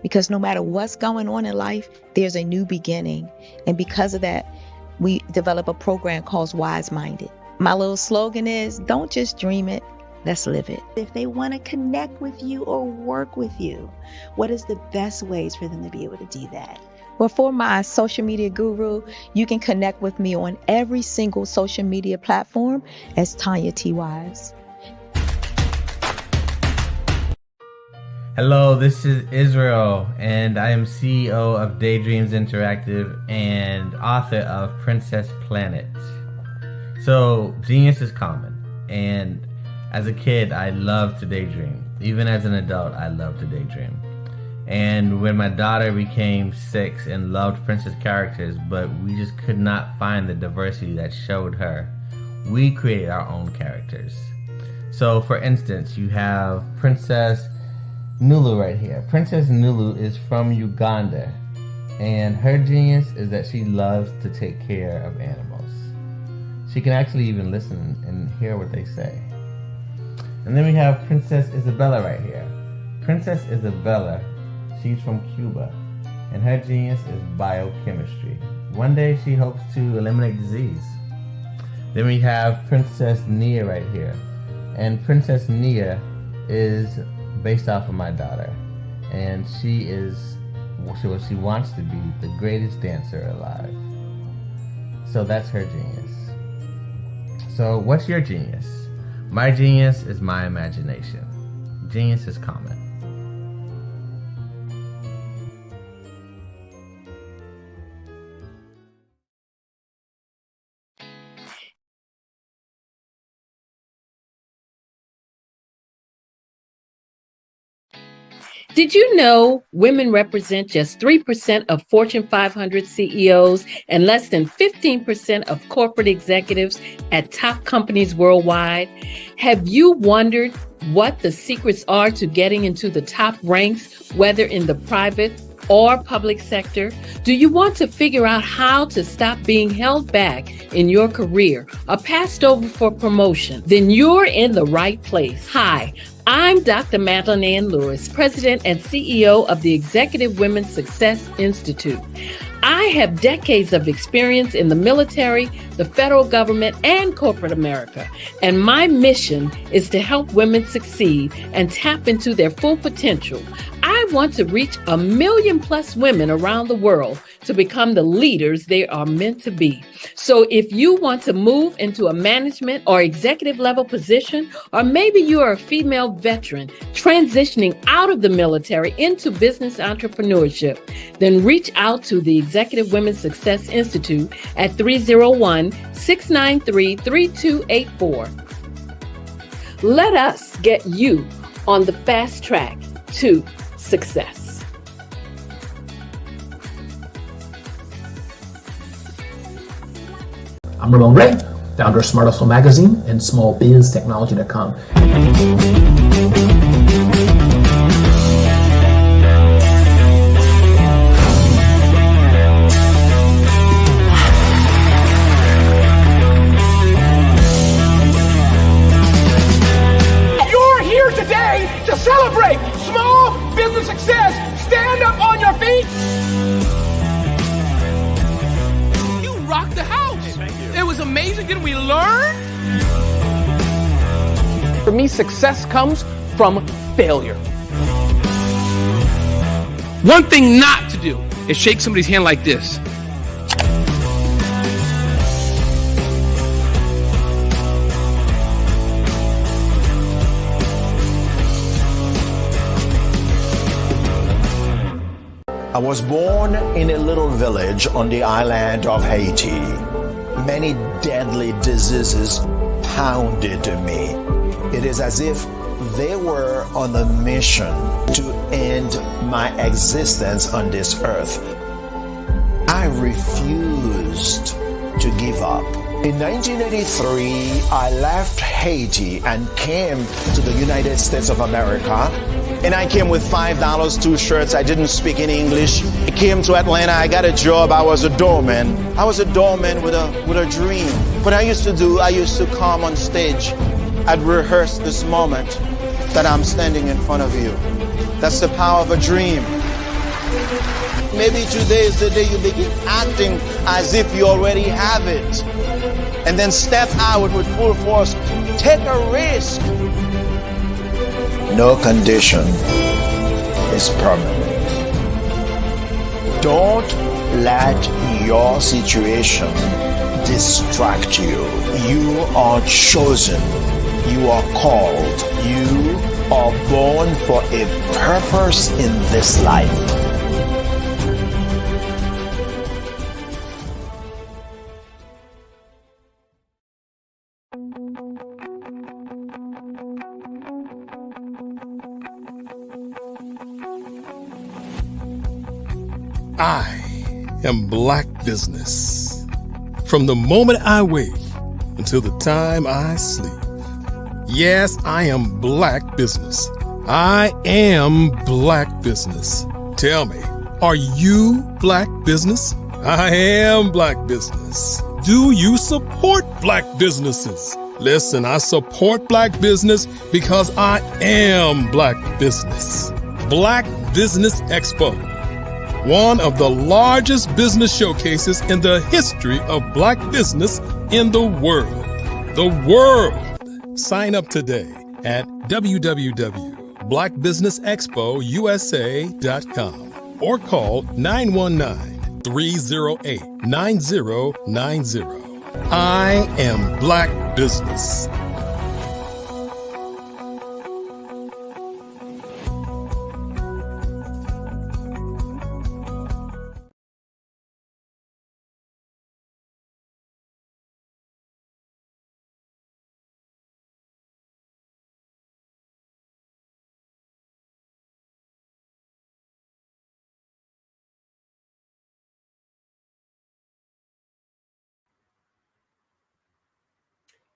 Because no matter what's going on in life, there's a new beginning. And because of that, we develop a program called Wise Minded. My little slogan is, don't just dream it, let's live it. If they want to connect with you or work with you, what is the best ways for them to be able to do that? Well, for my social media guru, you can connect with me on every single social media platform as Tanya T. Wise. Hello, this is Israel, and I am CEO of Daydreams Interactive and author of Princess Planet. So, genius is common, and as a kid, I loved to daydream. Even as an adult, I love to daydream. And when my daughter became 6 and loved princess characters, but we just could not find the diversity that showed her, we created our own characters. So for instance, you have Princess Nulu right here. Princess Nulu is from Uganda, and her genius is that she loves to take care of animals. She can actually even listen and hear what they say. And then we have Princess Isabella right here. Princess Isabella, she's from Cuba, and her genius is biochemistry. One day she hopes to eliminate disease. Then we have Princess Nia right here. And Princess Nia is based off of my daughter. And she wants to be the greatest dancer alive. So that's her genius. So what's your genius? My genius is my imagination. Genius is common. Did you know women represent just 3% of Fortune 500 CEOs and less than 15% of corporate executives at top companies worldwide? Have you wondered what the secrets are to getting into the top ranks, whether in the private or public sector? Do you want to figure out how to stop being held back in your career or passed over for promotion? Then you're in the right place. Hi, I'm Dr. Madeline Ann Lewis, President and CEO of the Executive Women's Success Institute. I have decades of experience in the military, the federal government, and corporate America, and my mission is to help women succeed and tap into their full potential. I want to reach 1 million plus women around the world to become the leaders they are meant to be. So if you want to move into a management or executive level position, or maybe you are a female veteran transitioning out of the military into business entrepreneurship, then reach out to the Executive Women's Success Institute at 301-693-3284. Let us get you on the fast track to success. I'm Ramon Ray, founder of Smart Hustle Magazine and smallbiztechnology.com. You're here today to celebrate small business success. Stand up on your feet. You rocked the house. Hey, thank you. It was amazing. Didn't we learn? For me, success comes from failure. One thing not to do is shake somebody's hand like this. I was born in a little village on the island of Haiti. Many deadly diseases pounded me. It is as if they were on a mission to end my existence on this earth. I refused to give up. In 1983, I left Haiti and came to the United States of America. And I came with $5, 2 shirts. I didn't speak any English. I came to Atlanta. I got a job. I was a doorman. I was a doorman with a dream. What I used to come on stage. I'd rehearse this moment that I'm standing in front of you. That's the power of a dream. Maybe today is the day you begin acting as if you already have it. And then step out with full force. Take a risk. No condition is permanent. Don't let your situation distract you. You are chosen. You are called. You are born for a purpose in this life. I am Black Business. From the moment I wake until the time I sleep. Yes, I am Black Business. I am Black Business. Tell me, are you Black Business? I am Black Business. Do you support Black businesses? Listen, I support Black business because I am Black Business. Black Business Expo, one of the largest business showcases in the history of Black business in the world. The world! Sign up today at www.blackbusinessexpousa.com or call 919-308-9090. I am Black Business.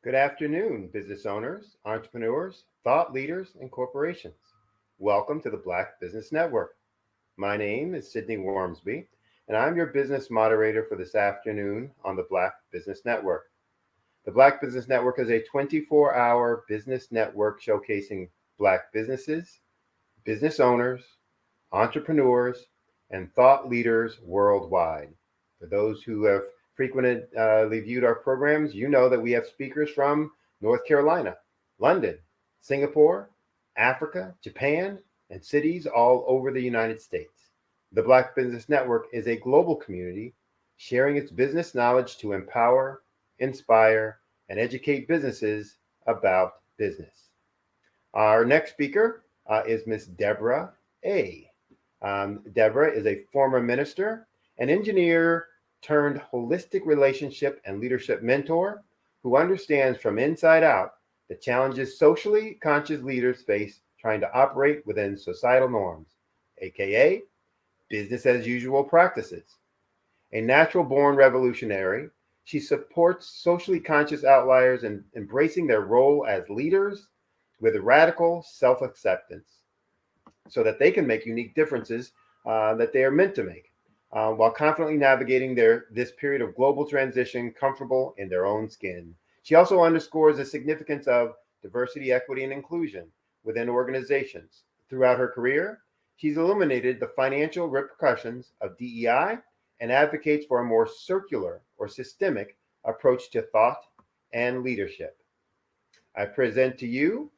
Good afternoon, business owners, entrepreneurs, thought leaders, and corporations. Welcome to the Black Business Network. My name is Sydney Wormsby, and I'm your business moderator for this afternoon on the Black Business Network. The Black Business Network is a 24-hour business network showcasing Black businesses, business owners, entrepreneurs, and thought leaders worldwide. For those who have frequently viewed our programs, you know that we have speakers from North Carolina, London, Singapore, Africa, Japan, and cities all over the United States. The Black Business Network is a global community sharing its business knowledge to empower, inspire, and educate businesses about business. Our next speaker is Miss Deborah A. Deborah is a former minister, an engineer turned holistic relationship and leadership mentor who understands from inside out the challenges socially conscious leaders face trying to operate within societal norms, aka business as usual practices. A natural born revolutionary, she supports socially conscious outliers in embracing their role as leaders with radical self-acceptance so that they can make unique differences that they are meant to make. While confidently navigating this period of global transition comfortable in their own skin. She also underscores the significance of diversity, equity, and inclusion within organizations. Throughout her career, she's illuminated the financial repercussions of DEI and advocates for a more circular or systemic approach to thought and leadership. I present to you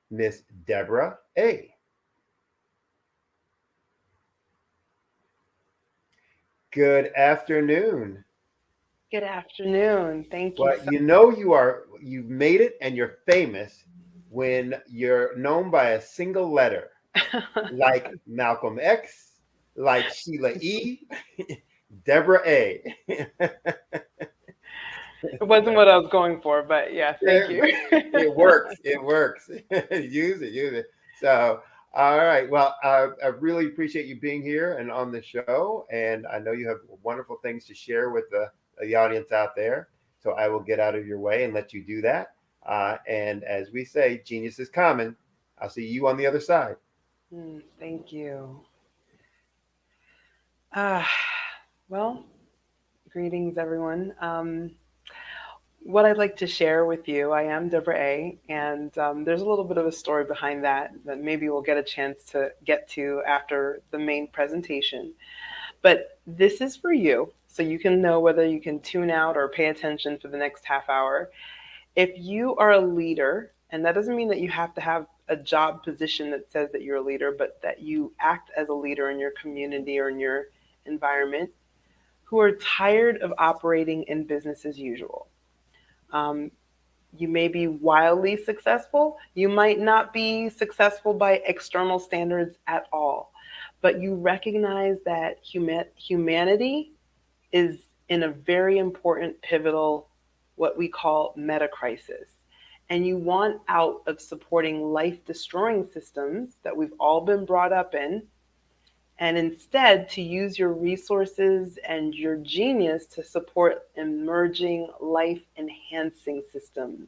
Miss Deborah A. Good afternoon. Good afternoon. Thank you. Well, you know you've made it and you're famous when you're known by a single letter, like Malcolm X, like Sheila E., Deborah A. It wasn't what I was going for, but yeah, thank you. It works. It works. Use it. So, all right. Well, I really appreciate you being here and on the show. And I know you have wonderful things to share with the audience out there. So I will get out of your way and let you do that. And as we say, genius is common. I'll see you on the other side. Thank you. Well, greetings, everyone. What I'd like to share with you, I am Deborah A., and there's a little bit of a story behind that maybe we'll get a chance to get to after the main presentation. But this is for you, so you can know whether you can tune out or pay attention for the next half hour. If you are a leader, and that doesn't mean that you have to have a job position that says that you're a leader, but that you act as a leader in your community or in your environment, who are tired of operating in business as usual. You may be wildly successful. You might not be successful by external standards at all, but you recognize that humanity is in a very important, pivotal, what we call meta crisis. And you want out of supporting life-destroying systems that we've all been brought up in, and instead to use your resources and your genius to support emerging life-enhancing systems.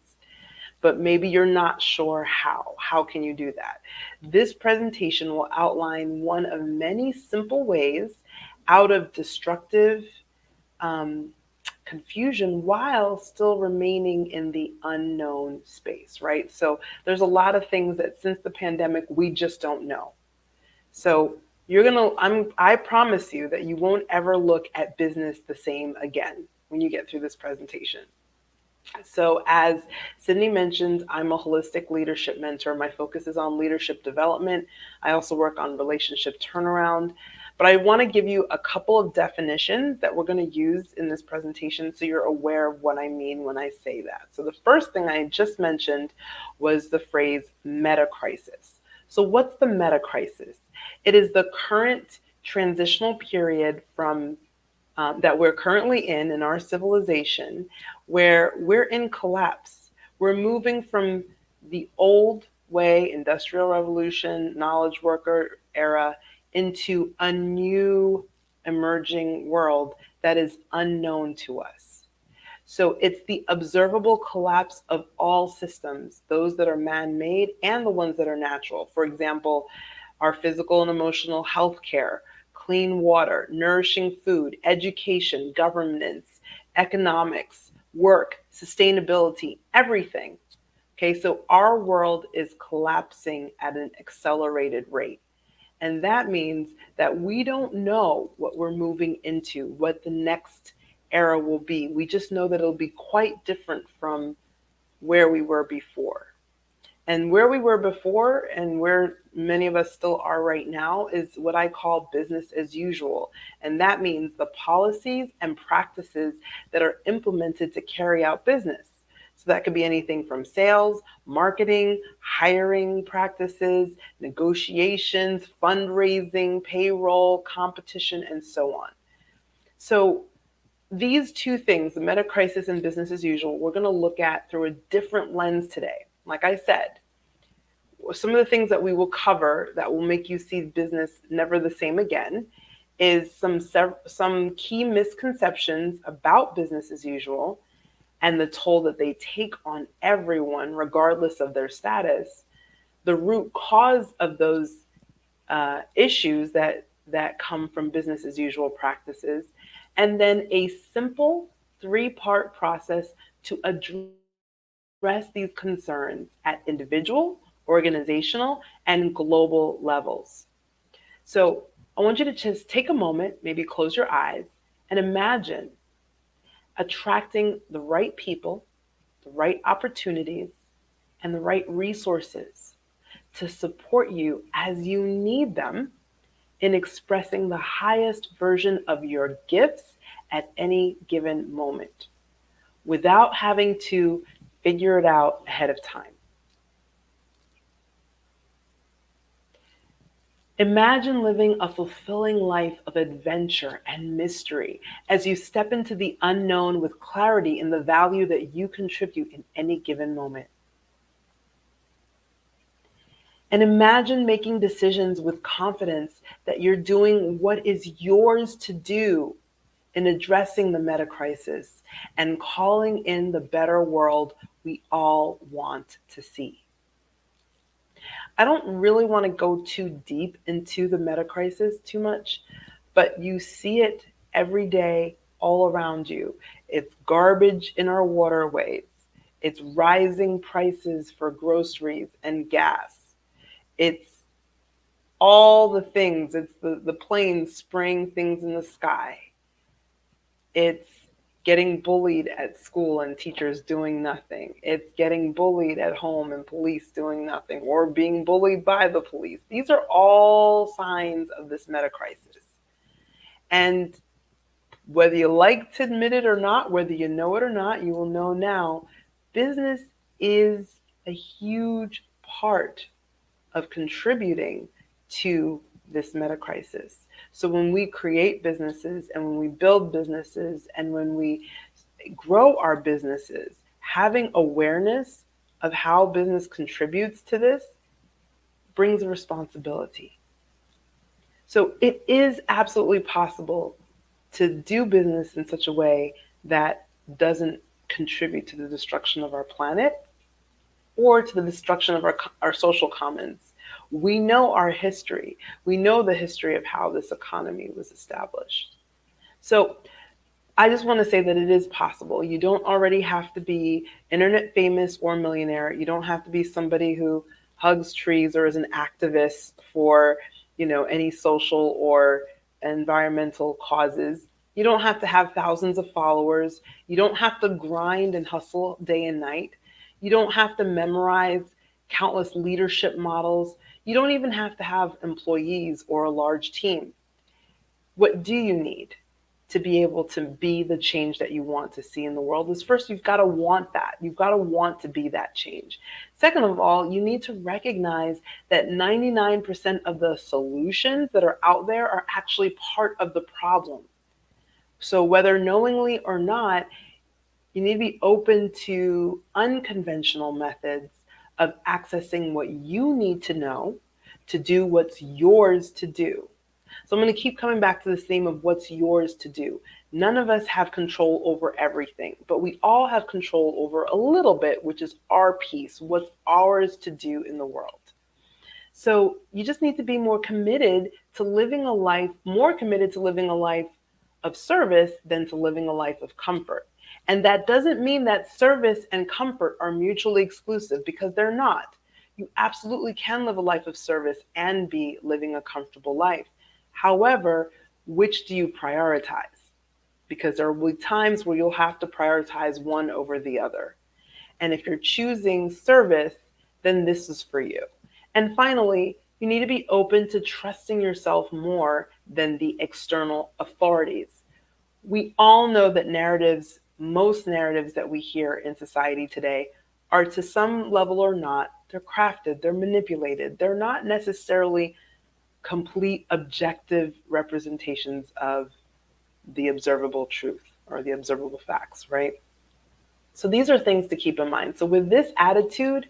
But maybe you're not sure how. How can you do that? This presentation will outline one of many simple ways out of destructive confusion while still remaining in the unknown space, right? So there's a lot of things that since the pandemic, we just don't know. So I promise you that you won't ever look at business the same again when you get through this presentation. So as Sydney mentioned, I'm a holistic leadership mentor. My focus is on leadership development. I also work on relationship turnaround. But I want to give you a couple of definitions that we're going to use in this presentation so you're aware of what I mean when I say that. So the first thing I just mentioned was the phrase meta crisis. So what's the meta crisis? It is the current transitional period from that we're currently in our civilization, where we're in collapse. We're moving from the old way, industrial revolution, knowledge worker era, into a new emerging world that is unknown to us. So it's the observable collapse of all systems, those that are man-made and the ones that are natural. For example, our physical and emotional health care, clean water, nourishing food, education, governance, economics, work, sustainability, everything. Okay, so our world is collapsing at an accelerated rate. And that means that we don't know what we're moving into, what the next era will be. We just know that it'll be quite different from where we were before. And where we were before and where many of us still are right now is what I call business as usual. And that means the policies and practices that are implemented to carry out business. So that could be anything from sales, marketing, hiring practices, negotiations, fundraising, payroll, competition, and so on. So these two things, the meta crisis and business as usual, we're going to look at through a different lens today. Like I said, some of the things that we will cover that will make you see business never the same again is some key misconceptions about business as usual and the toll that they take on everyone, regardless of their status, the root cause of those issues that come from business as usual practices, and then a simple 3-part process to address these concerns at individual, organizational, and global levels. So I want you to just take a moment, maybe close your eyes, and imagine attracting the right people, the right opportunities, and the right resources to support you as you need them in expressing the highest version of your gifts at any given moment without having to figure it out ahead of time. Imagine living a fulfilling life of adventure and mystery as you step into the unknown with clarity in the value that you contribute in any given moment. And imagine making decisions with confidence that you're doing what is yours to do in addressing the meta crisis and calling in the better world we all want to see. I don't really want to go too deep into the meta crisis too much, but you see it every day all around you. It's garbage in our waterways. It's rising prices for groceries and gas. It's all the things. It's the planes spraying things in the sky. It's getting bullied at school and teachers doing nothing. It's getting bullied at home and police doing nothing, or being bullied by the police. These are all signs of this meta crisis. And whether you like to admit it or not, whether you know it or not, you will know now, business is a huge part of contributing to this meta crisis. So when we create businesses and when we build businesses and when we grow our businesses, having awareness of how business contributes to this brings a responsibility. So it is absolutely possible to do business in such a way that doesn't contribute to the destruction of our planet or to the destruction of our social commons. We know our history. We know the history of how this economy was established. So I just want to say that it is possible. You don't already have to be internet famous or millionaire. You don't have to be somebody who hugs trees or is an activist for, any social or environmental causes. You don't have to have thousands of followers. You don't have to grind and hustle day and night. You don't have to memorize countless leadership models. You don't even have to have employees or a large team. What do you need to be able to be the change that you want to see in the world is first, you've got to want that. You've got to want to be that change. Second of all, you need to recognize that 99% of the solutions that are out there are actually part of the problem. So whether knowingly or not, you need to be open to unconventional methods of accessing what you need to know to do what's yours to do. So I'm going to keep coming back to this theme of what's yours to do. None of us have control over everything, but we all have control over a little bit, which is our piece, what's ours to do in the world. So you just need to be more committed to living a life of service than to living a life of comfort. And that doesn't mean that service and comfort are mutually exclusive, because they're not. You absolutely can live a life of service and be living a comfortable life. However, which do you prioritize? Because there will be times where you'll have to prioritize one over the other. And if you're choosing service, then this is for you. And finally, you need to be open to trusting yourself more than the external authorities. We all know that most narratives that we hear in society today are, to some level or not, they're crafted, they're manipulated. They're not necessarily complete objective representations of the observable truth or the observable facts, right? So these are things to keep in mind. So with this attitude,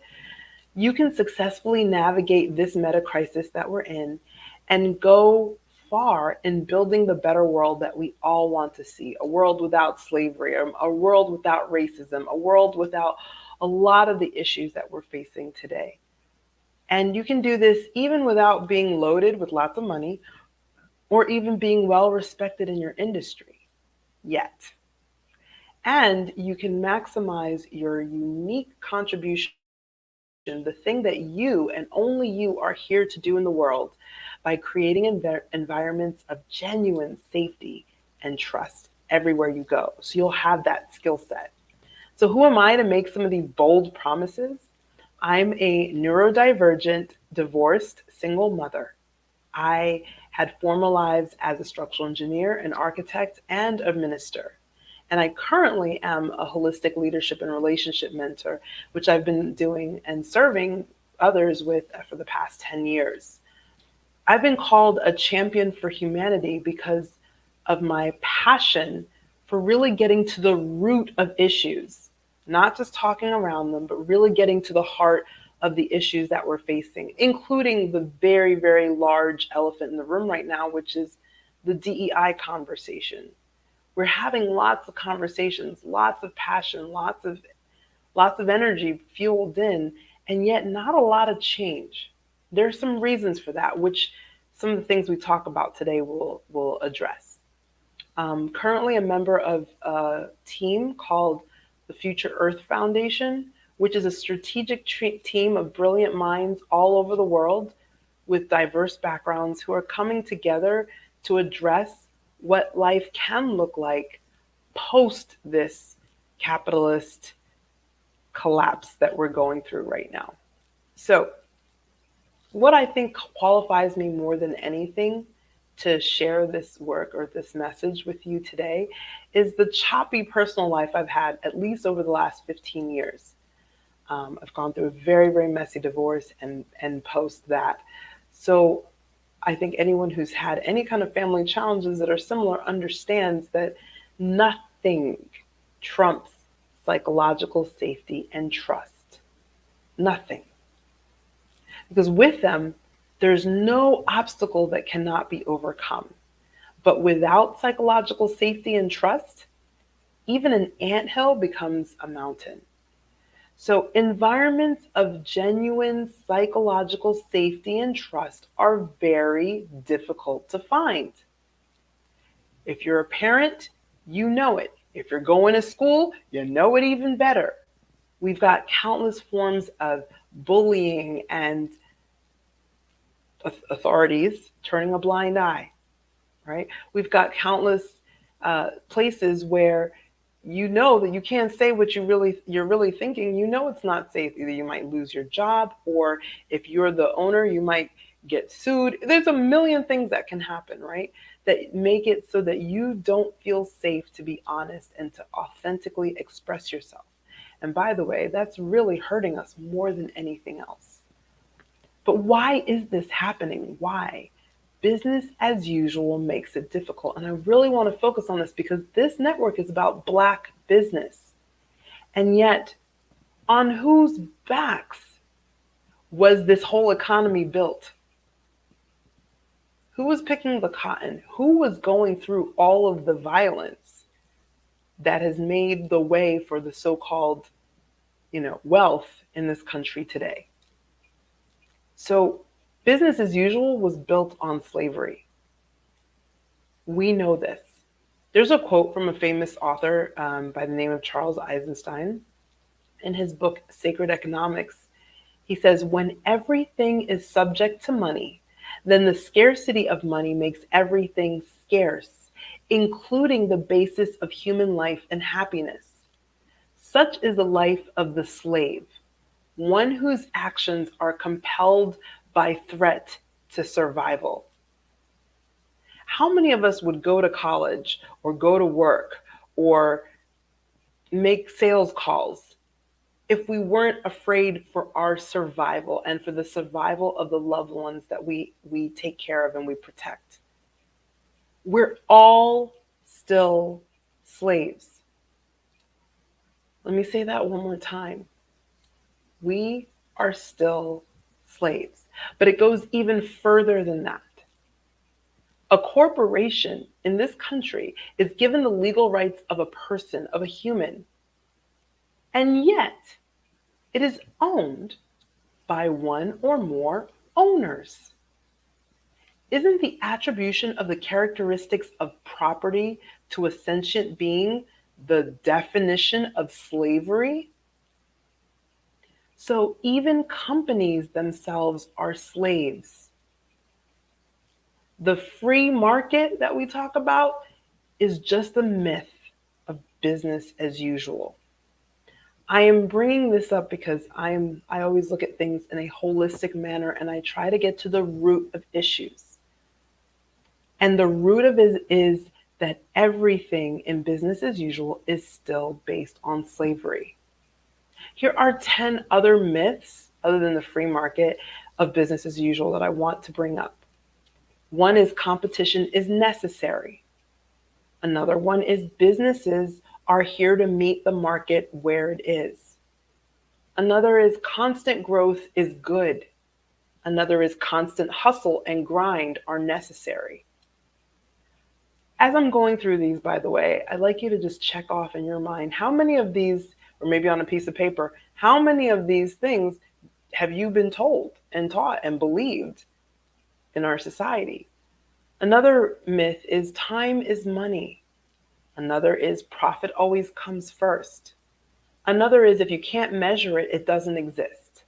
you can successfully navigate this meta crisis that we're in and go far in building the better world that we all want to see. A world without slavery, a world without racism, a world without a lot of the issues that we're facing today. And you can do this even without being loaded with lots of money or even being well respected in your industry yet. And you can maximize your unique contribution, the thing that you and only you are here to do in the world, by creating environments of genuine safety and trust everywhere you go. So you'll have that skill set. So who am I to make some of these bold promises? I'm a neurodivergent, divorced, single mother. I had former lives as a structural engineer, an architect, and a minister. And I currently am a holistic leadership and relationship mentor, which I've been doing and serving others with for the past 10 years. I've been called a champion for humanity because of my passion for really getting to the root of issues, not just talking around them, but really getting to the heart of the issues that we're facing, including the very, very large elephant in the room right now, which is the DEI conversation. We're having lots of conversations, lots of passion, lots of energy fueled in, and yet not a lot of change. There's some reasons for that, which some of the things we talk about today will address. Currently a member of a team called the Future Earth Foundation, which is a strategic team of brilliant minds all over the world with diverse backgrounds who are coming together to address what life can look like post this capitalist collapse that we're going through right now. So what I think qualifies me more than anything to share this work or this message with you today is the choppy personal life I've had, at least over the last 15 years. I've gone through a very, very messy divorce and post that. So I think anyone who's had any kind of family challenges that are similar understands that nothing trumps psychological safety and trust. Nothing. Because with them, there's no obstacle that cannot be overcome. But without psychological safety and trust, even an anthill becomes a mountain. So environments of genuine psychological safety and trust are very difficult to find. If you're a parent, you know it. If you're going to school, you know it even better. We've got countless forms of bullying and authorities turning a blind eye, right? We've got countless places where you know that you can't say what you're really thinking. You know it's not safe. Either you might lose your job, or if you're the owner, you might get sued. There's a million things that can happen, right? That make it so that you don't feel safe to be honest and to authentically express yourself. And by the way, that's really hurting us more than anything else. But why is this happening? Why? Business as usual makes it difficult. And I really want to focus on this because this network is about Black business. And yet, on whose backs was this whole economy built? Who was picking the cotton? Who was going through all of the violence? that has made the way for the so-called, wealth in this country today. So business as usual was built on slavery. We know this. There's a quote from a famous author by the name of Charles Eisenstein. In his book, Sacred Economics, he says, when everything is subject to money, then the scarcity of money makes everything scarce, including the basis of human life and happiness. Such is the life of the slave, one whose actions are compelled by threat to survival. How many of us would go to college or go to work or make sales calls if we weren't afraid for our survival and for the survival of the loved ones that we take care of and we protect? We're all still slaves. Let me say that one more time. We are still slaves, but it goes even further than that. A corporation in this country is given the legal rights of a person, of a human, and yet it is owned by one or more owners. Isn't the attribution of the characteristics of property to a sentient being the definition of slavery? So even companies themselves are slaves. The free market that we talk about is just a myth of business as usual. I am bringing this up because I always look at things in a holistic manner and I try to get to the root of issues. And the root of it is that everything in business as usual is still based on slavery. Here are 10 other myths, other than the free market, of business as usual that I want to bring up. One is competition is necessary. Another one is businesses are here to meet the market where it is. Another is constant growth is good. Another is constant hustle and grind are necessary. As I'm going through these, by the way, I'd like you to just check off in your mind how many of these, or maybe on a piece of paper, how many of these things have you been told and taught and believed in our society? Another myth is time is money. Another is profit always comes first. Another is if you can't measure it, it doesn't exist.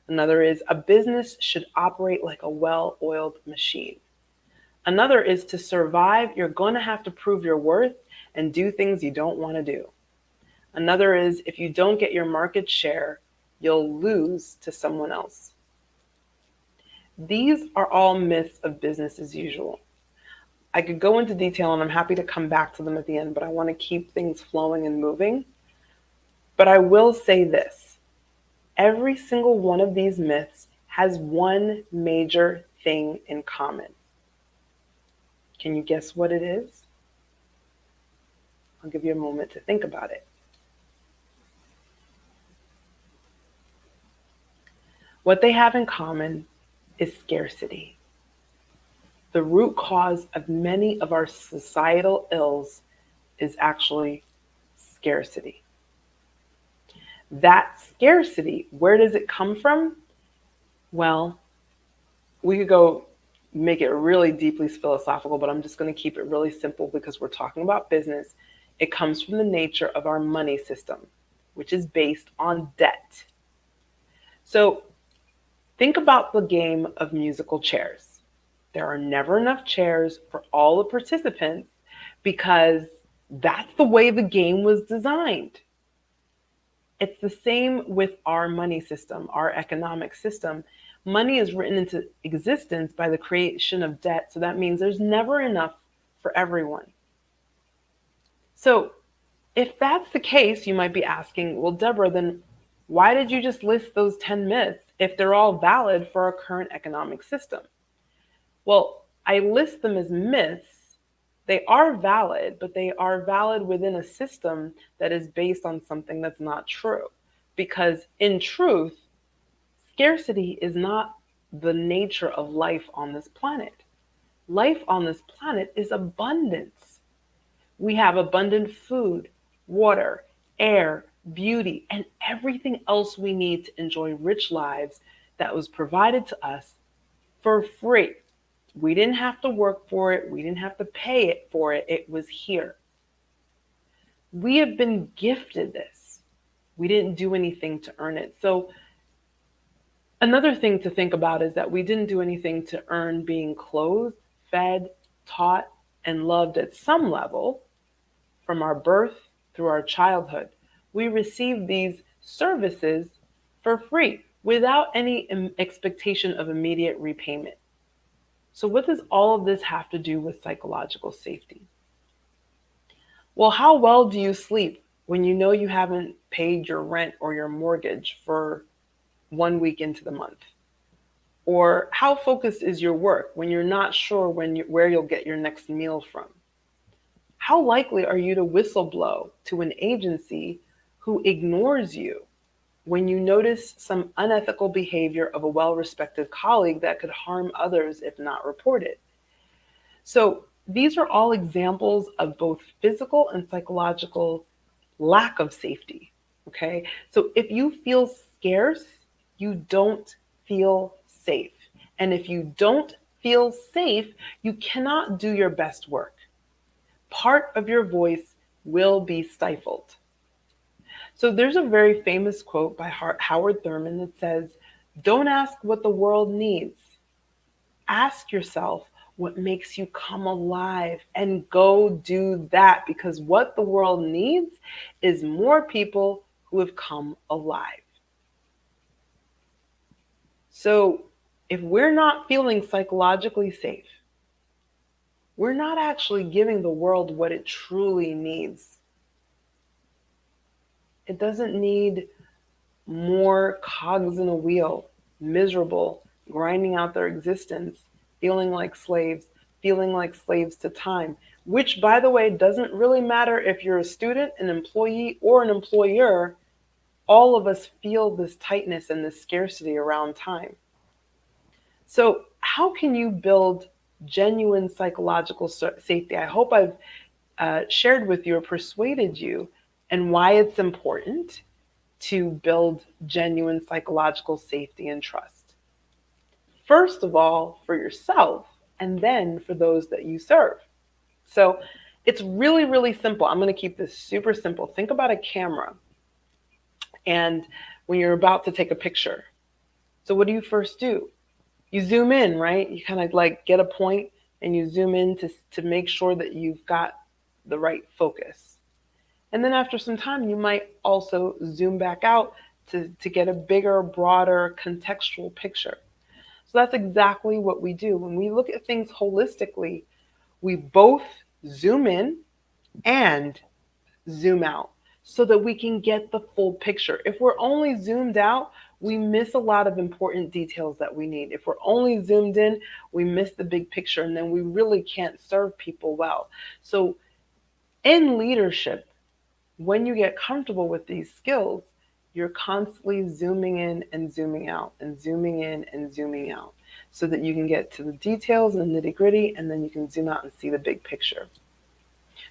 Another is a business should operate like a well-oiled machine. Another is to survive, you're going to have to prove your worth and do things you don't want to do. Another is if you don't get your market share, you'll lose to someone else. These are all myths of business as usual. I could go into detail and I'm happy to come back to them at the end, but I want to keep things flowing and moving. But I will say this. Every single one of these myths has one major thing in common. Can you guess what it is? I'll give you a moment to think about it. What they have in common is scarcity. The root cause of many of our societal ills is actually scarcity. That scarcity, where does it come from? Well, we could go make it really deeply philosophical, but I'm just going to keep it really simple because we're talking about business. It comes from the nature of our money system, which is based on debt. So think about the game of musical chairs. There are never enough chairs for all the participants because that's the way the game was designed. It's the same with our money system, our economic system. Money is written into existence by the creation of debt. So that means there's never enough for everyone. So if that's the case, you might be asking, well, Deborah, then why did you just list those 10 myths if they're all valid for our current economic system? Well, I list them as myths. They are valid, but they are valid within a system that is based on something that's not true. Because in truth, scarcity is not the nature of life on this planet. Life on this planet is abundance. We have abundant food, water, air, beauty, and everything else we need to enjoy rich lives that was provided to us for free. We didn't have to work for it. We didn't have to pay it for it. It was here. We have been gifted this. We didn't do anything to earn it. So another thing to think about is that we didn't do anything to earn being clothed, fed, taught, and loved at some level from our birth through our childhood. We received these services for free without any expectation of immediate repayment. So what does all of this have to do with psychological safety? Well, how well do you sleep when you know you haven't paid your rent or your mortgage for 1 week into the month? Or how focused is your work when you're not sure where you'll get your next meal from? How likely are you to whistleblow to an agency who ignores you when you notice some unethical behavior of a well-respected colleague that could harm others if not reported? So these are all examples of both physical and psychological lack of safety, okay? So if you feel scarce, you don't feel safe. And if you don't feel safe, you cannot do your best work. Part of your voice will be stifled. So there's a very famous quote by Howard Thurman that says, "Don't ask what the world needs. Ask yourself what makes you come alive and go do that, because what the world needs is more people who have come alive." So if we're not feeling psychologically safe, we're not actually giving the world what it truly needs. It doesn't need more cogs in a wheel, miserable, grinding out their existence, feeling like slaves to time, which, by the way, doesn't really matter if you're a student, an employee, or an employer. All of us feel this tightness and this scarcity around time. So how can you build genuine psychological safety? I hope I've shared with you or persuaded you and why it's important to build genuine psychological safety and trust. First of all, for yourself, and then for those that you serve. So it's really, really simple. I'm going to keep this super simple. Think about a camera. And when you're about to take a picture, so what do you first do? You zoom in, right? You kind of like get a point and you zoom in to make sure that you've got the right focus. And then after some time, you might also zoom back out to get a bigger, broader contextual picture. So that's exactly what we do. When we look at things holistically, we both zoom in and zoom out so that we can get the full picture. If we're only zoomed out, we miss a lot of important details that we need. If we're only zoomed in, we miss the big picture, and then we really can't serve people well. So in leadership, when you get comfortable with these skills, you're constantly zooming in and zooming out and zooming in and zooming out so that you can get to the details and the nitty-gritty, and then you can zoom out and see the big picture.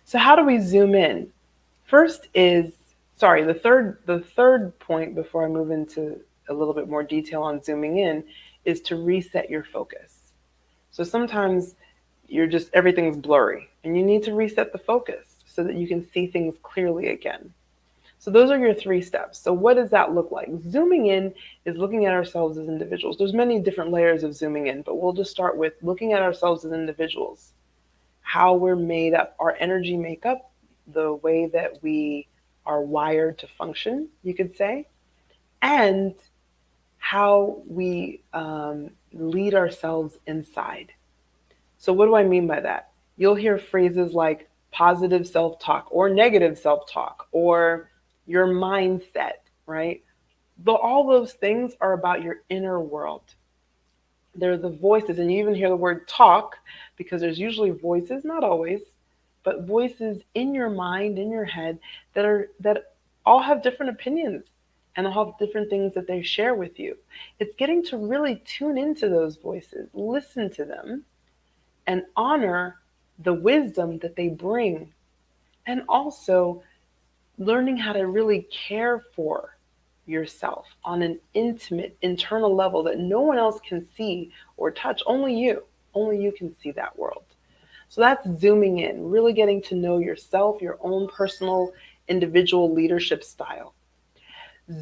So how do we zoom in? First is, the third point before I move into a little bit more detail on zooming in is to reset your focus. So sometimes everything's blurry and you need to reset the focus so that you can see things clearly again. So those are your 3 steps. So what does that look like? Zooming in is looking at ourselves as individuals. There's many different layers of zooming in, but we'll just start with looking at ourselves as individuals, how we're made up, our energy makeup, the way that we are wired to function, you could say, and how we lead ourselves inside. So what do I mean by that? You'll hear phrases like positive self-talk or negative self-talk or your mindset, right? But all those things are about your inner world. They're the voices, and you even hear the word talk because there's usually voices, not always, but voices in your mind, in your head that all have different opinions and all have different things that they share with you. It's getting to really tune into those voices, listen to them, and honor the wisdom that they bring. And also learning how to really care for yourself on an intimate internal level that no one else can see or touch. Only you can see that world. So that's zooming in, really getting to know yourself, your own personal individual leadership style.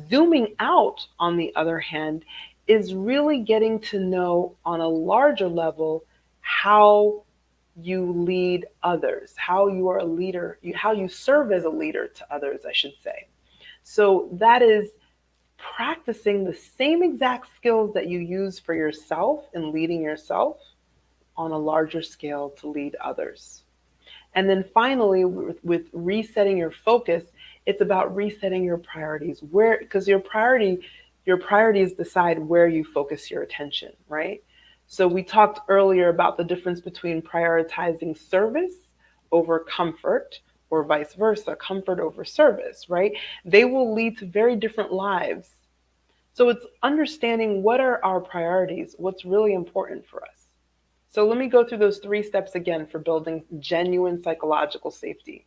Zooming out, on the other hand, is really getting to know on a larger level how you lead others, how you are a leader, how you serve as a leader to others, I should say. So that is practicing the same exact skills that you use for yourself in leading yourself on a larger scale to lead others. And then finally, with resetting your focus, it's about resetting your priorities. Because your priorities decide where you focus your attention, right? So we talked earlier about the difference between prioritizing service over comfort, or vice versa, comfort over service, right? They will lead to very different lives. So it's understanding what are our priorities, what's really important for us. So let me go through those 3 steps again for building genuine psychological safety.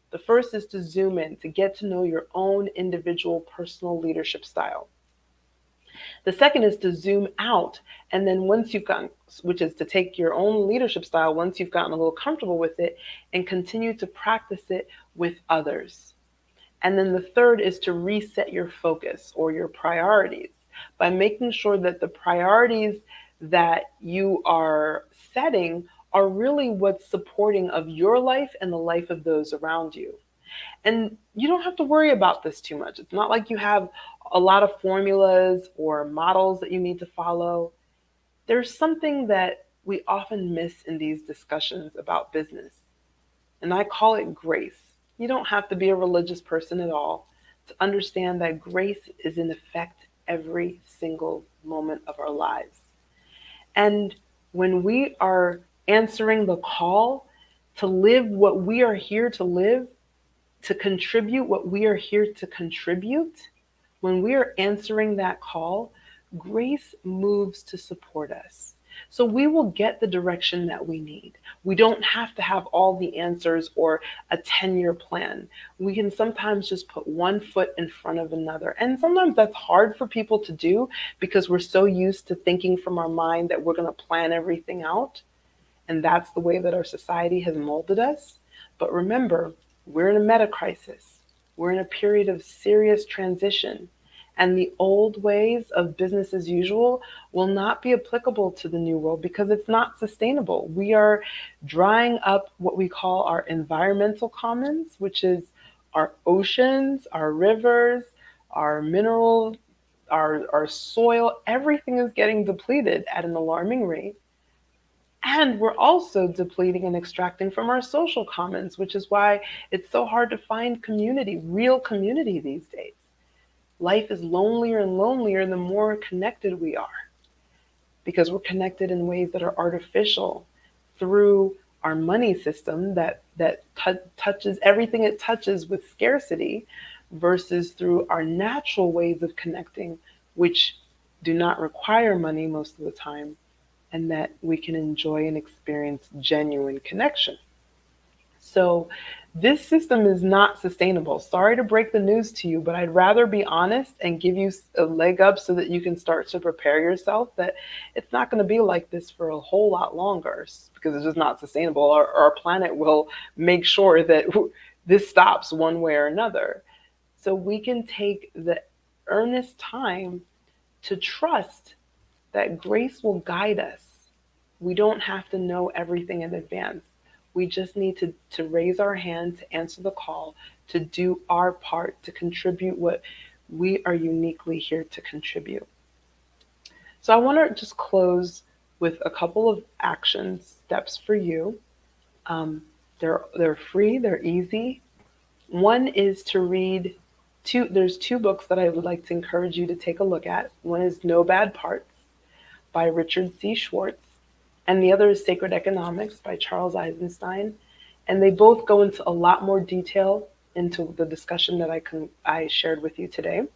The first is to zoom in, to get to know your own individual personal leadership style. The second is to zoom out, and then once you've gotten, which is to take your own leadership style, once you've gotten a little comfortable with it, and continue to practice it with others. And then the third is to reset your focus or your priorities by making sure that the priorities that you are setting are really what's supporting of your life and the life of those around you. And you don't have to worry about this too much. It's not like you have a lot of formulas or models that you need to follow. There's something that we often miss in these discussions about business, and I call it grace. You don't have to be a religious person at all to understand that grace is in effect every single moment of our lives. And when we are answering the call to live what we are here to live, to contribute what we are here to contribute, when we are answering that call, grace moves to support us. So we will get the direction that we need. We don't have to have all the answers or a 10-year plan. We can sometimes just put one foot in front of another. And sometimes that's hard for people to do because we're so used to thinking from our mind that we're going to plan everything out. And that's the way that our society has molded us. But remember, we're in a meta crisis. We're in a period of serious transition. And the old ways of business as usual will not be applicable to the new world because it's not sustainable. We are drying up what we call our environmental commons, which is our oceans, our rivers, our minerals, our soil. Everything is getting depleted at an alarming rate. And we're also depleting and extracting from our social commons, which is why it's so hard to find community, real community these days. Life is lonelier and lonelier the more connected we are, because we're connected in ways that are artificial through our money system that touches everything it touches with scarcity, versus through our natural ways of connecting, which do not require money most of the time, and that we can enjoy and experience genuine connection. So this system is not sustainable. Sorry to break the news to you, but I'd rather be honest and give you a leg up so that you can start to prepare yourself that it's not going to be like this for a whole lot longer, because it's just not sustainable. Our planet will make sure that this stops one way or another. So we can take the earnest time to trust that grace will guide us. We don't have to know everything in advance. We just need to raise our hand, to answer the call, to do our part, to contribute what we are uniquely here to contribute. So I want to just close with a couple of action steps for you. They're free, they're easy. One is to read there's 2 books that I would like to encourage you to take a look at. One is No Bad Parts by Richard C. Schwartz, and the other is Sacred Economics by Charles Eisenstein. And they both go into a lot more detail into the discussion that I shared with you today.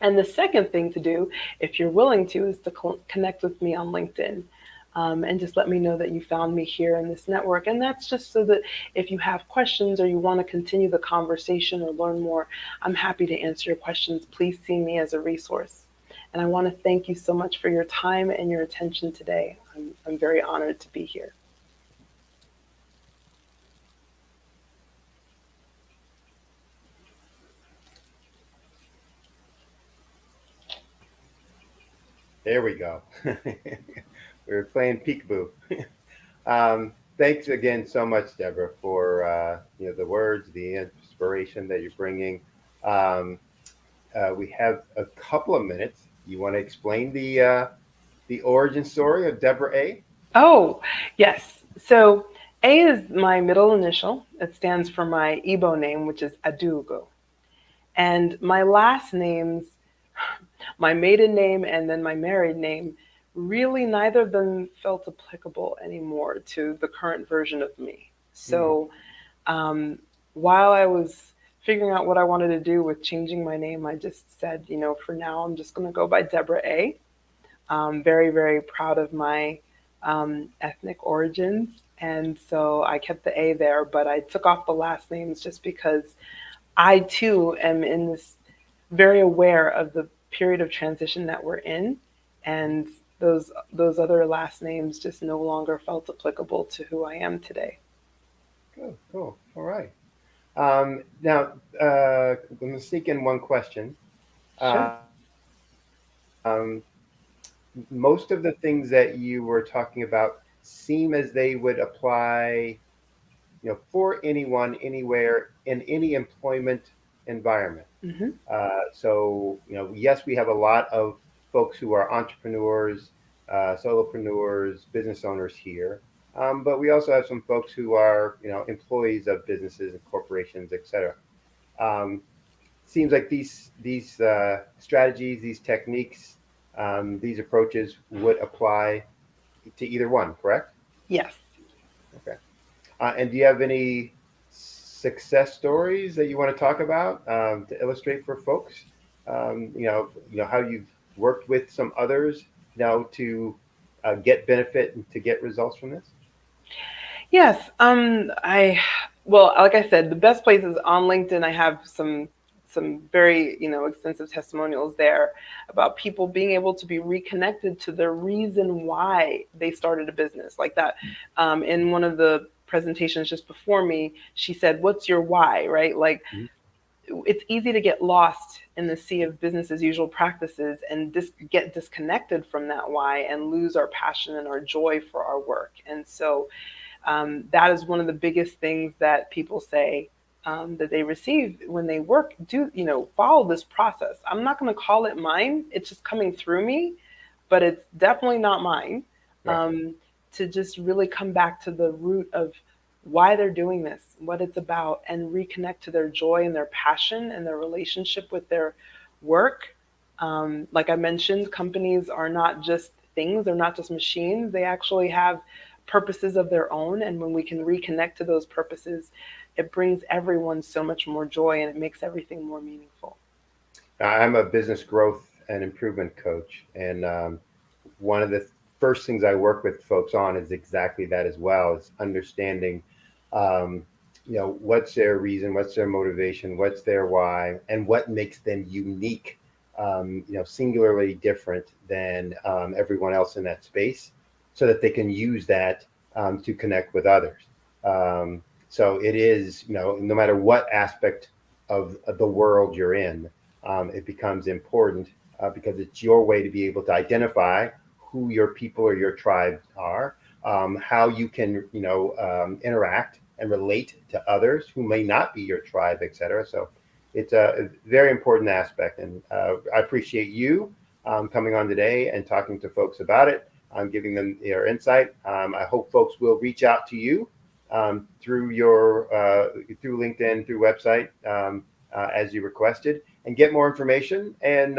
And the second thing to do, if you're willing to, is to connect with me on LinkedIn. and just let me know that you found me here in this network. And that's just so that if you have questions or you want to continue the conversation or learn more, I'm happy to answer your questions. Please see me as a resource. And I want to thank you so much for your time and your attention today. I'm very honored to be here. There we go. We were playing peekaboo. Thanks again so much, Deborah, for the words, the inspiration that you're bringing. We have a couple of minutes. You want to explain the origin story of Deborah A? Oh, yes. So A is my middle initial. It stands for my Igbo name, which is Adugo. And my last names, my maiden name and then my married name, really neither of them felt applicable anymore to the current version of me. So while I was figuring out what I wanted to do with changing my name, I just said, for now, I'm just going to go by Deborah A. I'm very, very proud of my ethnic origins. And so I kept the A there, but I took off the last names just because I too am in this very aware of the period of transition that we're in. And those other last names just no longer felt applicable to who I am today. Cool. All right. Now, I'm going to sneak in one question. Sure. Most of the things that you were talking about seem as they would apply, for anyone, anywhere, in any employment environment. Mm-hmm. So, yes, we have a lot of folks who are entrepreneurs, solopreneurs, business owners here. But we also have some folks who are, employees of businesses and corporations, et cetera. Seems like these strategies, these techniques, these approaches would apply to either one, correct? Yes. Okay. And do you have any success stories that you want to talk about to illustrate for folks? How you've worked with some others to get benefit and to get results from this? Yes. Well, like I said, the best place is on LinkedIn. I have some very, extensive testimonials there about people being able to be reconnected to the reason why they started a business like that. In one of the presentations just before me, she said, "What's your why?" Right? Like, it's easy to get lost in the sea of business as usual practices and get disconnected from that why and lose our passion and our joy for our work. And so that is one of the biggest things that people say that they receive when they work. Follow this process. I'm not going to call it mine. It's just coming through me, but it's definitely not mine. Right. To just really come back to the root of why they're doing this, what it's about, and reconnect to their joy and their passion and their relationship with their work. Like I mentioned, companies are not just things. They're not just machines. They actually have purposes of their own. And when we can reconnect to those purposes, it brings everyone so much more joy and it makes everything more meaningful. I'm a business growth and improvement coach. And one of the first things I work with folks on is exactly that as well, is understanding, what's their reason, what's their motivation, what's their why, and what makes them unique, singularly different than everyone else in that space, so that they can use that to connect with others. So it is, no matter what aspect of the world you're in, it becomes important because it's your way to be able to identify who your people or your tribe are, how you can, interact and relate to others who may not be your tribe, et cetera. So it's a very important aspect. And I appreciate you coming on today and talking to folks about it. Giving them your insight. I hope folks will reach out to you through through LinkedIn, through website, as you requested, and get more information and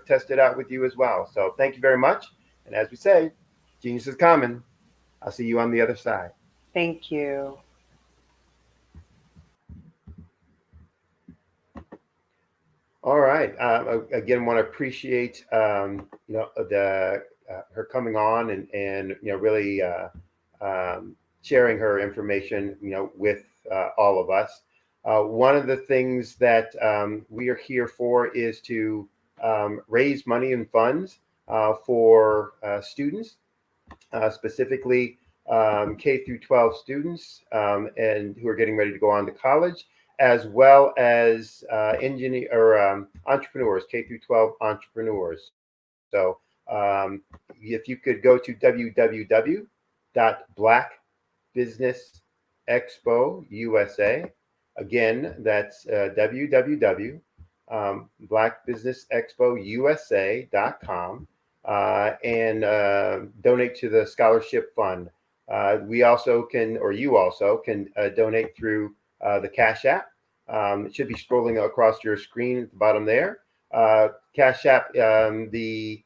test it out with you as well. So thank you very much. And as we say, genius is common. I'll see you on the other side. Thank you. All right. Again, want to appreciate the her coming on and really sharing her information with all of us. One of the things that we are here for is to raise money and funds for students, specifically K through 12 students and who are getting ready to go on to college, as well as entrepreneurs, K through 12 entrepreneurs. So if you could go to www.blackbusinessexpo.usa. Again, that's www.blackbusinessexpo.usa.com and donate to the scholarship fund. We also can, or you also can donate through the Cash App. It should be scrolling across your screen at the bottom there. Cash App, the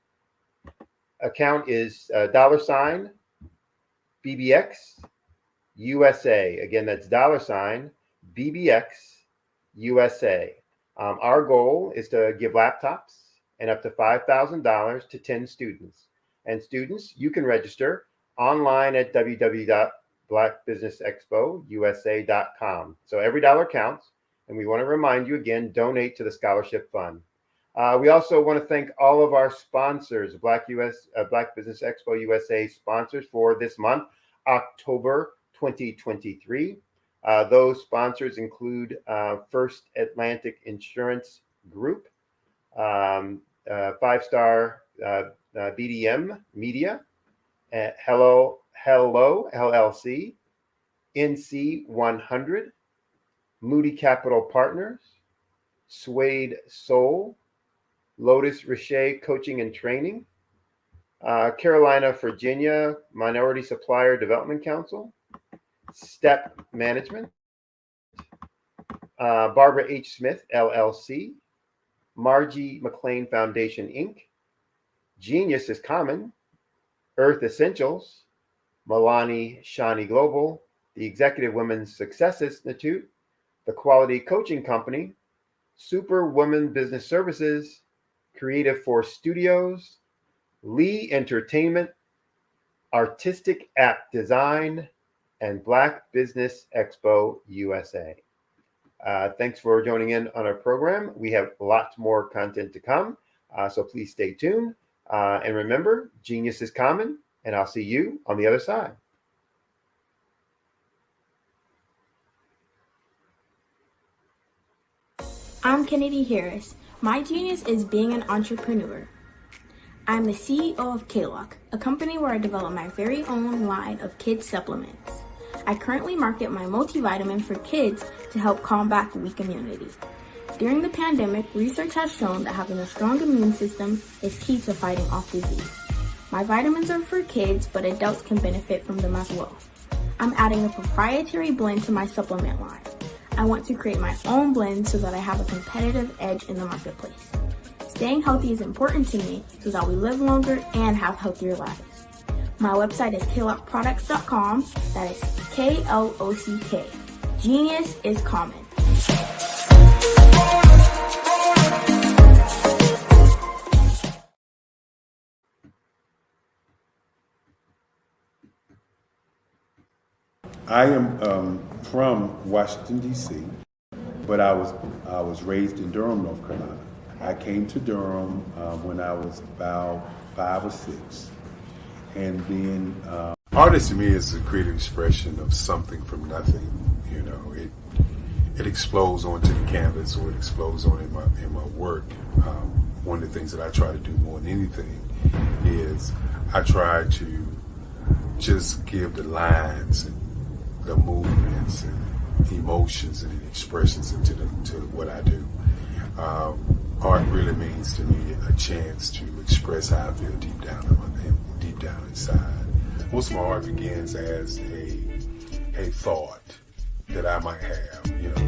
account is $BBX USA. Again, that's $BBX USA. Our goal is to give laptops and up to $5,000 to 10 students. And students, you can register online at www.blackbusinessexpousa.com. So every dollar counts. And we want to remind you again, donate to the scholarship fund. We also want to thank all of our sponsors, Black Business Expo USA sponsors for this month, October 2023. Those sponsors include First Atlantic Insurance Group, 5-Star BDM Media, Hello LLC, NC 100, Moody Capital Partners, Suede Soul, Lotus Richer Coaching and Training, Carolina, Virginia Minority Supplier Development Council, Step Management, Barbara H. Smith, LLC, Margie McLean Foundation, Inc., Genius is Common, Earth Essentials, Milani Shani Global, the Executive Women's Success Institute, the Quality Coaching Company, Super Women Business Services, Creative Force Studios, Lee Entertainment, Artistic App Design, and Black Business Expo USA. Thanks for joining in on our program. We have lots more content to come, so please stay tuned. And remember, genius is common, and I'll see you on the other side. I'm Kennedy Harris. My genius is being an entrepreneur. I'm the CEO of K-Lock, a company where I develop my very own line of kids supplements. I currently market my multivitamin for kids to help combat weak immunity. During the pandemic, research has shown that having a strong immune system is key to fighting off disease. My vitamins are for kids, but adults can benefit from them as well. I'm adding a proprietary blend to my supplement line. I want to create my own blend so that I have a competitive edge in the marketplace. Staying healthy is important to me so that we live longer and have healthier lives. My website is klockproducts.com. That is K-L-O-C-K. Genius is common. I am from Washington, D.C., but I was raised in Durham, North Carolina. I came to Durham when I was about 5 or 6. And then artist to me is a creative expression of something from nothing. You know, it explodes onto the canvas, or it explodes on in my work. One of the things that I try to do more than anything is I try to just give the lines and the movements and emotions and expressions into what I do. Art really means to me a chance to express how I feel deep down inside. Most of my art begins as a thought that I might have, you know,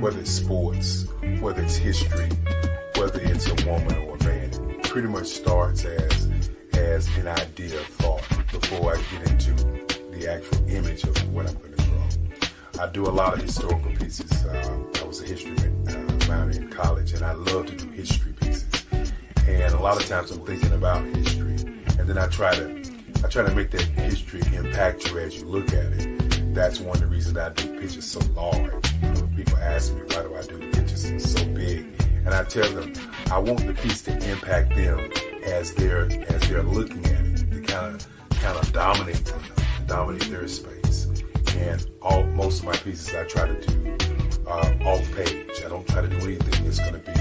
whether it's sports, whether it's history, whether it's a woman or a man. It pretty much starts as an idea of thought before I get into the actual image of what I'm going to draw. I do a lot of historical pieces. I was a history minor in college, and I love to do history pieces. And a lot of times I'm thinking about history, and then I try to make that history impact you as you look at it. That's one of the reasons I do pictures so large. People ask me, why do I do pictures so big? And I tell them, I want the piece to impact them as they're looking at it, to kind of dominate them, dominate their space. And most of my pieces I try to do off page. I don't try to do anything that's going to be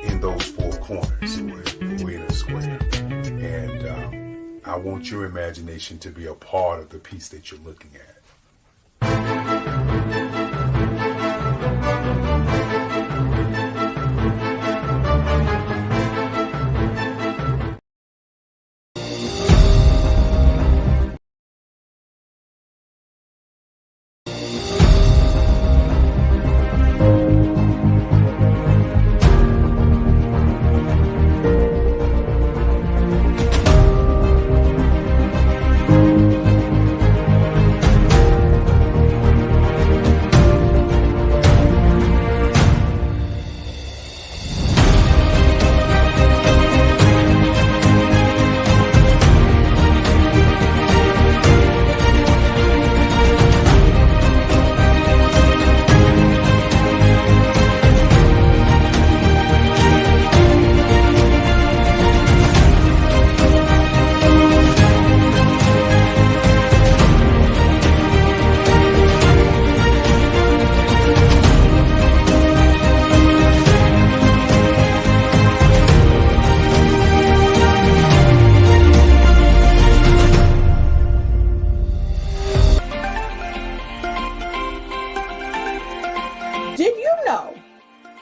in those four corners or in a square. And I want your imagination to be a part of the piece that you're looking at.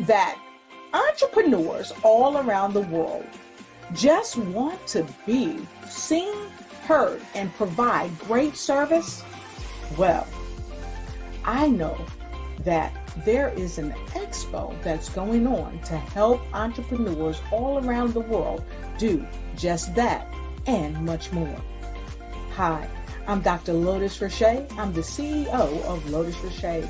That entrepreneurs all around the world just want to be seen, heard, and provide great service? Well, I know that there is an expo that's going on to help entrepreneurs all around the world do just that and much more. Hi, I'm Dr. Lotus Roche. I'm the CEO of Lotus Roche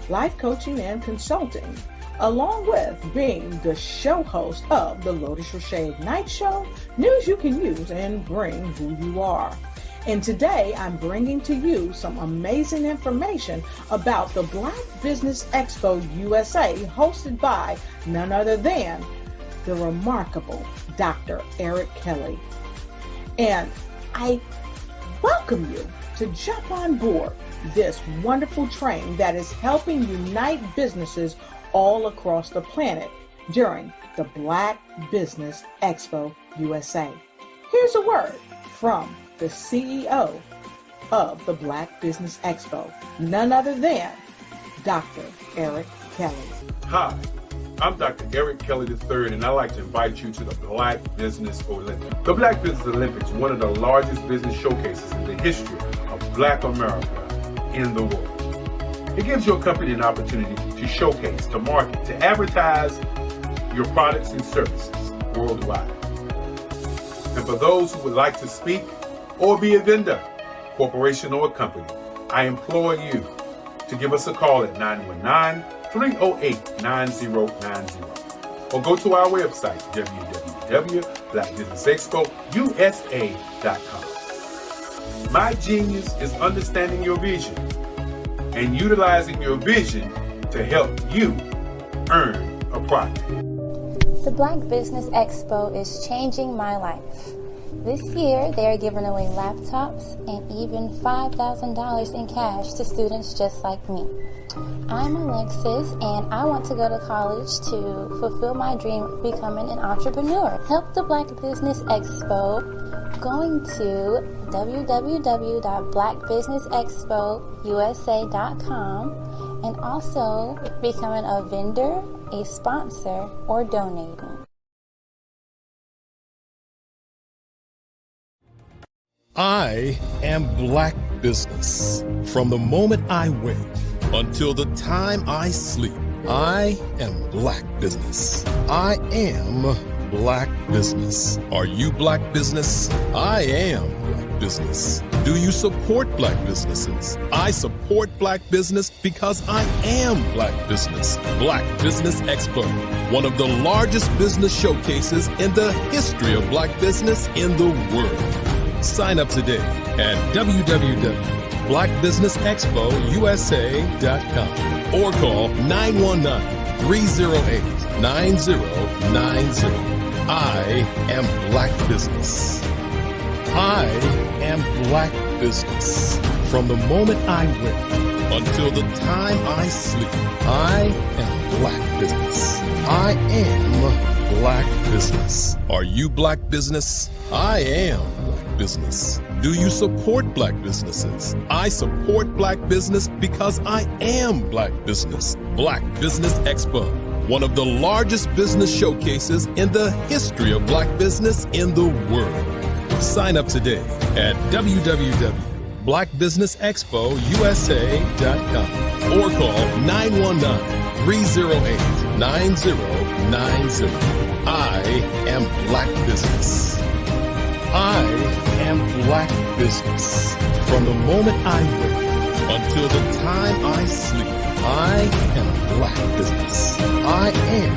Life Coaching and Consulting, along with being the show host of the Lotus Roche Ignite Show, news you can use and bring who you are. And today I'm bringing to you some amazing information about the Black Business Expo USA, hosted by none other than the remarkable Dr. Eric Kelly. And I welcome you to jump on board this wonderful train that is helping unite businesses all across the planet during the Black Business Expo USA. Here's a word from the CEO of the Black Business Expo, none other than Dr. Eric Kelly. Hi, I'm Dr. Eric Kelly III, and I'd like to invite you to the Black Business Olympics. The Black Business Olympics is one of the largest business showcases in the history of Black America in the world. It gives your company an opportunity to showcase, to market, to advertise your products and services worldwide. And for those who would like to speak or be a vendor, corporation or company, I implore you to give us a call at 919-308-9090 or go to our website, www.blackbusinessexpousa.com. My genius is understanding your vision and utilizing your vision to help you earn a profit. The Black Business Expo is changing my life. This year, they are giving away laptops and even $5,000 in cash to students just like me. I'm Alexis, and I want to go to college to fulfill my dream of becoming an entrepreneur. Help the Black Business Expo going to www.blackbusinessexpousa.com and also becoming a vendor, a sponsor, or donating. I am Black Business. From the moment I wake until the time I sleep, I am Black Business. I am Black Business. Are you Black Business? I am Black Business. Do you support Black businesses? I support Black business because I am Black business. Black Business Expo, one of the largest business showcases in the history of Black business in the world. Sign up today at www.blackbusinessexpousa.com or call 919-308-9090. I am Black business. I am Black business. From the moment I wake until the time I sleep, I am Black business. I am Black business. Are you Black business? I am Black business. Do you support Black businesses? I support Black business because I am Black business. Black Business Expo, one of the largest business showcases in the history of Black business in the world. Sign up today at www.blackbusinessexpousa.com or call 919-308-9090. I am Black business. I am Black business. From the moment I wake until the time I sleep, I am Black business. I am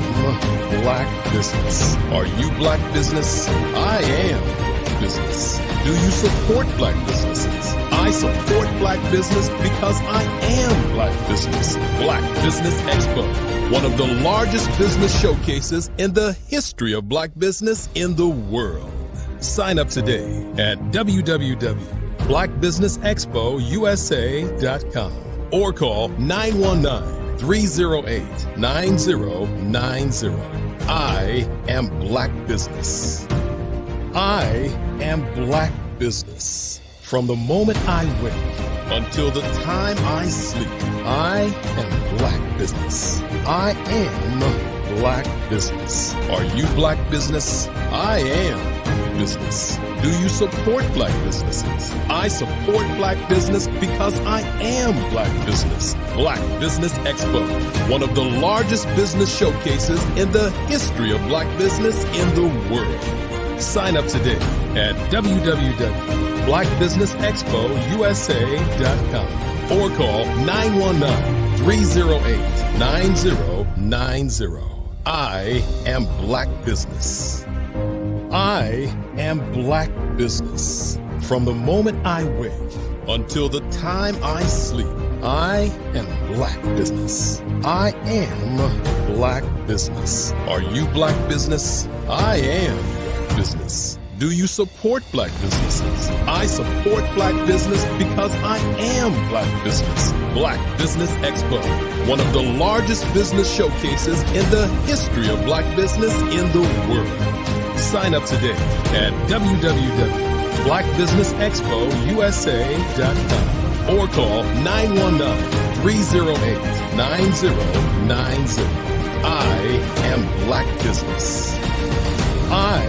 Black business. Are you Black business? I am Black business. Do you support Black businesses? I support Black business because I am Black business. Black Business Expo, one of the largest business showcases in the history of Black business in the world. Sign up today at www.blackbusinessexpousa.com or call 919-308-9090. I am Black business. I am Black business. From the moment I wake until the time I sleep, I am Black business. I am Black business. Are you Black business? I am Black business. Do you support Black businesses? I support Black business because I am Black business. Black Business Expo, one of the largest business showcases in the history of Black business in the world. Sign up today at www.blackbusinessexpousa.com or call 919-308-9090. I am Black business. I am Black business. From the moment I wake until the time I sleep, I am Black business. I am Black business. Are you Black business? I am Black business. Do you support Black businesses? I support Black business because I am Black business. Black Business Expo, one of the largest business showcases in the history of Black business in the world. Sign up today at www.blackbusinessexpousa.com or call 919-308-9090. I am Black business. I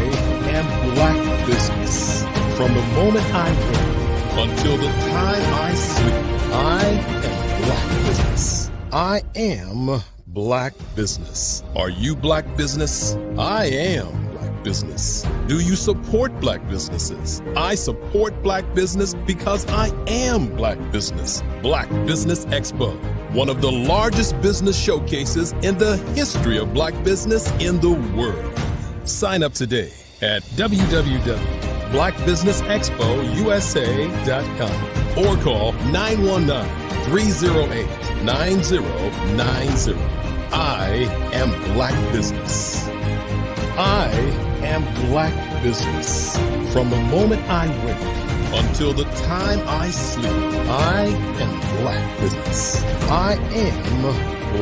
am Black business. From the moment I wake until the time I sleep, I am Black business. I am Black business. Are you Black business? I am Black business. Do you support Black businesses? I support Black business because I am Black business. Black Business Expo, one of the largest business showcases in the history of Black business in the world. Sign up today at www.blackbusinessexpousa.com or call 919-308-9090. I am Black business. I am Black business. From the moment I wake until the time I sleep, I am Black business. I am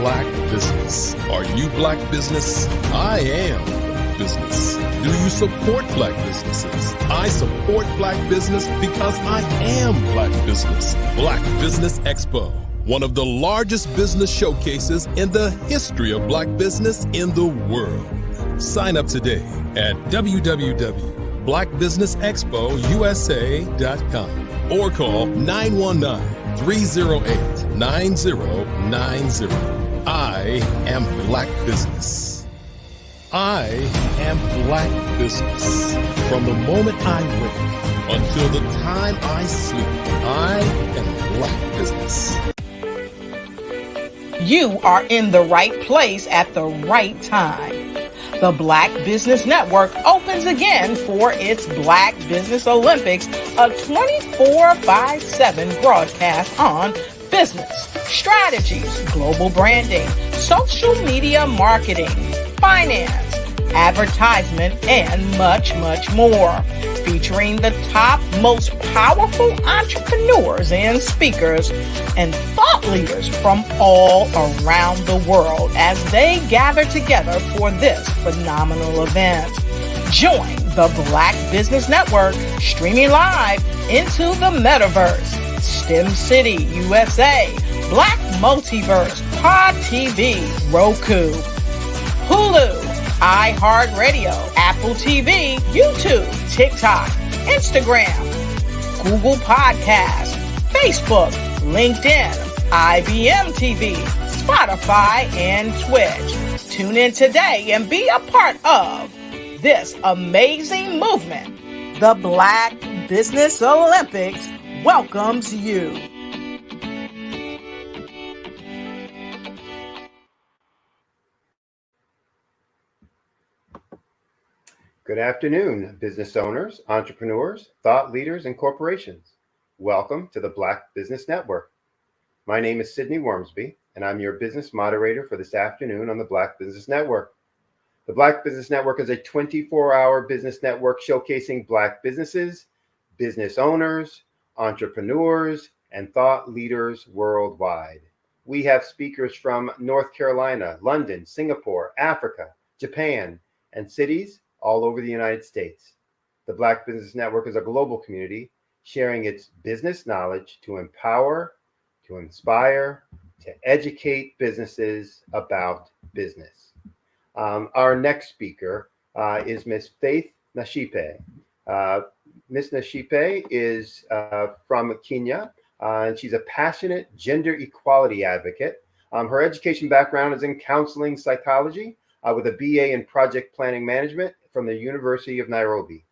Black business. Are you Black business? I am Black business. Do you support Black businesses? I support Black business because I am Black business. Black Business Expo, one of the largest business showcases in the history of Black business in the world. Sign up today at www.blackbusinessexpousa.com or call 919-308-9090. I am Black business. I am Black Business. From the moment I wake until the time I sleep, I am Black Business. You are in the right place at the right time. The Black Business Network opens again for its Black Business Olympics, a 24/7 broadcast on business, strategies, global branding, social media marketing, finance, advertisement, and much, much more. Featuring the top, most powerful entrepreneurs and speakers and thought leaders from all around the world as they gather together for this phenomenal event. Join the Black Business Network streaming live into the metaverse, STEM City, USA, Black Multiverse, Pod TV, Roku, Hulu, iHeartRadio, Apple TV, YouTube, TikTok, Instagram, Google Podcasts, Facebook, LinkedIn, IBM TV, Spotify, and Twitch. Tune in today and be a part of this amazing movement. The Black Business Olympics welcomes you. Good afternoon, business owners, entrepreneurs, thought leaders, and corporations. Welcome to the Black Business Network. My name is Sydney Wormsby, and I'm your business moderator for this afternoon on the Black Business Network. The Black Business Network is a 24-hour business network showcasing Black businesses, business owners, entrepreneurs, and thought leaders worldwide. We have speakers from North Carolina, London, Singapore, Africa, Japan, and cities all over the United States. The Black Business Network is a global community sharing its business knowledge to empower, to inspire, to educate businesses about business. Our next speaker is Miss Faith Nashipe. Miss Nashipe is from Kenya, and she's a passionate gender equality advocate. Her education background is in counseling psychology with a BA in project planning management from the University of Nairobi.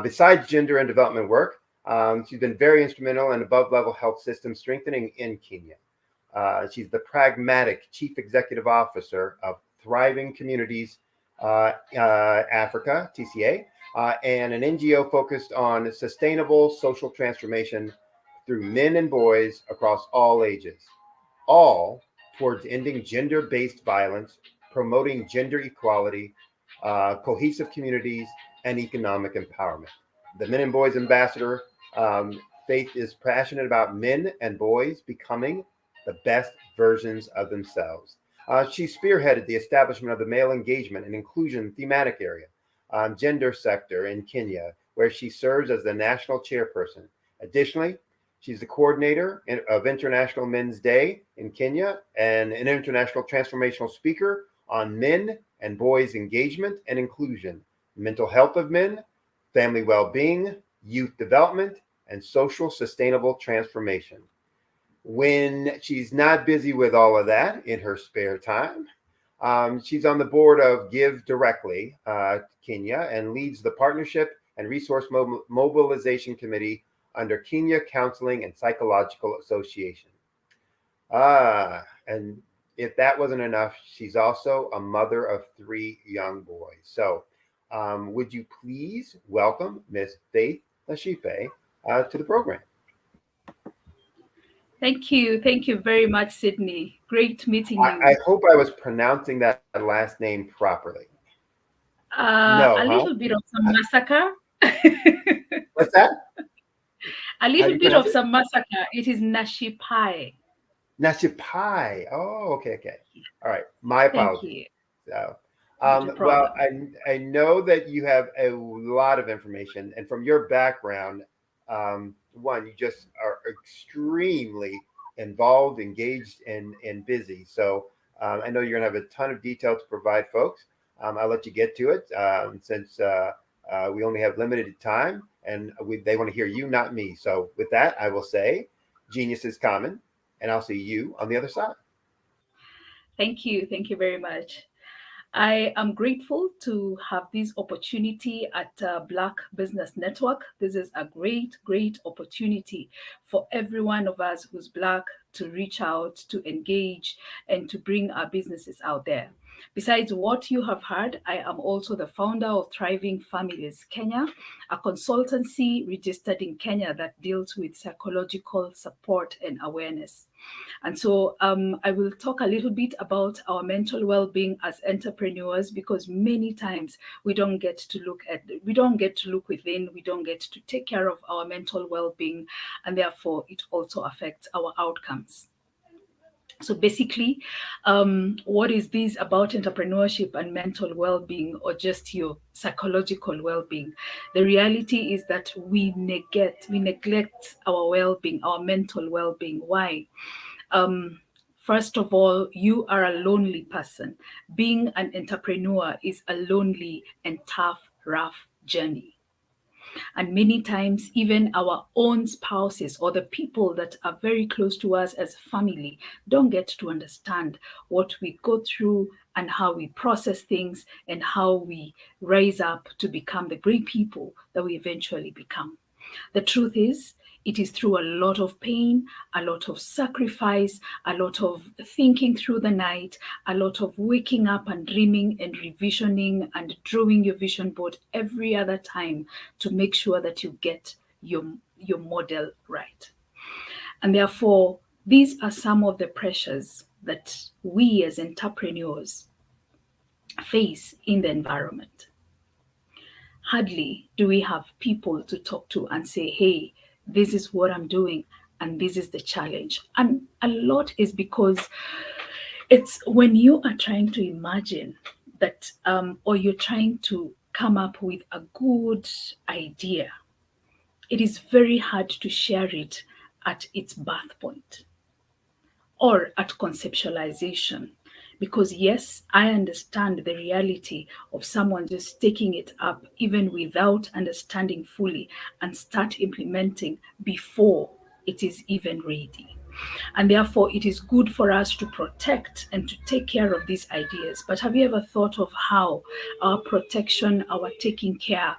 Besides gender and development work, she's been very instrumental in above-level health system strengthening in Kenya. She's the pragmatic chief executive officer of Thriving Communities Africa, TCA, and an NGO focused on sustainable social transformation through men and boys across all ages, all towards ending gender-based violence, promoting gender equality, cohesive communities, and economic empowerment. The Men and Boys Ambassador, Faith, is passionate about men and boys becoming the best versions of themselves. She spearheaded the establishment of the male engagement and inclusion thematic area, gender sector in Kenya, where she serves as the national chairperson. Additionally, she's the coordinator of International Men's Day in Kenya and an international transformational speaker on men and boys engagement and inclusion, mental health of men, family well-being, youth development, and social sustainable transformation. When she's not busy with all of that in her spare time, she's on the board of Give Directly Kenya and leads the Partnership and Resource Mobilization Committee under Kenya Counseling and Psychological Association. And if that wasn't enough, she's also a mother of 3 young boys. So would you please welcome Miss Faith Nashipe to the program? Thank you. Thank you very much, Sydney. Great meeting you. I hope I was pronouncing that last name properly. A little bit of some massacre. What's that? A little bit of some massacre. It is Nashipai. Nashipai. Oh, okay. All right. My apologies. So, well, I know that you have a lot of information, and from your background, one, you just are extremely involved, engaged, and busy. So I know you're going to have a ton of detail to provide folks. I'll let you get to it since we only have limited time, and they want to hear you, not me. So with that, I will say, genius is common, and I'll see you on the other side. Thank you. Thank you very much. I am grateful to have this opportunity at Black Business Network. This is a great, great opportunity for every one of us who's Black to reach out, to engage, and to bring our businesses out there. Besides what you have heard, I am also the founder of Thriving Families Kenya, a consultancy registered in Kenya that deals with psychological support and awareness. And so I will talk a little bit about our mental well-being as entrepreneurs, because many times we don't get to look within, we don't get to take care of our mental well-being, and therefore it also affects our outcomes. So basically, what is this about entrepreneurship and mental well-being, or just your psychological well-being? The reality is that we neglect our well-being, our mental well-being. Why? First of all, you are a lonely person. Being an entrepreneur is a lonely and tough, rough journey. And many times, even our own spouses or the people that are very close to us as family don't get to understand what we go through and how we process things and how we rise up to become the great people that we eventually become. The truth is, it is through a lot of pain, a lot of sacrifice, a lot of thinking through the night, a lot of waking up and dreaming and revisioning and drawing your vision board every other time to make sure that you get your model right. And therefore, these are some of the pressures that we as entrepreneurs face in the environment. Hardly do we have people to talk to and say, hey, this is what I'm doing and this is the challenge. And a lot is because it's when you are trying to imagine that, or you're trying to come up with a good idea, it is very hard to share it at its birth point or at conceptualization. Because yes, I understand the reality of someone just taking it up even without understanding fully and start implementing before it is even ready. And therefore, it is good for us to protect and to take care of these ideas. But have you ever thought of how our protection, our taking care,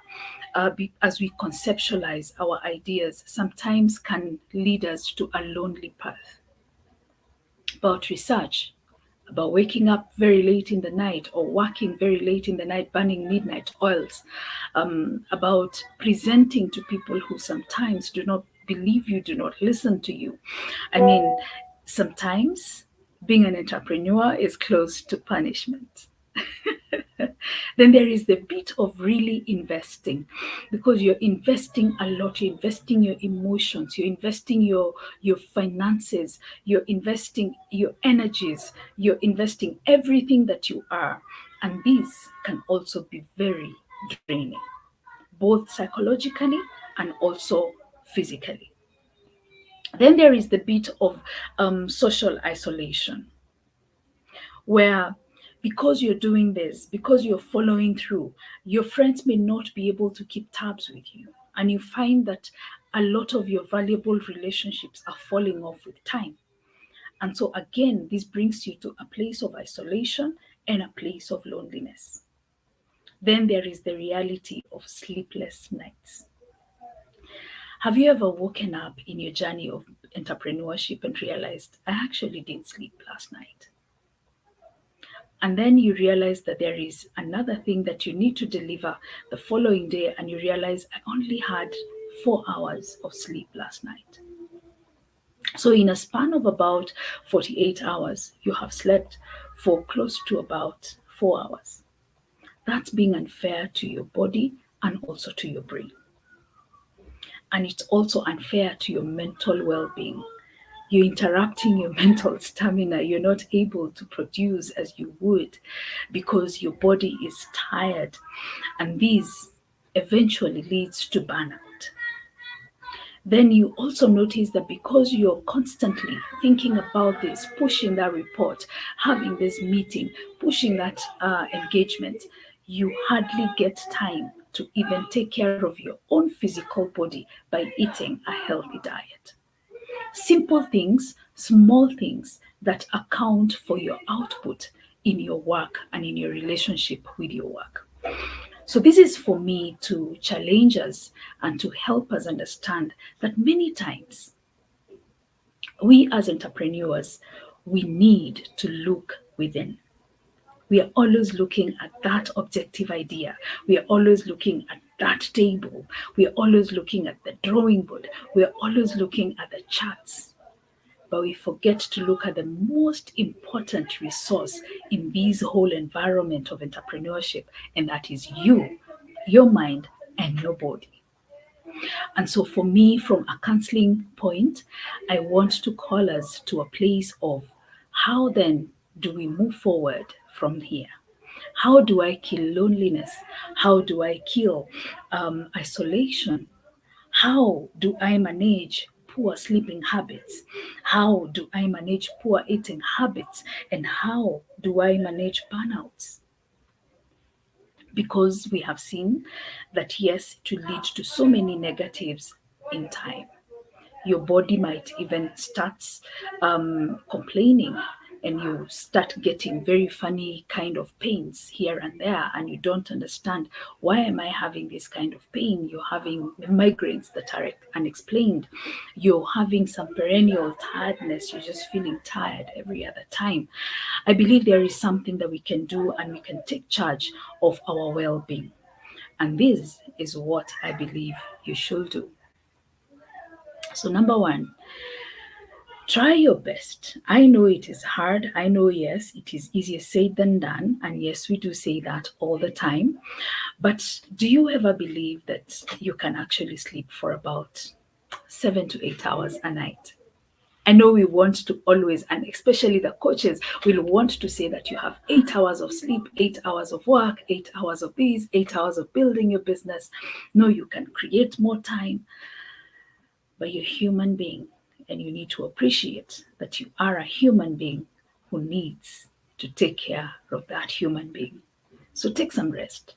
as we conceptualize our ideas, sometimes can lead us to a lonely path? About research, about waking up very late in the night or working very late in the night, burning midnight oils, about presenting to people who sometimes do not believe you, do not listen to you. I mean, sometimes being an entrepreneur is close to punishment. Then there is the bit of really investing, because you're investing a lot. You're investing your emotions, you're investing your finances, you're investing your energies, you're investing everything that you are. And these can also be very draining, both psychologically and also physically. Then there is the bit of social isolation, where because you're doing this, because you're following through, your friends may not be able to keep tabs with you. And you find that a lot of your valuable relationships are falling off with time. And so again, this brings you to a place of isolation and a place of loneliness. Then there is the reality of sleepless nights. Have you ever woken up in your journey of entrepreneurship and realized, I actually didn't sleep last night? And then you realize that there is another thing that you need to deliver the following day, and you realize, I only had 4 hours of sleep last night. So in a span of about 48 hours, you have slept for close to about 4 hours. That's being unfair to your body and also to your brain. And it's also unfair to your mental well-being. You're interrupting your mental stamina. You're not able to produce as you would because your body is tired. And this eventually leads to burnout. Then you also notice that because you're constantly thinking about this, pushing that report, having this meeting, pushing that engagement, you hardly get time to even take care of your own physical body by eating a healthy diet. Simple things, small things that account for your output in your work and in your relationship with your work. So this is for me to challenge us and to help us understand that many times we as entrepreneurs, we need to look within. We are always looking at that objective idea. We are always looking at that table. We are always looking at the drawing board. We are always looking at the charts. But we forget to look at the most important resource in this whole environment of entrepreneurship, and that is you, your mind, and your body. And so for me, from a counseling point, I want to call us to a place of how then do we move forward from here? How do I kill loneliness? How do I kill isolation? How do I manage poor sleeping habits? How do I manage poor eating habits? And how do I manage burnouts? Because we have seen that, yes, it will lead to so many negatives in time. Your body might even start complaining, and you start getting very funny kind of pains here and there, and you don't understand, why am I having this kind of pain? You're having migraines that are unexplained. You're having some perennial tiredness. You're just feeling tired every other time. I believe there is something that we can do, and we can take charge of our well-being. And this is what I believe you should do. So number one, try your best. I know it is hard. I know, yes, it is easier said than done. And yes, we do say that all the time. But do you ever believe that you can actually sleep for about 7 to 8 hours a night? I know we want to always, and especially the coaches will want to say that you have 8 hours of sleep, 8 hours of work, 8 hours of this, 8 hours of building your business. No, you can create more time. But you're a human being, and you need to appreciate that you are a human being who needs to take care of that human being. So take some rest.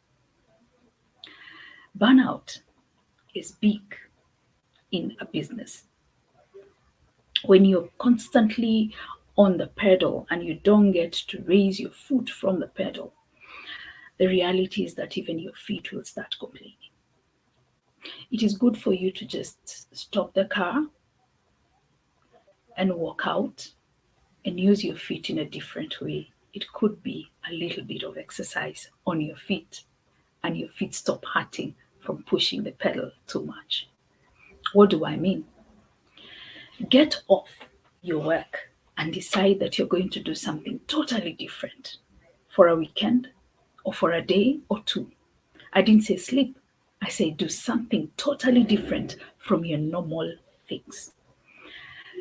Burnout is big in a business. When you're constantly on the pedal and you don't get to raise your foot from the pedal, the reality is that even your feet will start complaining. It is good for you to just stop the car and walk out and use your feet in a different way. It could be a little bit of exercise on your feet, and your feet stop hurting from pushing the pedal too much. What do I mean? Get off your work and decide that you're going to do something totally different for a weekend or for a day or two. I didn't say sleep. I say do something totally different from your normal things.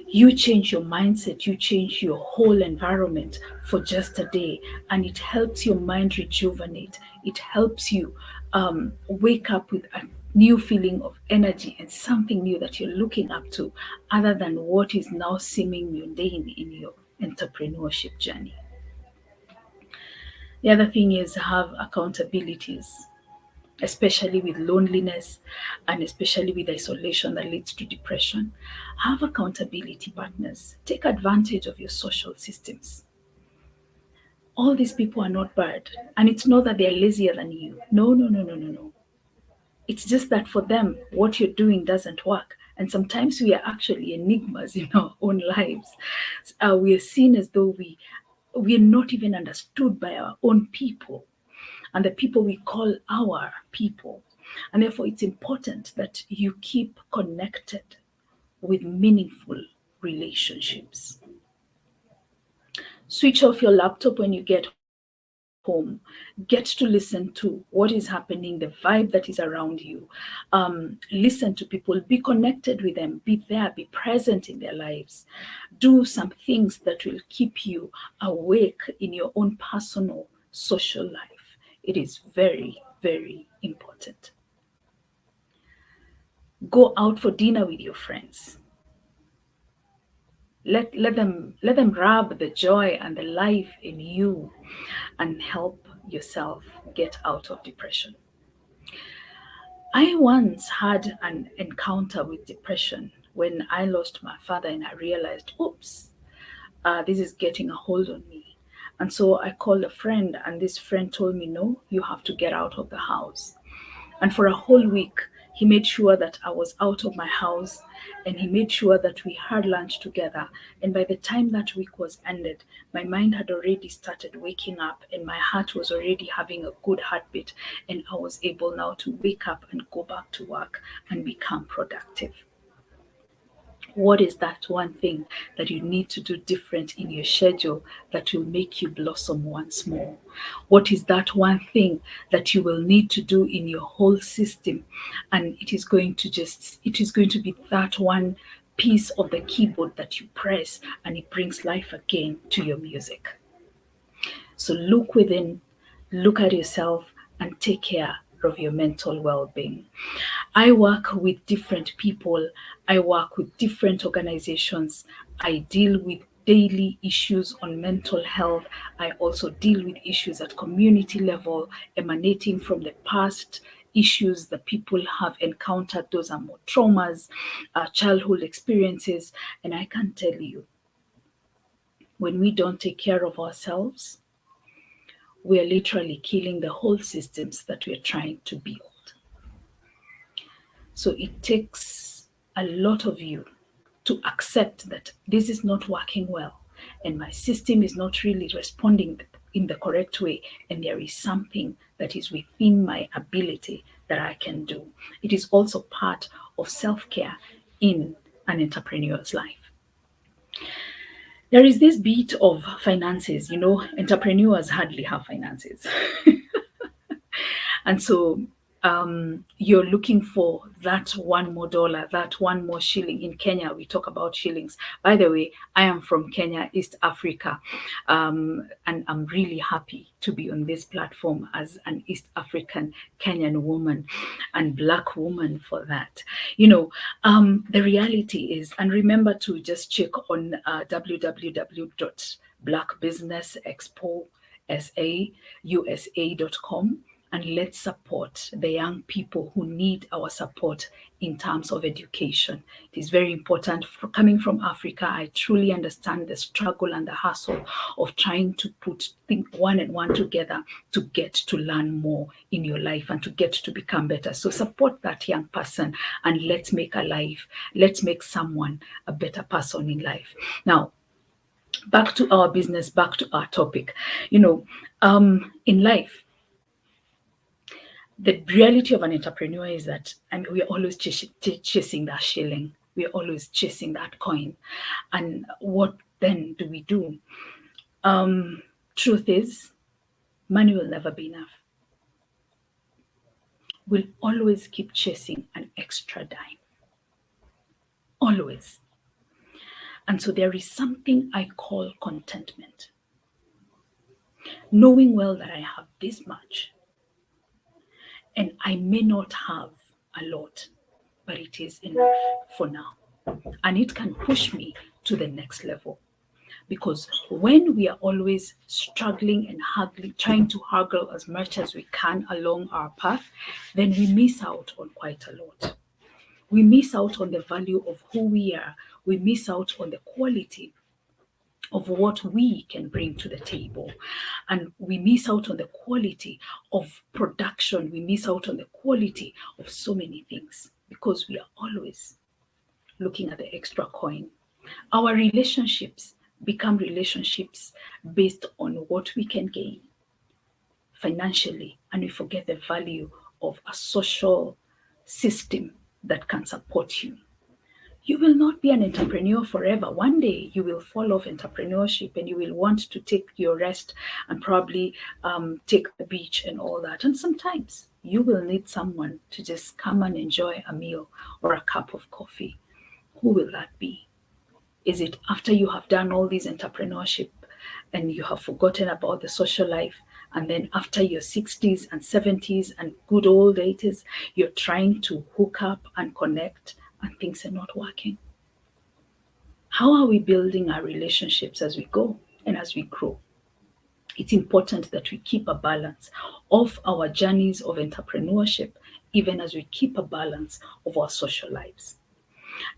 You change your mindset, you change your whole environment for just a day, and it helps your mind rejuvenate. It helps you wake up with a new feeling of energy and something new that you're looking up to, other than what is now seeming mundane in your entrepreneurship journey. The other thing is have accountabilities, especially with loneliness and especially with isolation that leads to depression. Have accountability partners. Take advantage of your social systems. All these people are not bad, and it's not that they're lazier than you. No. It's just that for them, what you're doing doesn't work. And sometimes we are actually enigmas in our own lives. We are seen as though we are not even understood by our own people and the people we call our people. And therefore, it's important that you keep connected with meaningful relationships. Switch off your laptop when you get home. Get to listen to what is happening, the vibe that is around you. Listen to people, be connected with them, be there, be present in their lives. Do some things that will keep you awake in your own personal social life. It is very, very important. Go out for dinner with your friends. Let them rub the joy and the life in you and help yourself get out of depression. I once had an encounter with depression when I lost my father, and I realized, oops, this is getting a hold on me. And so I called a friend, and this friend told me, no, you have to get out of the house. And for a whole week, he made sure that I was out of my house, and he made sure that we had lunch together. And by the time that week was ended, my mind had already started waking up, and my heart was already having a good heartbeat. And I was able now to wake up and go back to work and become productive. What is that one thing that you need to do different in your schedule that will make you blossom once more? What is that one thing that you will need to do in your whole system? And it is going to be that one piece of the keyboard that you press, and it brings life again to your music. So look within, look at yourself, and take care of your mental well-being. I work with different people. I work with different organizations. I deal with daily issues on mental health. I also deal with issues at community level emanating from the past issues that people have encountered. Those are more traumas, childhood experiences. And I can tell you, when we don't take care of ourselves, we are literally killing the whole systems that we are trying to build. So it takes a lot of you to accept that this is not working well, and my system is not really responding in the correct way, and there is something that is within my ability that I can do. It is also part of self-care in an entrepreneur's life. There is this bit of finances. Entrepreneurs hardly have finances. And so you're looking for that one more dollar, that one more shilling. In Kenya, we talk about shillings. By the way, I am from Kenya, East Africa, and I'm really happy to be on this platform as an East African Kenyan woman and Black woman for that. The reality is, and remember to just check on www.blackbusinessexpo.usa.com. And let's support the young people who need our support in terms of education. It is very important. Coming from Africa, I truly understand the struggle and the hustle of trying to put one and one together to get to learn more in your life and to get to become better. So support that young person, and let's make someone a better person in life. Now, back to our business, back to our topic. In life, the reality of an entrepreneur is that we're always chasing that shilling. We're always chasing that coin. And what then do we do? Truth is, money will never be enough. We'll always keep chasing an extra dime. Always. And so there is something I call contentment. Knowing well that I have this much, and I may not have a lot, but it is enough for now. And it can push me to the next level. Because when we are always struggling and trying to haggle as much as we can along our path, then we miss out on quite a lot. We miss out on the value of who we are. We miss out on the quality of what we can bring to the table. And we miss out on the quality of production. We miss out on the quality of so many things because we are always looking at the extra coin. Our relationships become relationships based on what we can gain financially, and we forget the value of a social system that can support you. You will not be an entrepreneur forever. One day you will fall off entrepreneurship and you will want to take your rest and probably take the beach and all that. And sometimes you will need someone to just come and enjoy a meal or a cup of coffee. Who will that be? Is it after you have done all these entrepreneurship and you have forgotten about the social life, and then after your 60s and 70s and good old 80s, you're trying to hook up and connect and things are not working? How are we building our relationships as we go and as we grow? It's important that we keep a balance of our journeys of entrepreneurship, even as we keep a balance of our social lives.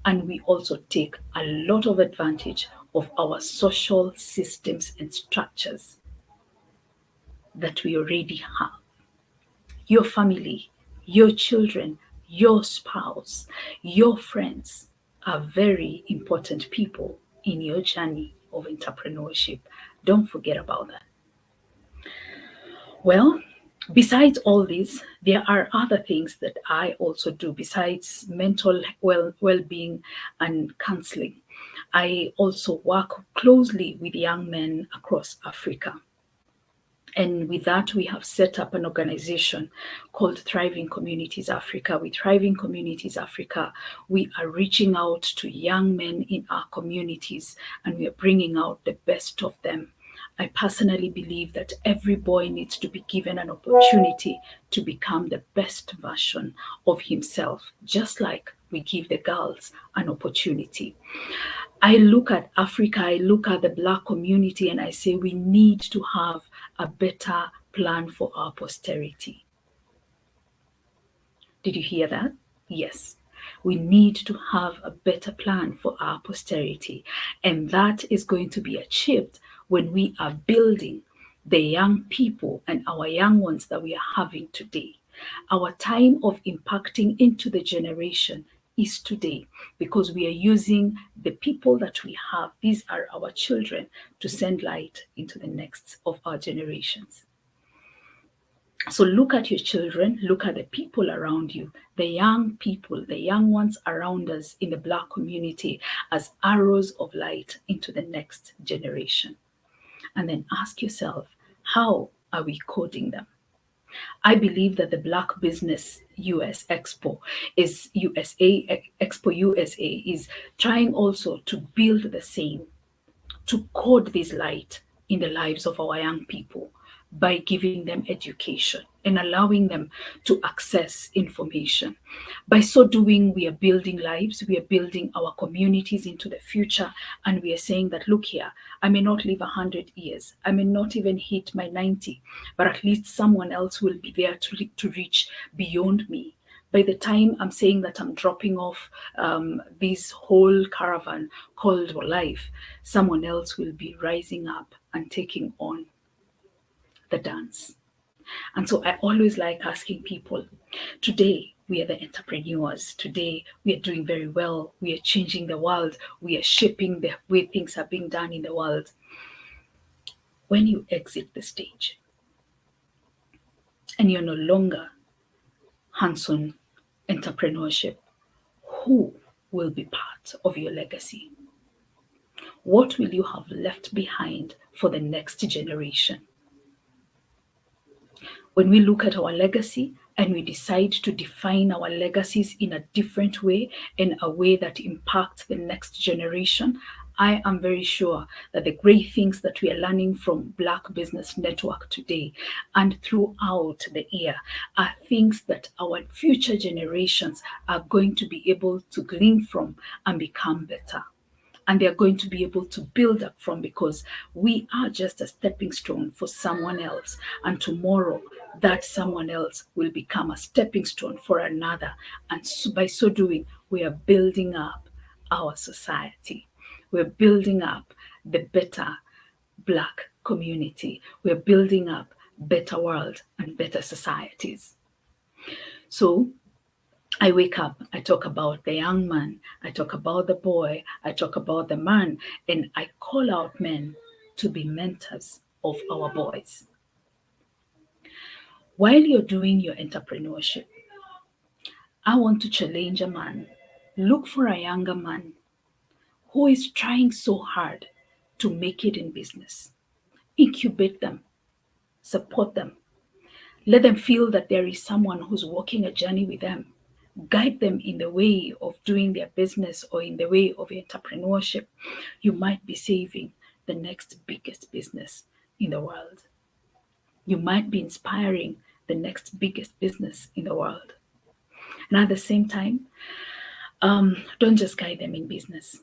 And we also take a lot of advantage of our social systems and structures that we already have. Your family, your children, your spouse, your friends are very important people in your journey of entrepreneurship. Don't forget about that. Well, besides all this, there are other things that I also do besides mental well-being and counseling. I also work closely with young men across Africa. And with that, we have set up an organization called Thriving Communities Africa. With Thriving Communities Africa, we are reaching out to young men in our communities and we are bringing out the best of them. I personally believe that every boy needs to be given an opportunity to become the best version of himself, just like we give the girls an opportunity. I look at Africa, I look at the Black community, and I say we need to have a better plan for our posterity. Did you hear that? Yes. We need to have a better plan for our posterity. And that is going to be achieved when we are building the young people and our young ones that we are having today. Our time of impacting into the generation is today, because we are using the people that we have, these are our children, to send light into the next of our generations. So look at your children, look at the people around you, the young people, the young ones around us in the Black community as arrows of light into the next generation. And then ask yourself, how are we coding them? I believe that the Black Business Expo USA is trying also to build the same, to code this light in the lives of our young people by giving them education and allowing them to access information. By so doing, we are building lives, we are building our communities into the future, and we are saying that, look here, I may not live 100 years, I may not even hit my 90, but at least someone else will be there to reach beyond me. By the time I'm saying that I'm dropping off this whole caravan called life, someone else will be rising up and taking on the dance. And so I always like asking people, today we are the entrepreneurs. Today we are doing very well. We are changing the world. We are shaping the way things are being done in the world. When you exit the stage and you're no longer hands-on entrepreneurship, who will be part of your legacy? What will you have left behind for the next generation? When we look at our legacy and we decide to define our legacies in a different way, in a way that impacts the next generation, I am very sure that the great things that we are learning from Black Business Network today and throughout the year are things that our future generations are going to be able to glean from and become better. And they're going to be able to build up from, because we are just a stepping stone for someone else. And tomorrow, that someone else will become a stepping stone for another. And so by so doing, we are building up our society. We're building up the better Black community. We're building up better world and better societies. So I wake up, I talk about the young man, I talk about the boy, I talk about the man, and I call out men to be mentors of our boys. While you're doing your entrepreneurship, I want to challenge a man. Look for a younger man who is trying so hard to make it in business. Incubate them, support them. Let them feel that there is someone who's walking a journey with them. Guide them in the way of doing their business or in the way of entrepreneurship. You might be saving the next biggest business in the world. You might be inspiring the next biggest business in the world. And at the same time, don't just guide them in business.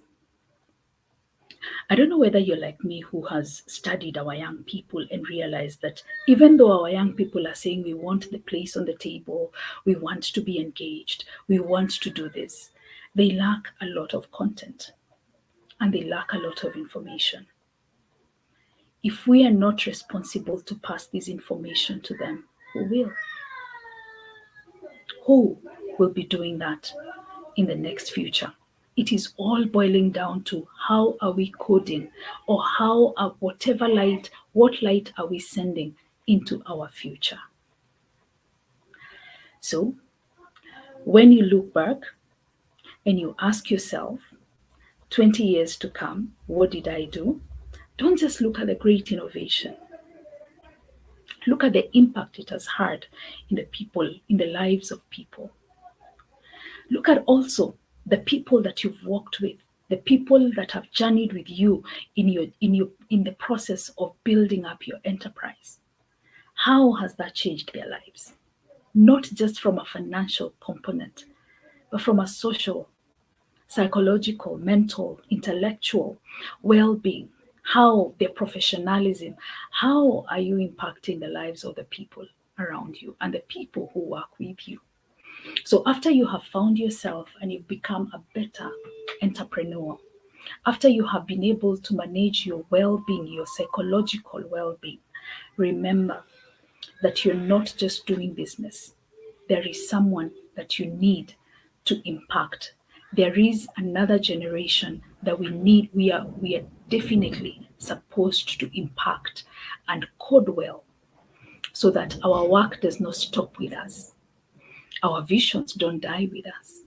I don't know whether you're like me, who has studied our young people and realized that even though our young people are saying we want the place on the table, we want to be engaged, we want to do this, they lack a lot of content and they lack a lot of information. If we are not responsible to pass this information to them, who will? Who will be doing that in the next future? It is all boiling down to how are we coding, or how are what light are we sending into our future? So when you look back and you ask yourself, 20 years to come, what did I do? Don't just look at the great innovation. Look at the impact it has had in the people, in the lives of people. Look at also the people that you've worked with, the people that have journeyed with you in the process of building up your enterprise. How has that changed their lives? Not just from a financial component, but from a social, psychological, mental, intellectual well-being. How their professionalism, how are you impacting the lives of the people around you and the people who work with you? So after you have found yourself and you've become a better entrepreneur, after you have been able to manage your well-being, your psychological well-being, remember that you're not just doing business. There is someone that you need to impact. There is another generation that we are definitely supposed to impact and code well, so that our work does not stop with us. Our visions don't die with us.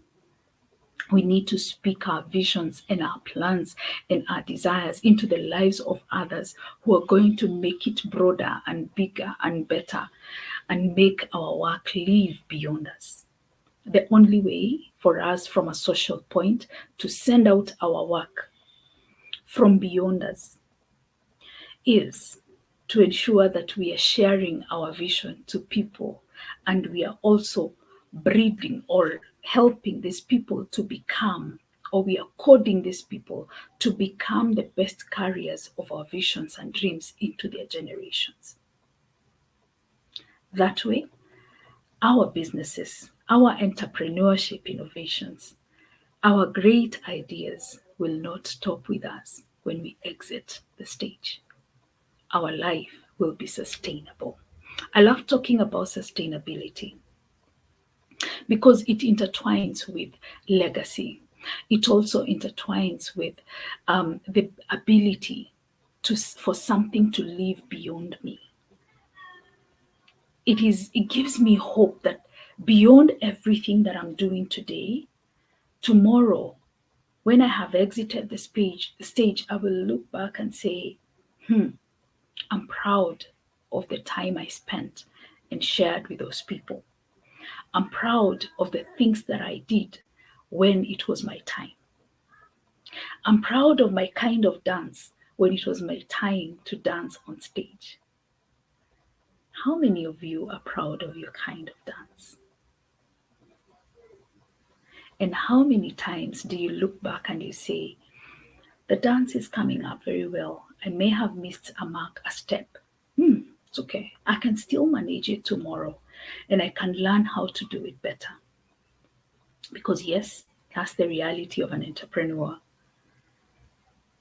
We need to speak our visions and our plans and our desires into the lives of others who are going to make it broader and bigger and better and make our work live beyond us. The only way for us from a social point to send out our work from beyond us is to ensure that we are sharing our vision to people, and we are also breeding or helping these people to become, or we are coding these people to become the best carriers of our visions and dreams into their generations. That way, our businesses, our entrepreneurship innovations, our great ideas will not stop with us when we exit the stage. Our life will be sustainable. I love talking about sustainability because it intertwines with legacy. It also intertwines with the ability for something to live beyond me. It gives me hope that beyond everything that I'm doing today, tomorrow, when I have exited the stage, I will look back and say, I'm proud of the time I spent and shared with those people. I'm proud of the things that I did when it was my time. I'm proud of my kind of dance when it was my time to dance on stage. How many of you are proud of your kind of dance? And how many times do you look back and you say, the dance is coming up very well. I may have missed a mark, a step. It's okay. I can still manage it tomorrow, and I can learn how to do it better. Because yes, that's the reality of an entrepreneur.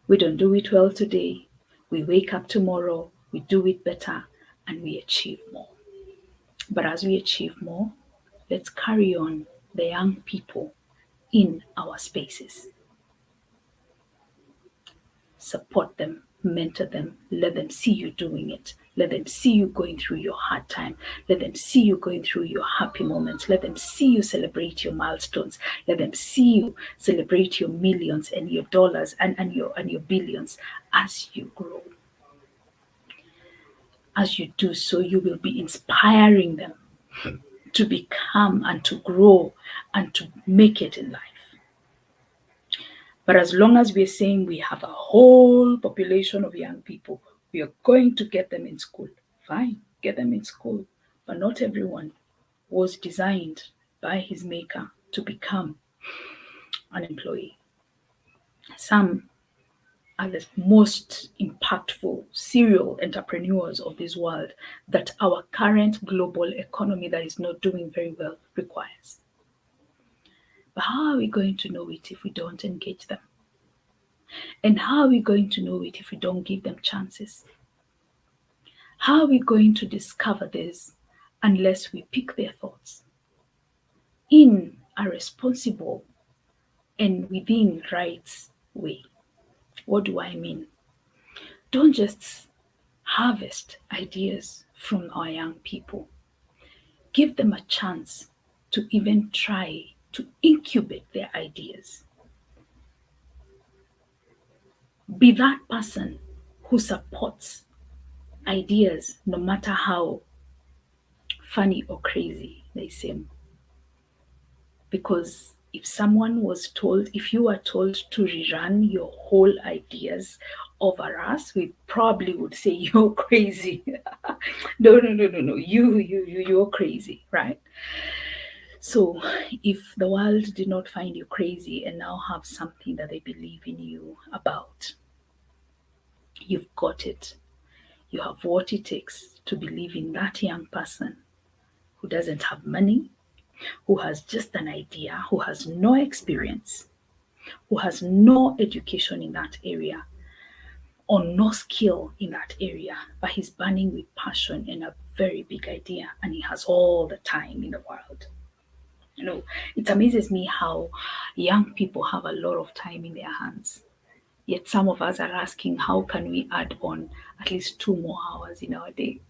We don't do it well today. We wake up tomorrow, we do it better, and we achieve more. But as we achieve more, let's carry on the young people in our spaces. Support them, mentor them, let them see you doing it. Let them see you going through your hard time. Let them see you going through your happy moments. Let them see you celebrate your milestones. Let them see you celebrate your millions and your dollars and your billions as you grow. As you do so, you will be inspiring them to become and to grow and to make it in life. But as long as we're saying we have a whole population of young people, we are going to get them in school. Fine, get them in school. But not everyone was designed by his maker to become an employee. Some are the most impactful serial entrepreneurs of this world that our current global economy that is not doing very well requires. But how are we going to know it if we don't engage them? And how are we going to know it if we don't give them chances? How are we going to discover this unless we pick their thoughts in a responsible and within rights way? What do I mean? Don't just harvest ideas from our young people. Give them a chance to even try to incubate their ideas. Be that person who supports ideas no matter how funny or crazy they seem. Because if you were told to rerun your whole ideas over us, we probably would say you're crazy. No, you're crazy, right? So if the world did not find you crazy and now have something that they believe in you about, you've got it. You have what it takes to believe in that young person who doesn't have money, who has just an idea, who has no experience, who has no education in that area, or no skill in that area, but he's burning with passion and a very big idea, and he has all the time in the world. You know, it amazes me how young people have a lot of time in their hands. Yet some of us are asking, how can we add on at least 2 more hours in our day?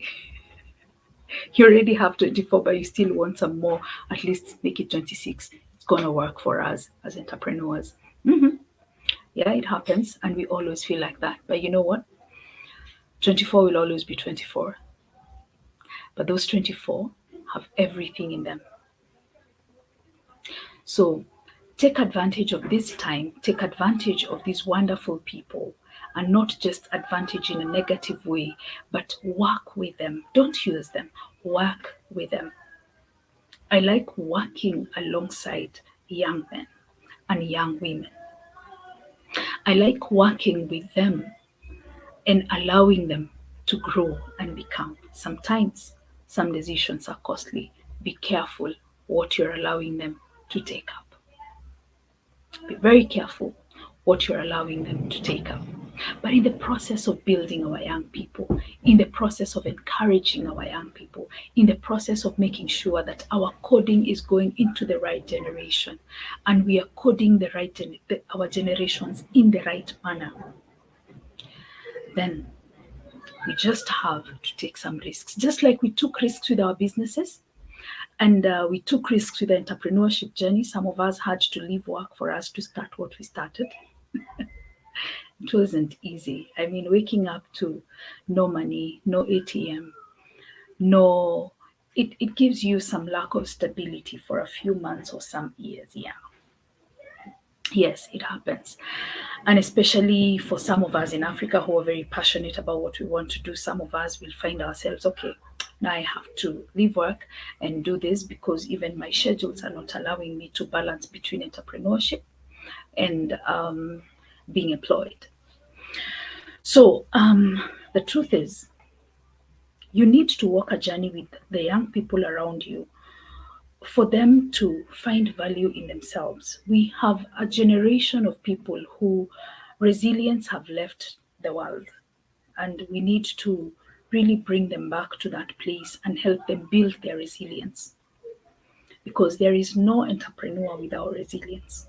You already have 24, but you still want some more, at least make it 26. It's going to work for us as entrepreneurs. Yeah, it happens, and we always feel like that. But you know what? 24 will always be 24. But those 24 have everything in them. So take advantage of this time, take advantage of these wonderful people, and not just advantage in a negative way, but work with them. Don't use them, work with them. I like working alongside young men and young women. I like working with them and allowing them to grow and become. Sometimes some decisions are costly. Be careful what you're allowing them to take up. Be very careful what you're allowing them to take up. But in the process of building our young people, in the process of encouraging our young people, in the process of making sure that our coding is going into the right generation, and we are coding our generations in the right manner, then we just have to take some risks. Just like we took risks with our businesses, and we took risks with the entrepreneurship journey. Some of us had to leave work for us to start what we started. It wasn't easy. I mean, waking up to no money, no ATM, it gives you some lack of stability for a few months or some years. Yeah. Yes, it happens. And especially for some of us in Africa who are very passionate about what we want to do, some of us will find ourselves, okay, now I have to leave work and do this because even my schedules are not allowing me to balance between entrepreneurship and being employed. So the truth is, you need to walk a journey with the young people around you for them to find value in themselves. We have a generation of people who resilience have left the world, and we need to really bring them back to that place and help them build their resilience, because there is no entrepreneur without resilience.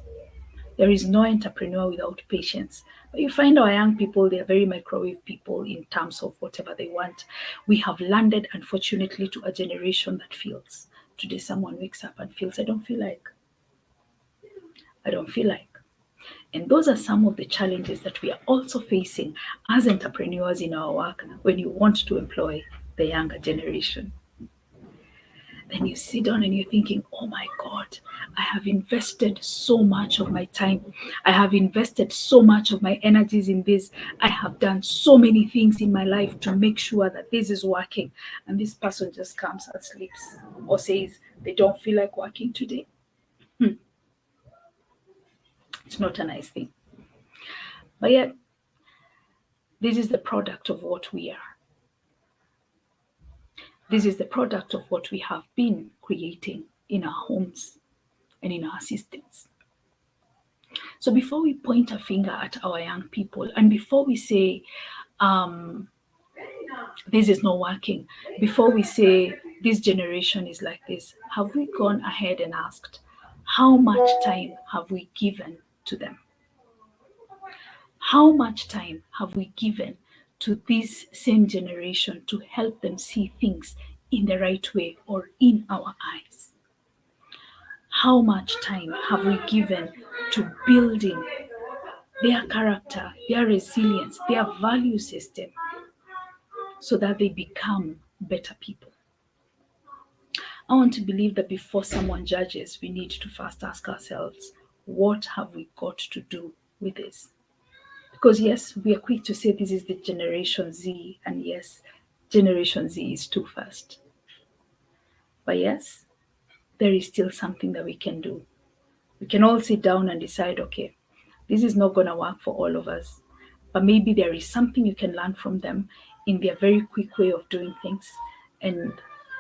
There is no entrepreneur without patience. But you find our young people, they're very microwave people in terms of whatever they want. We have landed, unfortunately, to a generation that feels. Today, someone wakes up and feels, I don't feel like. And those are some of the challenges that we are also facing as entrepreneurs in our work when you want to employ the younger generation. Then you sit down and you're thinking, oh my God, I have invested so much of my time. I have invested so much of my energies in this. I have done so many things in my life to make sure that this is working. And this person just comes and sleeps or says they don't feel like working today. It's not a nice thing. But yet, this is the product of what we are. This is the product of what we have been creating in our homes and in our systems. So before we point a finger at our young people, and before we say, this is not working, before we say this generation is like this, have we gone ahead and asked, how much time have we given to them? How much time have we given to this same generation to help them see things in the right way or in our eyes? How much time have we given to building their character, their resilience, their value system, so that they become better people? I want to believe that before someone judges, we need to first ask ourselves, what have we got to do with this? Because yes, we are quick to say this is the Generation Z, and yes, Generation Z is too fast. But yes, there is still something that we can do. We can all sit down and decide, okay, this is not going to work for all of us, but maybe there is something you can learn from them in their very quick way of doing things. And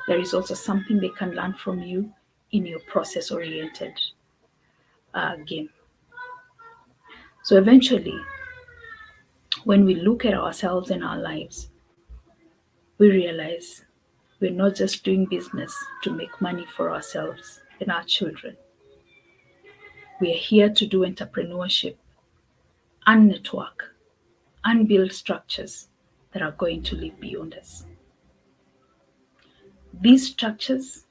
there is also something they can learn from you in your process-oriented game. So eventually, when we look at ourselves and our lives, we realize we're not just doing business to make money for ourselves and our children. We are here to do entrepreneurship and network and build structures that are going to live beyond us. These structures,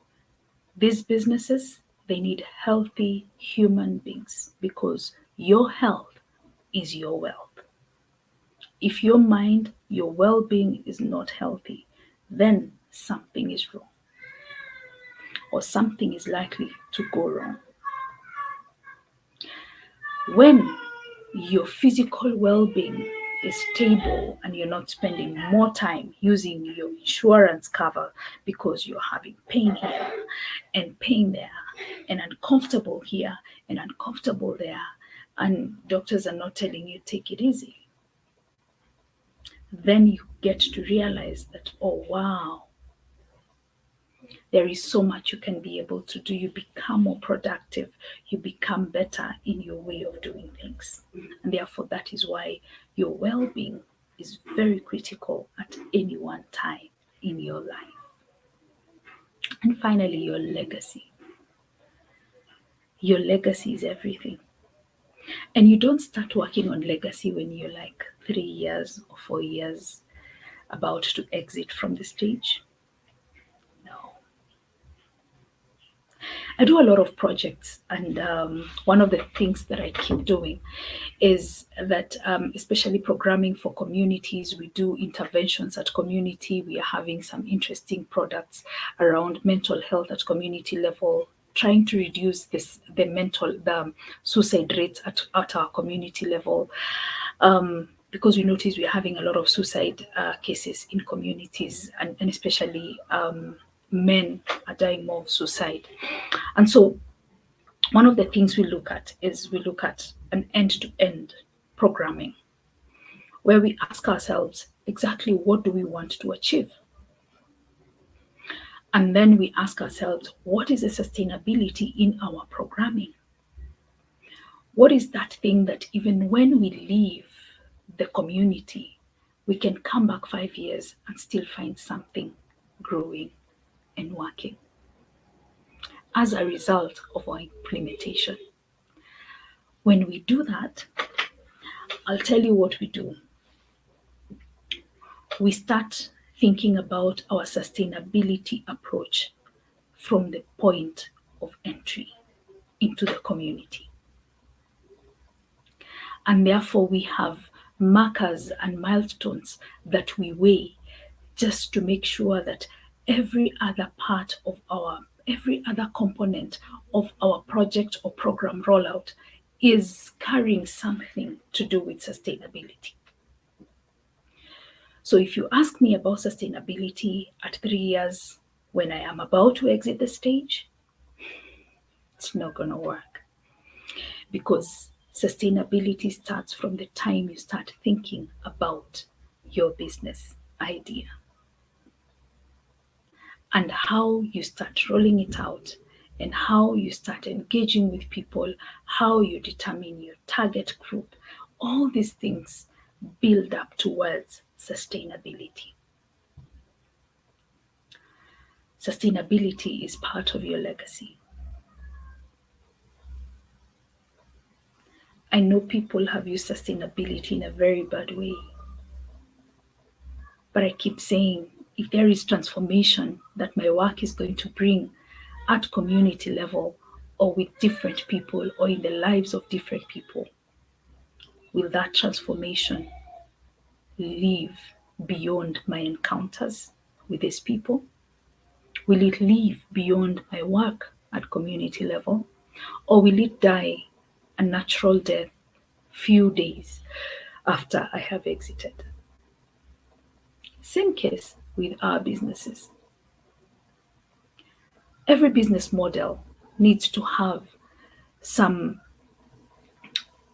these businesses, they need healthy human beings, because your health is your wealth. If your mind, your well-being is not healthy, then something is wrong, or something is likely to go wrong. When your physical well-being is stable and you're not spending more time using your insurance cover because you're having pain here and pain there and uncomfortable here and uncomfortable there, and doctors are not telling you take it easy, then you get to realize that, oh wow, there is so much you can be able to do. You become more productive. You become better in your way of doing things. And therefore, that is why your well-being is very critical at any one time in your life. And finally, your legacy. Your legacy is everything. And you don't start working on legacy when you're like 3 years or 4 years about to exit from the stage. I do a lot of projects, and one of the things that I keep doing is that, especially programming for communities, we do interventions at community. We are having some interesting products around mental health at community level, trying to reduce the suicide rates at our community level. Because we notice we're having a lot of suicide cases in communities, and especially men are dying more of suicide. And so one of the things we look at is we look at an end-to-end programming, where we ask ourselves exactly what do we want to achieve? And then we ask ourselves, what is the sustainability in our programming? What is that thing that even when we leave the community, we can come back 5 years and still find something growing and working as a result of our implementation? When we do that, I'll tell you what we do. We start thinking about our sustainability approach from the point of entry into the community. And therefore, we have markers and milestones that we weigh just to make sure that every other component of our project or program rollout is carrying something to do with sustainability. So if you ask me about sustainability at 3 years, when I am about to exit the stage, it's not going to work, because sustainability starts from the time you start thinking about your business idea and how you start rolling it out and how you start engaging with people, how you determine your target group. All these things build up towards sustainability. Sustainability is part of your legacy. I know people have used sustainability in a very bad way. But I keep saying, if there is transformation that my work is going to bring at community level or with different people or in the lives of different people, will that transformation live beyond my encounters with these people? Will it live beyond my work at community level? Or will it die a natural death few days after I have exited? Same case with our businesses. Every business model needs to have some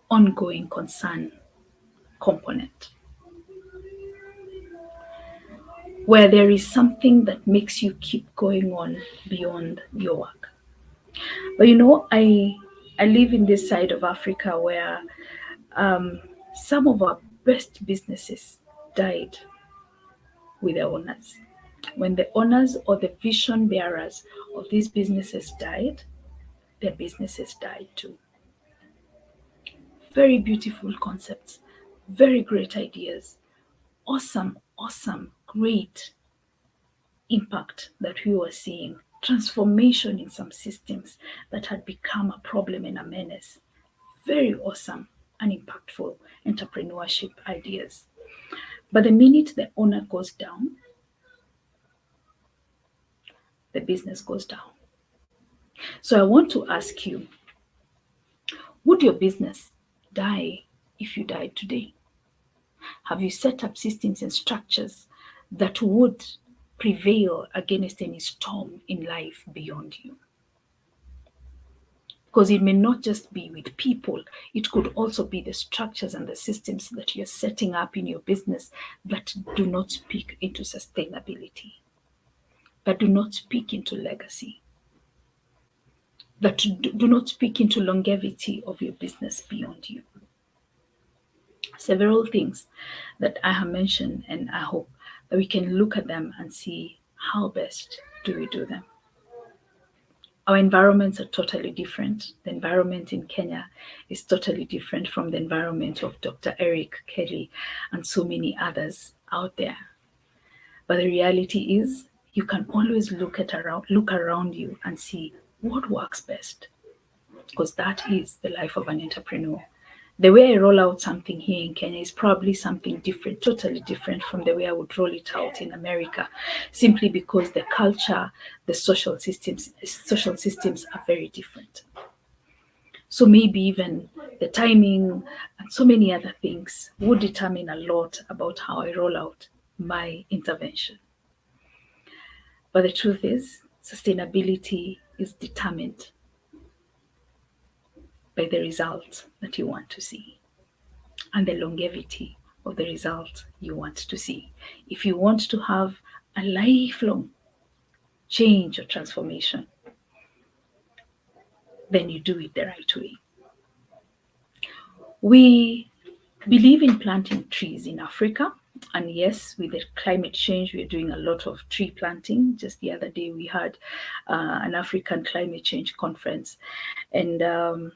ongoing concern component, where there is something that makes you keep going on beyond your work. But you know, I live in this side of Africa where some of our best businesses died with the owners. When the owners or the vision bearers of these businesses died, their businesses died too. Very beautiful concepts, very great ideas, awesome, great impact that we were seeing, transformation in some systems that had become a problem and a menace. Very awesome and impactful entrepreneurship ideas. But the minute the owner goes down, the business goes down. So I want to ask you, would your business die if you died today? Have you set up systems and structures that would prevail against any storm in life beyond you? Because it may not just be with people, it could also be the structures and the systems that you're setting up in your business that do not speak into sustainability, that do not speak into legacy, that do not speak into longevity of your business beyond you. Several things that I have mentioned, and I hope that we can look at them and see how best do we do them. Our environments are totally different. The environment in Kenya is totally different from the environment of Dr. Eric Kelly and so many others out there. But the reality is, you can always look around you and see what works best, because that is the life of an entrepreneur. The way I roll out something here in Kenya is probably something different, totally different from the way I would roll it out in America, simply because the culture, the social systems are very different. So maybe even the timing and so many other things would determine a lot about how I roll out my intervention. But the truth is, sustainability is determined by the result that you want to see and the longevity of the result you want to see. If you want to have a lifelong change or transformation, then you do it the right way. We believe in planting trees in Africa. And yes, with the climate change, we're doing a lot of tree planting. Just the other day, we had an African climate change conference. And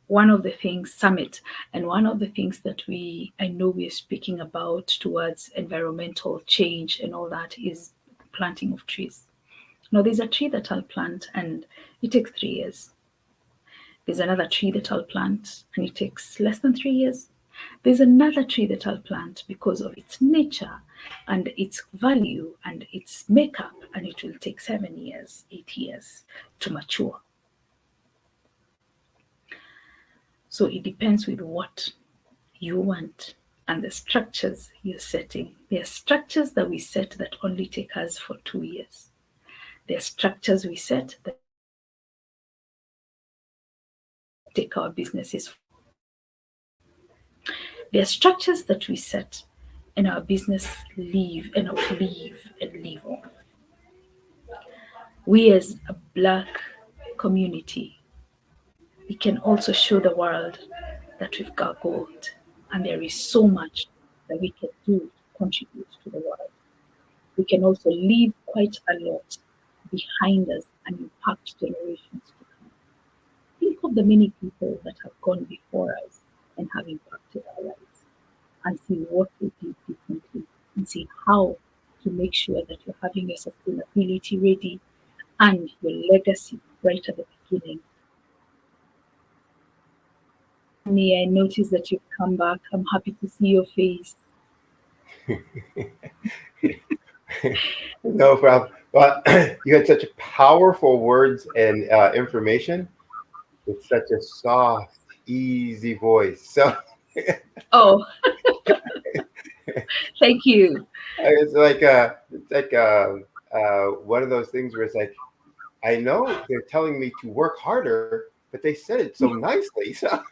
one of the things, summit, and one of the things that I know we're speaking about towards environmental change and all that is planting of trees. Now, there's a tree that I'll plant and it takes 3 years. There's another tree that I'll plant and it takes less than 3 years. There's another tree that I'll plant because of its nature and its value and its makeup, and it will take 7 years, 8 years to mature. So it depends with what you want and the structures you're setting. There are structures that we set that only take us for 2 years. There are structures we set that take our businesses. There are structures that we set and our business live on. We as a Black community, we can also show the world that we've got gold, and there is so much that we can do to contribute to the world. We can also leave quite a lot behind us and impact generations to come. Think of the many people that have gone before us and have impacted our lives, and see what they did differently, and see how to make sure that you're having your sustainability ready and your legacy right at the beginning. I noticed that you've come back. I'm happy to see your face. No problem. Well, you had such powerful words and information with such a soft, easy voice. So, oh, thank you. It's like one of those things where it's like, I know they're telling me to work harder, but they said it so nicely. So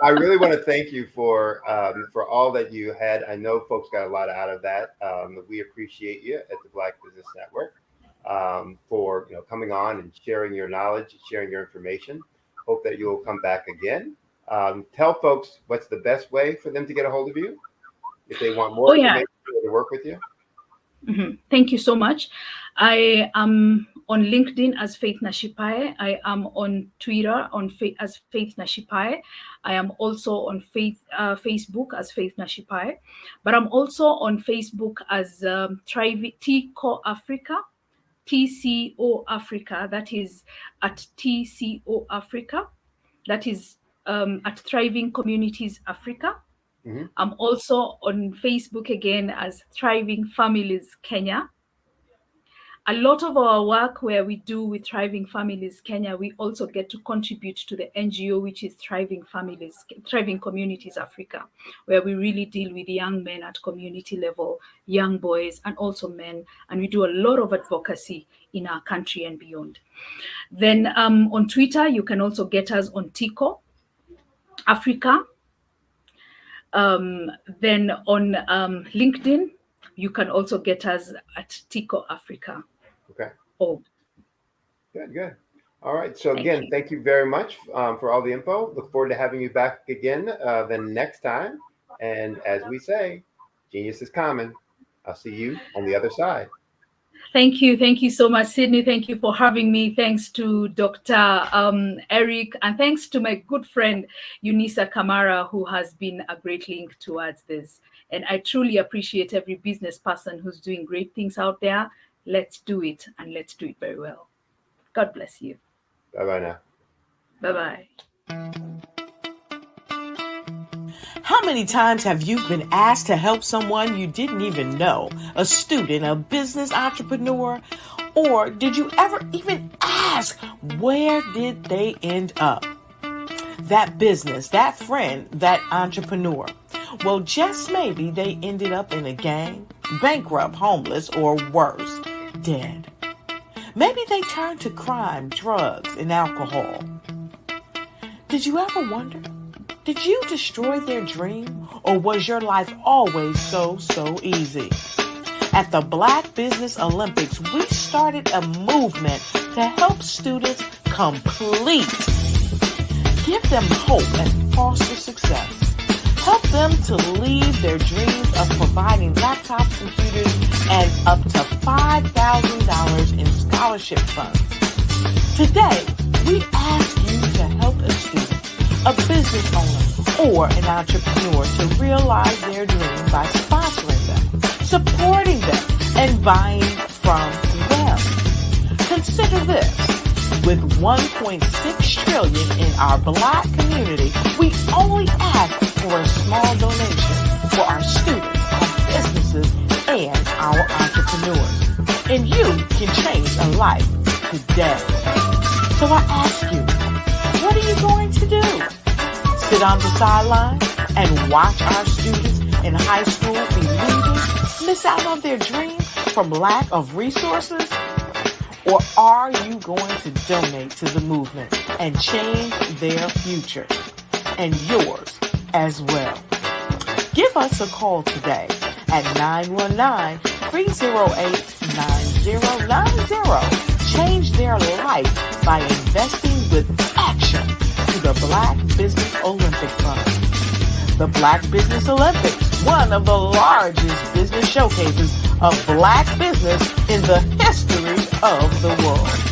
I really want to thank you for all that you had. I know folks got a lot out of that. We appreciate you at the Black Business Network for coming on and sharing your knowledge, sharing your information. Hope that you'll come back again. Tell folks what's the best way for them to get a hold of you if they want more information to work with you. Mm-hmm. Thank you so much. I am on LinkedIn as Faith Nashipaye. I am on Twitter as Faith Nashipaye. I am also on Facebook as Faith Nashipaye. But I'm also on Facebook as TCO Africa. TCO Africa. That is at TCO Africa. That is at Thriving Communities Africa. Mm-hmm. I'm also on Facebook again as Thriving Families Kenya. A lot of our work where we do with Thriving Families Kenya, we also get to contribute to the NGO, which is Thriving Communities Africa, where we really deal with young men at community level, young boys, and also men. And we do a lot of advocacy in our country and beyond. Then on Twitter, you can also get us on TCO Africa. Then on LinkedIn, you can also get us at TCO Africa. Okay. Oh. Good. All right. So again, thank you very much for all the info. Look forward to having you back again the next time. And as we say, genius is common. I'll see you on the other side. Thank you. Thank you so much, Sydney. Thank you for having me. Thanks to Dr. Eric, and thanks to my good friend, Unisa Kamara, who has been a great link towards this. And I truly appreciate every business person who's doing great things out there. Let's do it, and let's do it very well. God bless you. Bye-bye now. Bye-bye. How many times have you been asked to help someone you didn't even know, a student, a business entrepreneur? Or did you ever even ask, where did they end up? That business, that friend, that entrepreneur. Well, just maybe they ended up in a gang, bankrupt, homeless, or worse, dead. Maybe they turned to crime, drugs, and alcohol. Did you ever wonder? Did you destroy their dream, or was your life always so easy? At the Black Business Olympics, we started a movement to help students complete. Give them hope and foster success. Help them to leave their dreams of providing laptops, computers, and up to $5,000 in scholarship funds. Today, we ask you to help a student, a business owner, or an entrepreneur to realize their dream by sponsoring them, supporting them, and buying from them. Consider this. With $1.6 trillion in our Black community, we only ask for a small donation for our students, our businesses, and our entrepreneurs. And you can change a life today. So I ask you, what are you going to do? Sit on the sideline and watch our students in high school be leaders, miss out on their dream from lack of resources? Or are you going to donate to the movement and change their future and yours as well? Give us a call today at 919-308-9090. Change their life by investing with action to the Black Business Olympic Fund. The Black Business Olympics, one of the largest business showcases of Black business in the history mastery of the world.